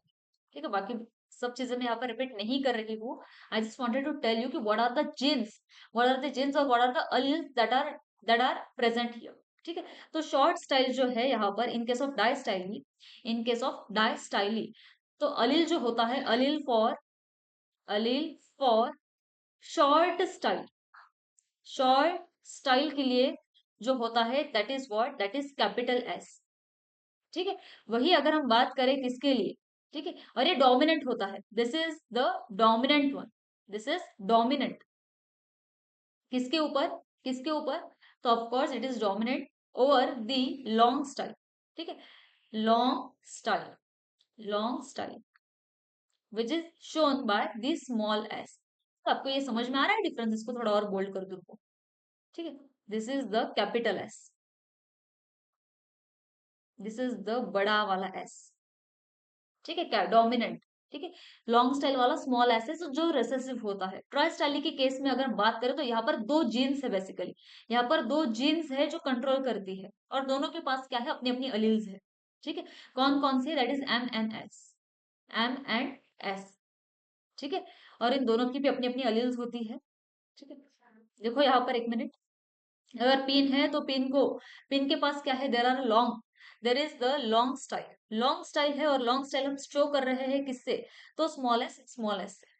ठीक है। बाकी सब चीजें मैं यहाँ पर रिपीट नहीं कर रही हूँ। I just wanted to tell you कि व्हाट आर द जीन्स और what are the alleles that are present here, ठीक है। तो शॉर्ट स्टाइल जो है यहाँ पर in case of distyly, in case of distyly, तो अलील जो होता है, अलील फॉर शॉर्ट स्टाइल के लिए जो होता है that is what, that is capital S, ठीक है। वही अगर हम बात करें किसके लिए, ठीक है, और ये डोमिनेंट होता है, this is the dominant one, this is dominant किसके ऊपर, किसके ऊपर, तो of course it is dominant over the long style, ठीक है, long style, long style which is shown by the small S. तो आपको ये समझ में आ रहा है डिफरेंस, इसको थोड़ा और बोल्ड कर दूं, ठीक है, this is the capital S, this is the बड़ा वाला एस, ठीक है, क्या डोमिनेंट, ठीक है। लॉन्ग स्टाइल वाला स्मॉल एस है जो रिसेसिव होता है। ट्राई स्टाइल के केस में अगर बात करें तो यहाँ पर दो जीन्स है बेसिकली, यहाँ पर दो जीन्स है जो कंट्रोल करती है, और दोनों के पास क्या है, अपनी अपनी अलील्स है, ठीक है। कौन कौन सी, that is M and S, M and S. ठीक है, और इन दोनों की भी अपनी अपनी अलील्स होती है। ठीक है, देखो यहाँ पर एक मिनट, अगर पिन है तो पिन के पास क्या है, there are long, there is the long style है, और लॉन्ग स्टाइल हम शो कर रहे हैं किससे, तो स्मॉल एस से।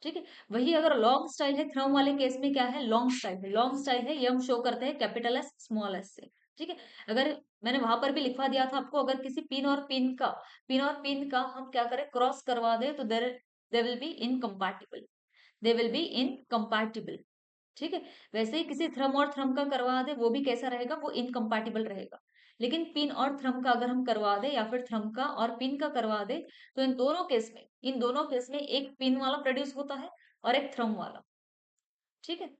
ठीक है, वही अगर लॉन्ग स्टाइल है, थ्रम वाले केस में क्या है, लॉन्ग स्टाइल है, ये हम शो करते हैं कैपिटल एस स्मॉल एस से। ठीक है, अगर मैंने वहां पर भी लिखवा दिया था आपको, अगर किसी पिन और पिन का हम क्या करें, क्रॉस करवा दे, तो there they will be incompatible, they will be incompatible. ठीक है, वैसे ही किसी थ्रम और थ्रम का करवा दे, वो भी कैसा रहेगा, वो इनकम्पैटिबल रहेगा। लेकिन पिन और थ्रम का अगर हम करवा दे, या फिर थ्रम का और पिन का करवा दे, तो इन दोनों केस में एक पिन वाला प्रोड्यूस होता है और एक थ्रम वाला। ठीक है,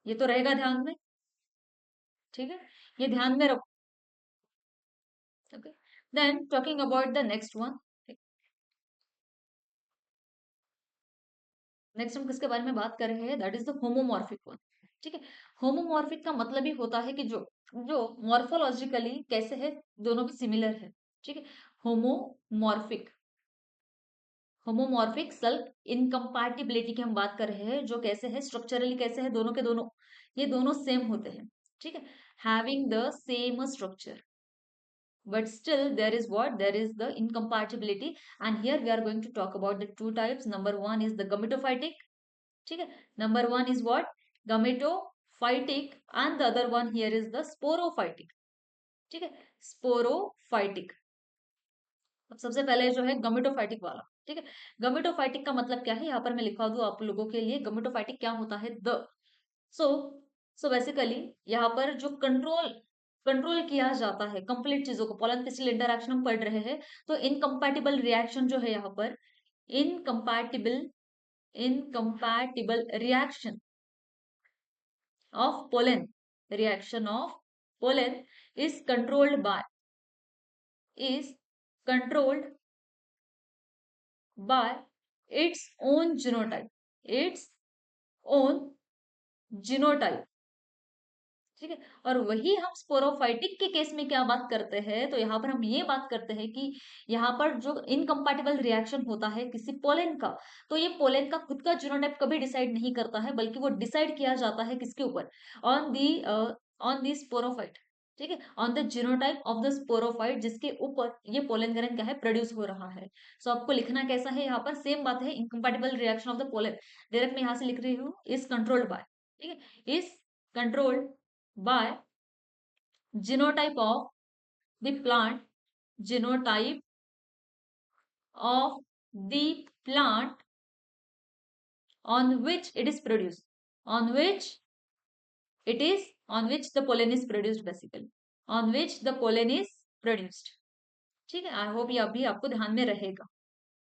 ये तो रहेगा ध्यान में। ठीक है, ये ध्यान में रखो। Okay, then talking about the next one. Next हम किसके बारे में बात कर रहे हैं, that is the homomorphic one. ठीक है, होमोमॉर्फिक का मतलब ही होता है कि जो जो मॉर्फोलॉजिकली कैसे है, दोनों भी सिमिलर है। ठीक है, होमोमॉर्फिक, होमोमॉर्फिक सेल्फ इनकम्पैटिबिलिटी की हम बात कर रहे हैं, जो कैसे है, स्ट्रक्चरली कैसे है, दोनों के दोनों, ये दोनों सेम होते हैं। ठीक है, having the same structure, but still there is what, there is the incompatibility, and here we are going to talk about the two types. Number one is the gametophytic. ठीक है, number one is what, gametophytic, and the other one here is the sporophytic. ठीक है, स्पोरोफाइटिक। अब सबसे पहले जो है गमेटोफाइटिक वाला। ठीक है, गमेटोफाइटिक का मतलब क्या है, यहाँ पर मैं लिखवा दूं आप लोगों के लिए, गमेटोफाइटिक क्या होता है, द सो सो बेसिकली यहाँ पर जो कंट्रोल कंट्रोल किया जाता है कंप्लीट चीजों को, पोलन पिस्टिल इंटरैक्शन हम पढ़ रहे हैं, तो इनकम्पैटिबल रिएक्शन जो है यहाँ पर, incompatible incompatible reaction of pollen, reaction of pollen is controlled by, is controlled by its own genotype, its own genotype। ठीक है, और वही हम स्पोरोफाइटिक के केस में क्या बात करते हैं, तो यहाँ पर हम ये बात करते हैं कि यहाँ पर जो इनकम्पैटिबल रिएक्शन होता है किसी पोलेन का, तो ये पोलेन का खुद का जीनोटाइप कभी डिसाइड नहीं करता है, बल्कि वो डिसाइड किया जाता है किसके ऊपर, on the on the sporophyte. ठीक है, on the genotype of the sporophyte, जिसके ऊपर ये पोलन ग्रेन क्या है, प्रोड्यूस हो रहा है। सो आपको लिखना कैसा है, यहाँ पर सेम बात है, incompatible reaction of the pollen, direct मैं यहाँ से लिख रही हूँ, इज कंट्रोल्ड बाय। ठीक है, is controlled by genotype of the plant, genotype of the plant on which it is produced, on which it is, on which the pollen is produced, basically on which the pollen is produced। ठीक है, आई होप ये अभी आपको ध्यान में रहेगा।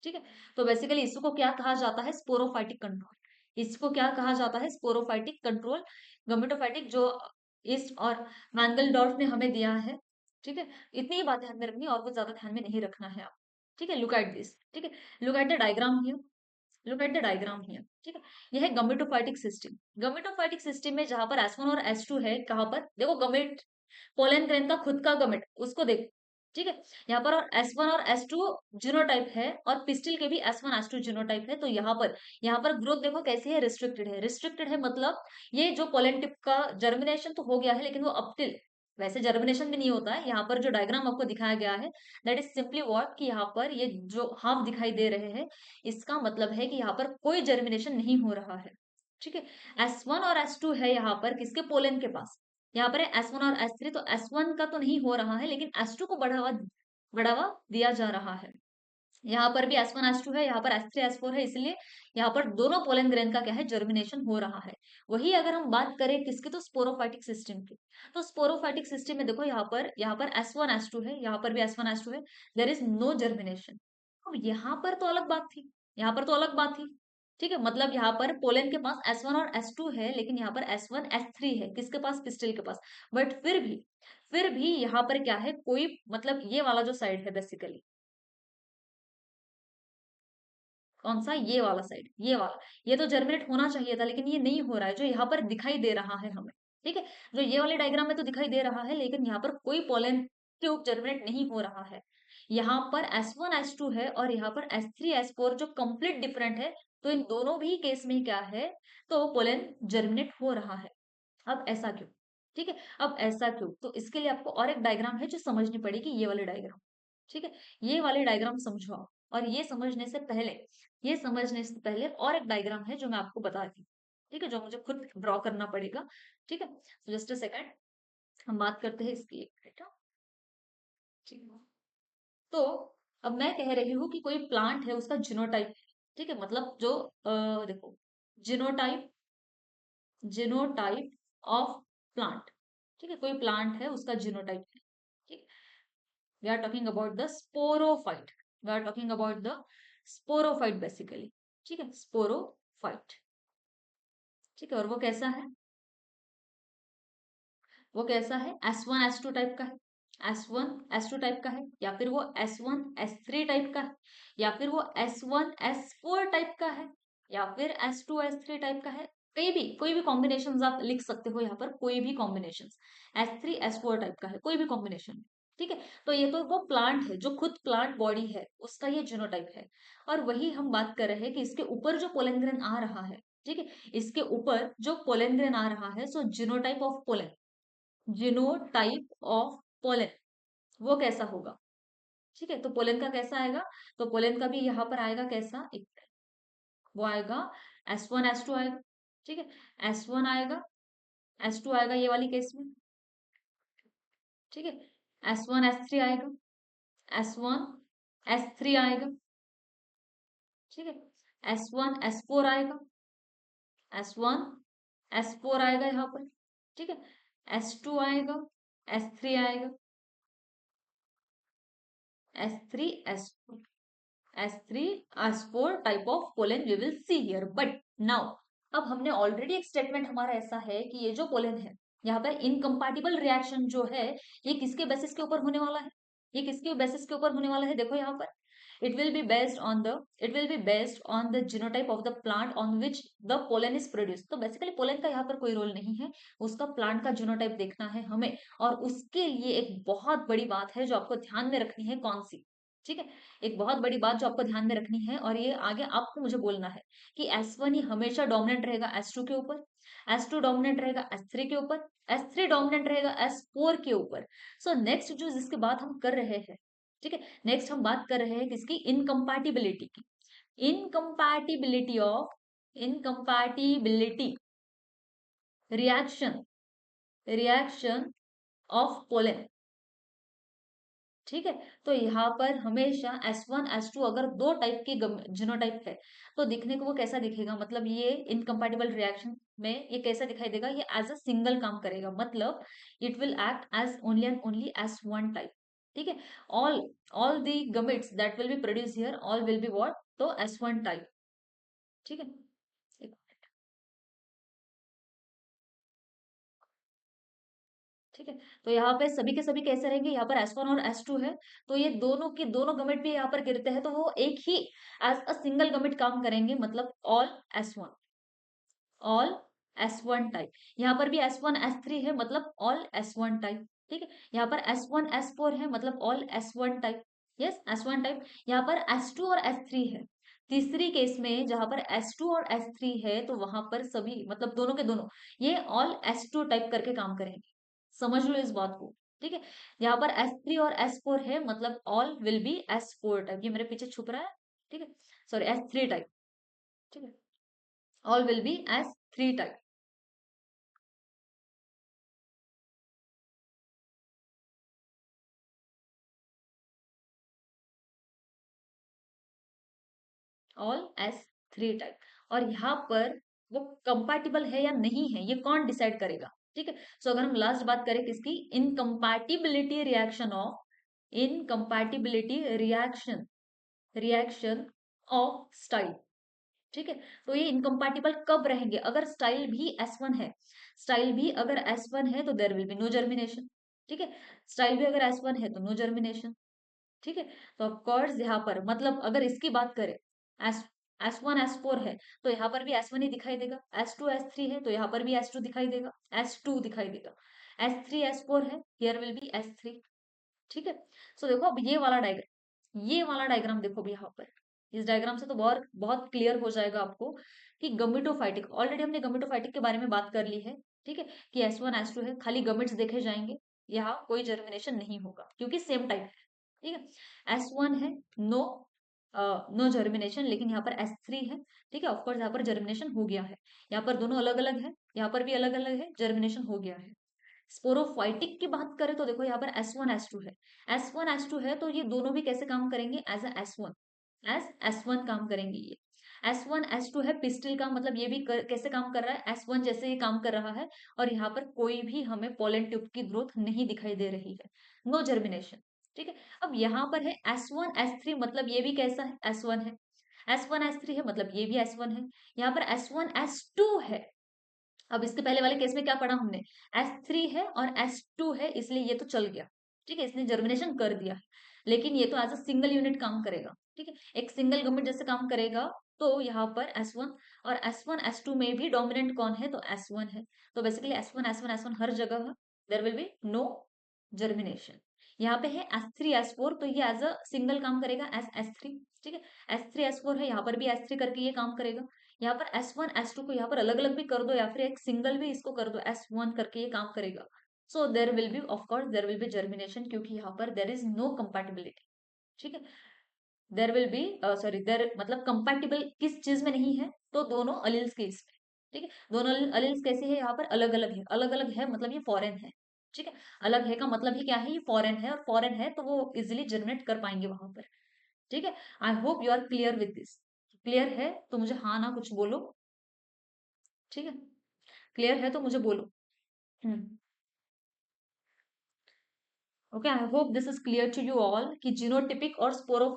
ठीक है, तो बेसिकली इसको क्या कहा जाता है, स्पोरोफाइटिक कंट्रोल। इसको क्या कहा जाता है, स्पोरोफाइटिक कंट्रोल। गमेटोफाइटिक जो इस और मैंगलडॉर्फ ने हमें दिया है। ठीक है, इतनी ही बात ध्यान में रखनी है, और कुछ ज्यादा ध्यान में नहीं रखना है आप। ठीक है, लुक एट दिस। ठीक है, look at the diagram here, look at the diagram here. ठीक है, यह है गमेटोफाइटिक सिस्टम। गमेटोफाइटिक सिस्टम में जहां पर S1 और S2 है, कहां पर देखो, गमेट पोलन ग्रेन का खुद का गमेट, उसको देखो। ठीक है, यहाँ पर और S1 और S2 जीनोटाइप है, और पिस्टिल के भी S1 S2 जीनोटाइप है, तो यहाँ पर ग्रोथ देखो कैसी है, रिस्ट्रिक्टेड है। रिस्ट्रिक्टेड है मतलब ये जो पोलन टिप का जर्मिनेशन तो हो गया है, लेकिन वो अपटिल, वैसे जर्मिनेशन भी नहीं होता है। यहाँ पर जो डायग्राम आपको दिखाया गया है, दैट इज सिंपली व्हाट, कि यहाँ पर ये जो हाफ दिखाई दे रहे हैं, इसका मतलब है कि यहाँ पर कोई जर्मिनेशन नहीं हो रहा है। ठीक है, S1 और S2 है यहाँ पर किसके, पोलन के पास। यहाँ पर है S1 और S3, तो S1 का तो नहीं हो रहा है, लेकिन S2 को बढ़ावा बढ़ावा दिया जा रहा है। यहाँ पर भी S1 S2 है, यहाँ पर S3 S4 है, इसलिए यहाँ पर दोनों पोलन ग्रेन का क्या है, जर्मिनेशन हो रहा है। वही अगर हम बात करें किसकी, तो स्पोरोफाइटिक सिस्टम की, तो स्पोरोफाइटिक सिस्टम में देखो, यहाँ पर S1 S2 है, यहाँ पर भी S1 S2 है, देर इज नो जर्मिनेशन। अब यहाँ पर तो अलग बात थी, यहाँ पर तो अलग बात थी। ठीक है, मतलब यहाँ पर पोलन के पास S1 और S2 है, लेकिन यहाँ पर S1 S3 है, किसके पास, पिस्टल के पास। बट फिर भी यहाँ पर क्या है, कोई मतलब ये वाला जो साइड है बेसिकली, कौन सा, ये वाला साइड, ये वाला, ये तो जर्मिनेट होना चाहिए था, लेकिन ये नहीं हो रहा है, जो यहाँ पर दिखाई दे रहा है हमें। ठीक है, जो ये वाले डायग्राम में तो दिखाई दे रहा है, लेकिन यहाँ पर कोई पोलन ट्यूब जर्मिनेट नहीं हो रहा है। यहाँ पर S1 S2 है और यहाँ पर S3 S4 जो कंप्लीट डिफरेंट है, तो इन दोनों भी केस में क्या है, तो पोलन जर्मिनेट हो रहा है। अब ऐसा क्यों? ठीक है, अब ऐसा क्यों? तो इसके लिए आपको और एक डायग्राम है जो समझनी पड़ेगी, ये वाली डायग्राम। ठीक है, ये वाली डायग्राम समझो आप। और ये समझने से पहले और एक डायग्राम है जो मैं आपको बताती हूँ। ठीक है, जो मुझे खुद ड्रॉ करना पड़ेगा। ठीक है, तो जस्ट अ सेकंड, हम बात करते हैं इसकी, एक मिनट, हाँ? ठीक है। तो अब मैं कह रही हूँ कि कोई प्लांट है, उसका जीनोटाइप है। ठीक है, मतलब जो देखो, जीनोटाइप जीनोटाइप ऑफ प्लांट। ठीक है, कोई प्लांट है, उसका जीनोटाइप है। ठीक, we are talking about the sporophyte. We are talking about the sporophyte basically. ठीक है, स्पोरोफाइट। ठीक है, और वो कैसा है, S1 S2 टाइप का है। S1 S2 टाइप का है, या फिर वो S1 S3 टाइप का है, या फिर वो S1 S4 टाइप का है, या फिर S2 S3 टाइप का है। कोई भी कॉम्बिनेशन आप लिख सकते हो यहाँ पर, कोई भी कॉम्बिनेशन। S3 S4 टाइप का है, कोई भी कॉम्बिनेशन। ठीक है, तो ये तो वो प्लांट है, जो खुद प्लांट बॉडी है, उसका ये जीनोटाइप है। और वही हम बात कर रहे हैं कि इसके ऊपर जो पोलन ग्रेन आ रहा है, ठीक है, इसके ऊपर जो पोलन ग्रेन आ रहा है, so genotype of pollen, genotype of pollen, वो कैसा होगा? ठीक है, तो पोलन का कैसा आएगा? तो पोलन का भी यहाँ पर आएगा कैसा, एक वो आएगा, S1 S2 आएगा। ठीक है, S1 आएगा, S2 आएगा ये वाली केस में। ठीक है, S1 S3 आएगा, S1 S3 आएगा। ठीक है, S1 S4 आएगा, S1 S4 आएगा यहाँ पर। ठीक है, S2 आएगा, S3 आएगा, S3 S4, S3 S4 type of pollen we will see here. But now, अब हमने ऑलरेडी एक स्टेटमेंट हमारा ऐसा है कि ये जो पोलन है, यहाँ पर इनकम्पैटिबल रिएक्शन जो है, ये किसके बेसिस के ऊपर होने वाला है? ये किसके बेसिस के ऊपर होने वाला है? देखो यहाँ पर, it will be based on the it will be based on the genotype of the plant on which the pollen is produced। तो बेसिकली पोलन का यहाँ पर कोई रोल नहीं है, उसका प्लांट का जीनोटाइप देखना है हमें। और उसके लिए एक बहुत बड़ी बात है जो आपको ध्यान में रखनी है, कौन सी? ठीक है, एक बहुत बड़ी बात जो आपको ध्यान में रखनी है, और ये आगे आपको मुझे बोलना है कि S1 ही हमेशा डोमिनेंट रहेगा S2 के ऊपर, S2 डोमिनेंट रहेगा S3 के ऊपर, S3 डोमिनेंट रहेगा S4 के ऊपर। सो नेक्स्ट जो जिसकी बात हम कर रहे हैं, ठीक है, नेक्स्ट हम बात कर रहे हैं किसकी? इनकम्पैटिबिलिटी की। Incompatibility reaction reaction of pollen. ठीक है, तो यहाँ पर हमेशा S1 S2 अगर दो टाइप के जीनोटाइप है, तो दिखने को वो कैसा दिखेगा, मतलब ये इनकम्पैटिबल रिएक्शन में ये कैसा दिखाई देगा, ये एज अ सिंगल काम करेगा, मतलब it will act as only and only as one type. ठीक है, all all the gametes that will be produce here, all will be what, तो S1 टाइप। ठीक है, ठीक है, तो यहाँ पे सभी के सभी कैसे रहेंगे, यहाँ पर S1 और S2 है, तो ये दोनों के दोनों गमेट भी यहाँ पर गिरते हैं, तो वो एक ही एज अ सिंगल गमेट काम करेंगे, मतलब ऑल S1 टाइप। यहाँ पर भी S1 S3 है, मतलब ऑल S1 टाइप। ठीक है, यहाँ पर S1 S4 है, मतलब all S1 type. Yes, S1 type. यहाँ पर S2 और S3 है, तीसरी केस में जहां पर S2 और S3 है, तो वहां पर सभी मतलब दोनों के दोनों ये ऑल S2 टाइप करके काम करेंगे। समझ लो इस बात को। ठीक है, यहाँ पर S3 और S4 है, मतलब all will B S4 type. ये मेरे पीछे छुप रहा है, ठीक है, सॉरी, S3 टाइप। ठीक है, all will B S3 type, all S3 type. और यहाँ पर वो कंपैटिबल है या नहीं है, ये कौन डिसाइड करेगा? ठीक है, सो अगर हम लास्ट बात करें किसकी, incompatibility reaction of incompatibility reaction reaction of style. ठीक है, तो ये इनकम्पैटिबल कब रहेंगे? अगर स्टाइल भी S1 है, स्टाइल भी अगर S1 है, तो there will be no germination. ठीक है, स्टाइल भी अगर S1 है, तो नो जर्मिनेशन। ठीक है, तो ऑफ कोर्स यहाँ पर मतलब अगर इसकी बात करें, एस S1 S4 है, तो यहाँ पर भी S1 ही दिखाई देगा। S2 S3 है, तो यहाँ पर भी S2 दिखाई देगा, S2 दिखाई देगा। S3 S4 है, हियर विल बी S3। ठीक है, सो देखो अब ये वाला डायग्राम, ये वाला डायग्राम देखो भी यहाँ पर, इस डायग्राम से तो बहुत बहुत क्लियर हो जाएगा आपको कि गमेटोफाइटिक, ऑलरेडी हमने गमेटोफाइटिक के बारे में बात कर ली है, ठीक है, कि S1 S2 है, खाली गमेट्स देखे जाएंगे, यहाँ कोई जर्मिनेशन नहीं होगा क्योंकि सेम टाइप है, ठीक है। S1 है, नो नो जर्मिनेशन, लेकिन यहाँ पर S3 है, ठीक है, ऑफकोर्स यहाँ पर जर्मिनेशन हो गया है, यहाँ पर दोनों अलग अलग है, यहाँ पर भी अलग अलग है, जर्मिनेशन हो गया है। स्पोरोफाइटिक की बात करें तो देखो यहाँ पर S1 S2 है, S1 S2 है तो ये दोनों भी कैसे काम करेंगे, as a S1, as S1 काम करेंगे ये। S1 S2 है पिस्टिल का, मतलब ये भी कैसे काम कर रहा है, S1 जैसे ये काम कर रहा है, और यहाँ पर कोई भी हमें पोलन ट्यूब की ग्रोथ नहीं दिखाई दे रही है, नो जर्मिनेशन, ठीक है। अब यहाँ पर है S1 S3, मतलब ये भी कैसा है, S1 है, S1 S3 है मतलब ये भी S1 है, यहाँ पर S1 S2 है। अब इसके पहले वाले केस में क्या पढ़ा हमने, S3 है और S2 है, इसलिए ये तो चल गया, ठीक है, इसने जर्मिनेशन कर दिया है, लेकिन ये तो एज अ सिंगल यूनिट काम करेगा, ठीक है, एक सिंगल गमेट जैसे काम करेगा। तो यहाँ पर S1 और S1 S2 में भी डोमिनेंट कौन है, तो S1 है, तो बेसिकली S1 S1 S1 हर जगह there will be no germination. यहाँ पे है S3 S4, तो ये एज अ सिंगल काम करेगा एस S3, ठीक है, S3 S4 है, यहाँ पर भी S3 करके ये काम करेगा। यहाँ पर S1 S2 को यहाँ पर अलग अलग भी कर दो या फिर एक सिंगल भी इसको कर दो, S1 करके ये काम करेगा। So there will be, of course there will be germination, क्योंकि यहाँ पर देर इज नो कंपैटिबिलिटी, ठीक है, there will be, sorry there मतलब कंपैटिबल किस चीज में नहीं है, तो दोनों अलील्स के इसमें, ठीक है, दोनों अलील्स कैसे है, यहाँ पर अलग अलग है, अलग अलग है मतलब ये फॉरेन है, ठीक है, अलग है का मतलब ही क्या है, ये फॉरेन है, और फॉरेन है तो वो इजिली जर्मिनेट कर पाएंगे वहां पर, ठीक है। I hope you are clear with this, clear है तो मुझे हाँ ना कुछ बोलो, ठीक है, क्लियर है तो मुझे बोलो। Hmm, okay, I hope this is clear to you all कि जीनोटिपिक और स्पोरो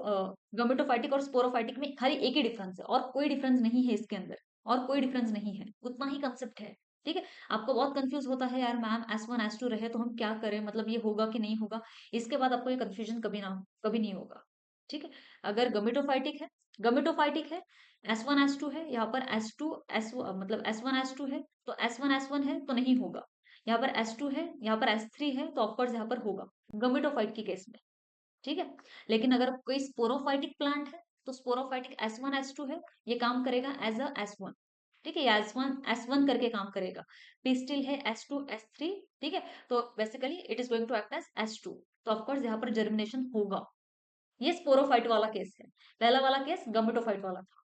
गमेटोफाइटिक और स्पोरोफाइटिक में खाली एक ही डिफरेंस है, और कोई डिफरेंस नहीं है इसके अंदर, और कोई डिफरेंस नहीं है, उतना ही कंसेप्ट है, ठीक है। आपको बहुत कंफ्यूज होता है यार मैम S1 S2 रहे तो हम क्या करें, मतलब ये होगा कि नहीं होगा, इसके बाद आपको ये कंफ्यूजन कभी ना, कभी नहीं होगा, ठीक है। अगर गमेटोफाइटिक है, गमेटोफाइटिक है, S1 S2 है, यहाँ पर S2 S मतलब S1 S2 है, तो S1 S1 है तो नहीं होगा, यहाँ पर S2 है, यहाँ पर S3 है, तो ऑफकोर्स यहाँ पर होगा गमेटोफाइट के केस में, ठीक है। लेकिन अगर कोई स्पोरोफाइटिक प्लांट है तो स्पोरोफाइटिक S1 S2 है, ये काम करेगा एज अ S1, ठीक है, S1 S1 करके काम करेगा। पिस्टिल है S2 S3, ठीक है, तो basically it is going to act as S2, तो ऑफकोर्स यहाँ पर जर्मिनेशन होगा। ये स्पोरोफाइट वाला केस है, पहला वाला केस गमेटोफाइट वाला था।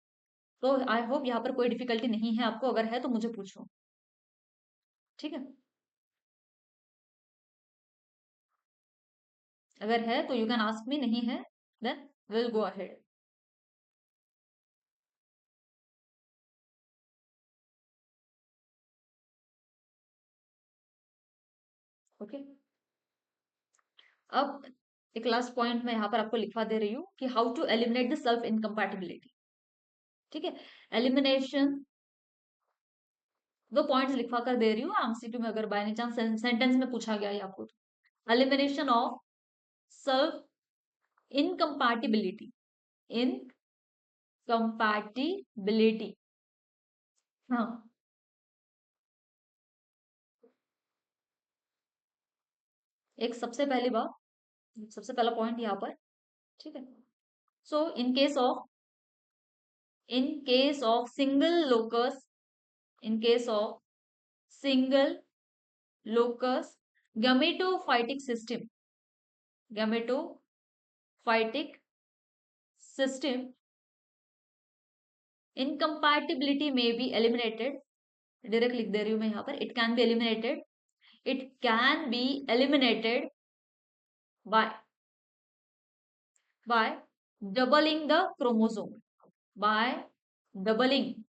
तो आई होप यहाँ पर कोई डिफिकल्टी नहीं है आपको, अगर है तो मुझे पूछो, ठीक है, अगर है तो यू कैन आस्क मी, नहीं है then will go ahead. Okay, अब एक लास्ट पॉइंट मैं यहाँ पर आपको लिखवा दे रही हूँ कि how to eliminate the self incompatibility, ठीक है, एलिमिनेशन, दो पॉइंट्स लिखवा कर दे रही हूँ एमसीक्यू में, अगर बाय एनी चांस सेंटेंस में पूछा गया है आपको, elimination of self incompatibility, incompatibility, हाँ, एक सबसे पहली बात, सबसे पहला पॉइंट यहाँ पर, ठीक है, so in case of single locus, in case of single locus gametophytic system, gametophytic system, incompatibility may be eliminated, direct लिख दे रही हूं मैं यहाँ पर, it can be eliminated, it can be eliminated by by doubling the chromosome, by doubling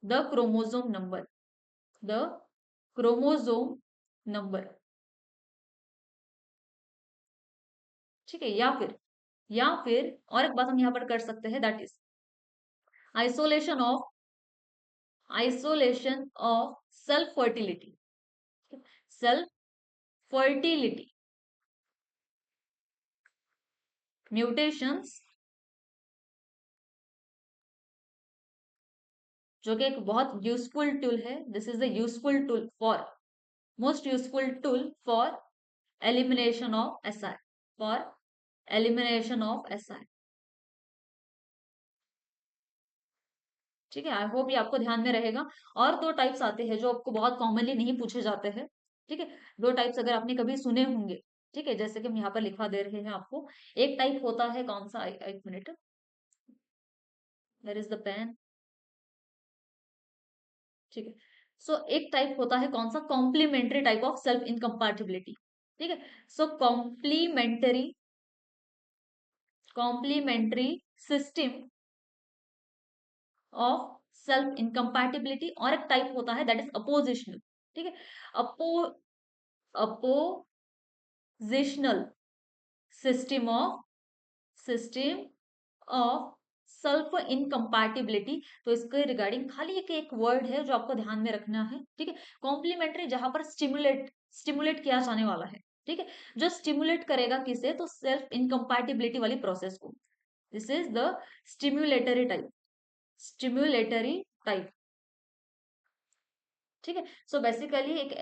the chromosome number, the chromosome number, ठीक है, या फिर और एक बात हम यहाँ पर कर सकते हैं, that is isolation of self fertility, self fertility mutations, जो कि एक बहुत यूजफुल टूल है, this is the useful tool for, most useful tool for elimination of SR, for elimination of SI. ठीक है, आई होप ये आपको ध्यान में रहेगा। और दो टाइप्स आते हैं जो आपको बहुत कॉमनली नहीं पूछे जाते हैं। ठीक है, दो टाइप्स अगर आपने कभी सुने होंगे, ठीक है, जैसे कि हम यहाँ पर लिखवा दे रहे हैं आपको। एक टाइप होता है कौन सा, एक मिनट, वेयर इज द पेन। ठीक है, सो एक टाइप होता है कौन सा, complementary type of self incompatibility. ठीक है, so complementary system of self incompatibility. और एक टाइप होता है दैट इज अपोजिशनल। ठीक है, अपो अपोजिशनल सिस्टम ऑफ सेल्फ इनकम्पैटिबिलिटी। तो इसके रिगार्डिंग खाली एक वर्ड है जो आपको ध्यान में रखना है। ठीक है, कॉम्प्लीमेंट्री जहां पर स्टिमुलेट किया जाने वाला है। ठीक है, जो स्टिमुलेट करेगा किसे, तो सेल्फ इनकम्पैटिबिलिटी वाली प्रोसेस को। This is the stimulatory type. Stimulatory type. ठीक है, सो बेसिकली एक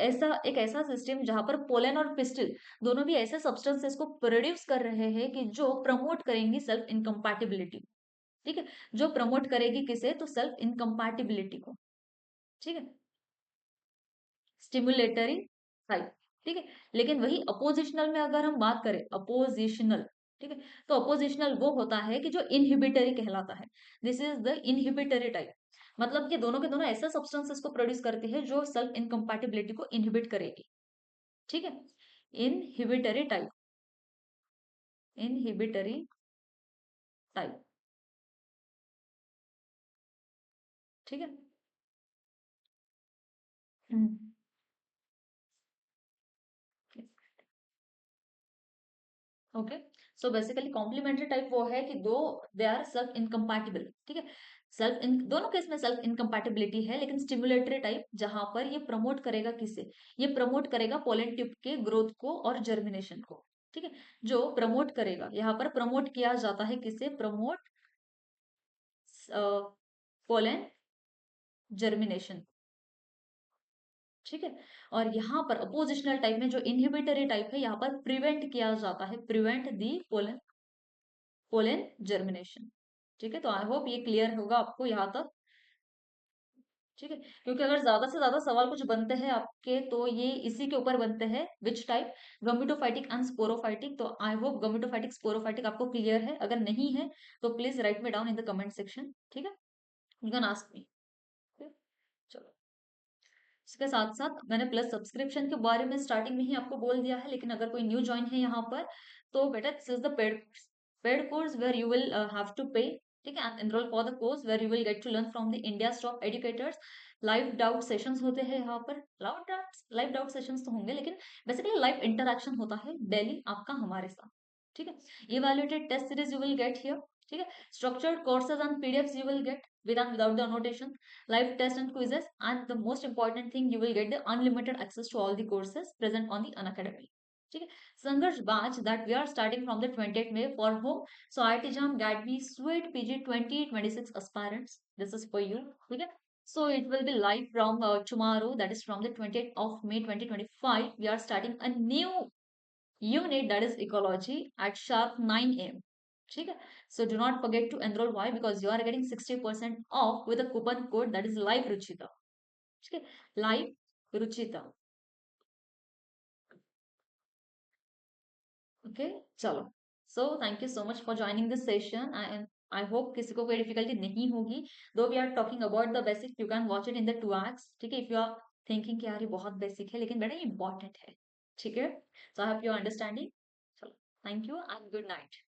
ऐसा सिस्टम जहां पर पोलन और पिस्टल दोनों भी ऐसे सब्सटेंसेस को प्रोड्यूस कर रहे हैं कि जो प्रमोट करेंगी सेल्फ इनकम्पैटिबिलिटी। ठीक है, जो प्रमोट करेगी किसे, तो सेल्फ इनकम्पैटिबिलिटी को। ठीक है, स्टिमुलेटरी टाइप। ठीक है, लेकिन वही अपोजिशनल में अगर हम बात करें, अपोजिशनल, ठीक है, तो अपोजिशनल वो होता है कि जो इनहिबिटरी कहलाता है। This is the inhibitory type. मतलब कि दोनों के दोनों ऐसे सब्सटेंसेस को प्रोड्यूस करते हैं जो सेल्फ इनकम्पैटिबिलिटी को इनहिबिट करेगी। ठीक है, इनहिबिटरी टाइप, इनहिबिटरी टाइप। ठीक है, hmm, okay, so basically complementary type वो है कि दो दे आर सेल्फ इनकम्पैटिबल। ठीक है, सेल्फ इन दोनों केस में सेल्फ इनकम्पैटिबिलिटी है, लेकिन स्टिमुलेटरी टाइप जहां पर ये प्रमोट करेगा किसे, ये प्रमोट करेगा पोलन ट्यूब के ग्रोथ को और जर्मिनेशन को। ठीक है, जो प्रमोट करेगा, यहाँ पर प्रमोट किया जाता है किसे, प्रमोट पोलन जर्मिनेशन। ठीक है, और यहाँ पर अपोजिशनल टाइप में जो इनहिबिटरी टाइप है, यहाँ पर प्रिवेंट किया जाता है, प्रिवेंट दी पोलन जर्मिनेशन। ठीक है, तो आई होप ये क्लियर होगा आपको यहाँ तक। ठीक है, क्योंकि अगर ज्यादा से ज्यादा सवाल कुछ बनते हैं आपके तो ये इसी के ऊपर बनते हैं, विच टाइप, गमिटोफाइटिक एंड स्पोरोफाइटिक। तो आई होप गमिटोफाइटिक स्पोरोफाइटिक आपको क्लियर है। अगर नहीं है तो please right me down in the comment section. ठीक है, यू कैन आस्क मी। चलो, इसके साथ साथ मैंने प्लस सब्सक्रिप्शन के बारे में स्टार्टिंग में ही आपको बोल दिया है, लेकिन अगर कोई न्यू ज्वाइन है यहाँ पर, तो बेटा this is the paid course where you will have to pay. ठीक है, and enroll for the course where you will get to learn from the India top educators. Live doubt sessions होते हैं यहाँ पर, लाइव डाउट सेशंस तो होंगे, लेकिन बेसिकली लाइव इंटरेक्शन होता है डेली आपका हमारे साथ। ठीक है, evaluated test series you will get here. ठीक है, structured courses and PDFs you will get with and without the annotation, live tests and quizzes, and the most important thing, you will get the unlimited access to all the courses present on the Unacademy. ठीक है, संघर्ष batch that we are starting from the 20th May for whom, so IIT JAM GADB SWEET PG 2026 aspirants, this is for you. ठीक है, so it will be live from tomorrow, that is from the 20th of May 2025. We are starting a new unit, that is ecology, at sharp 9 a.m. ठीक है, so do not forget to enroll. Why? Because you are getting 60% off with a coupon code that is live ruchita. ठीक है, live ruchita. ओके, चलो, so thank you so much for joining this session and I hope किसी को कोई डिफिकल्टी नहीं होगी। दो we are talking about the basic, you can watch it in the 2 acts। ठीक है, इफ यू आर थिंकिंग कि यार ये बहुत बेसिक है, लेकिन बेटा इंपॉर्टेंट है। ठीक है, सो आई होप यू अंडरस्टैंडिंग। चलो, thank you and good night.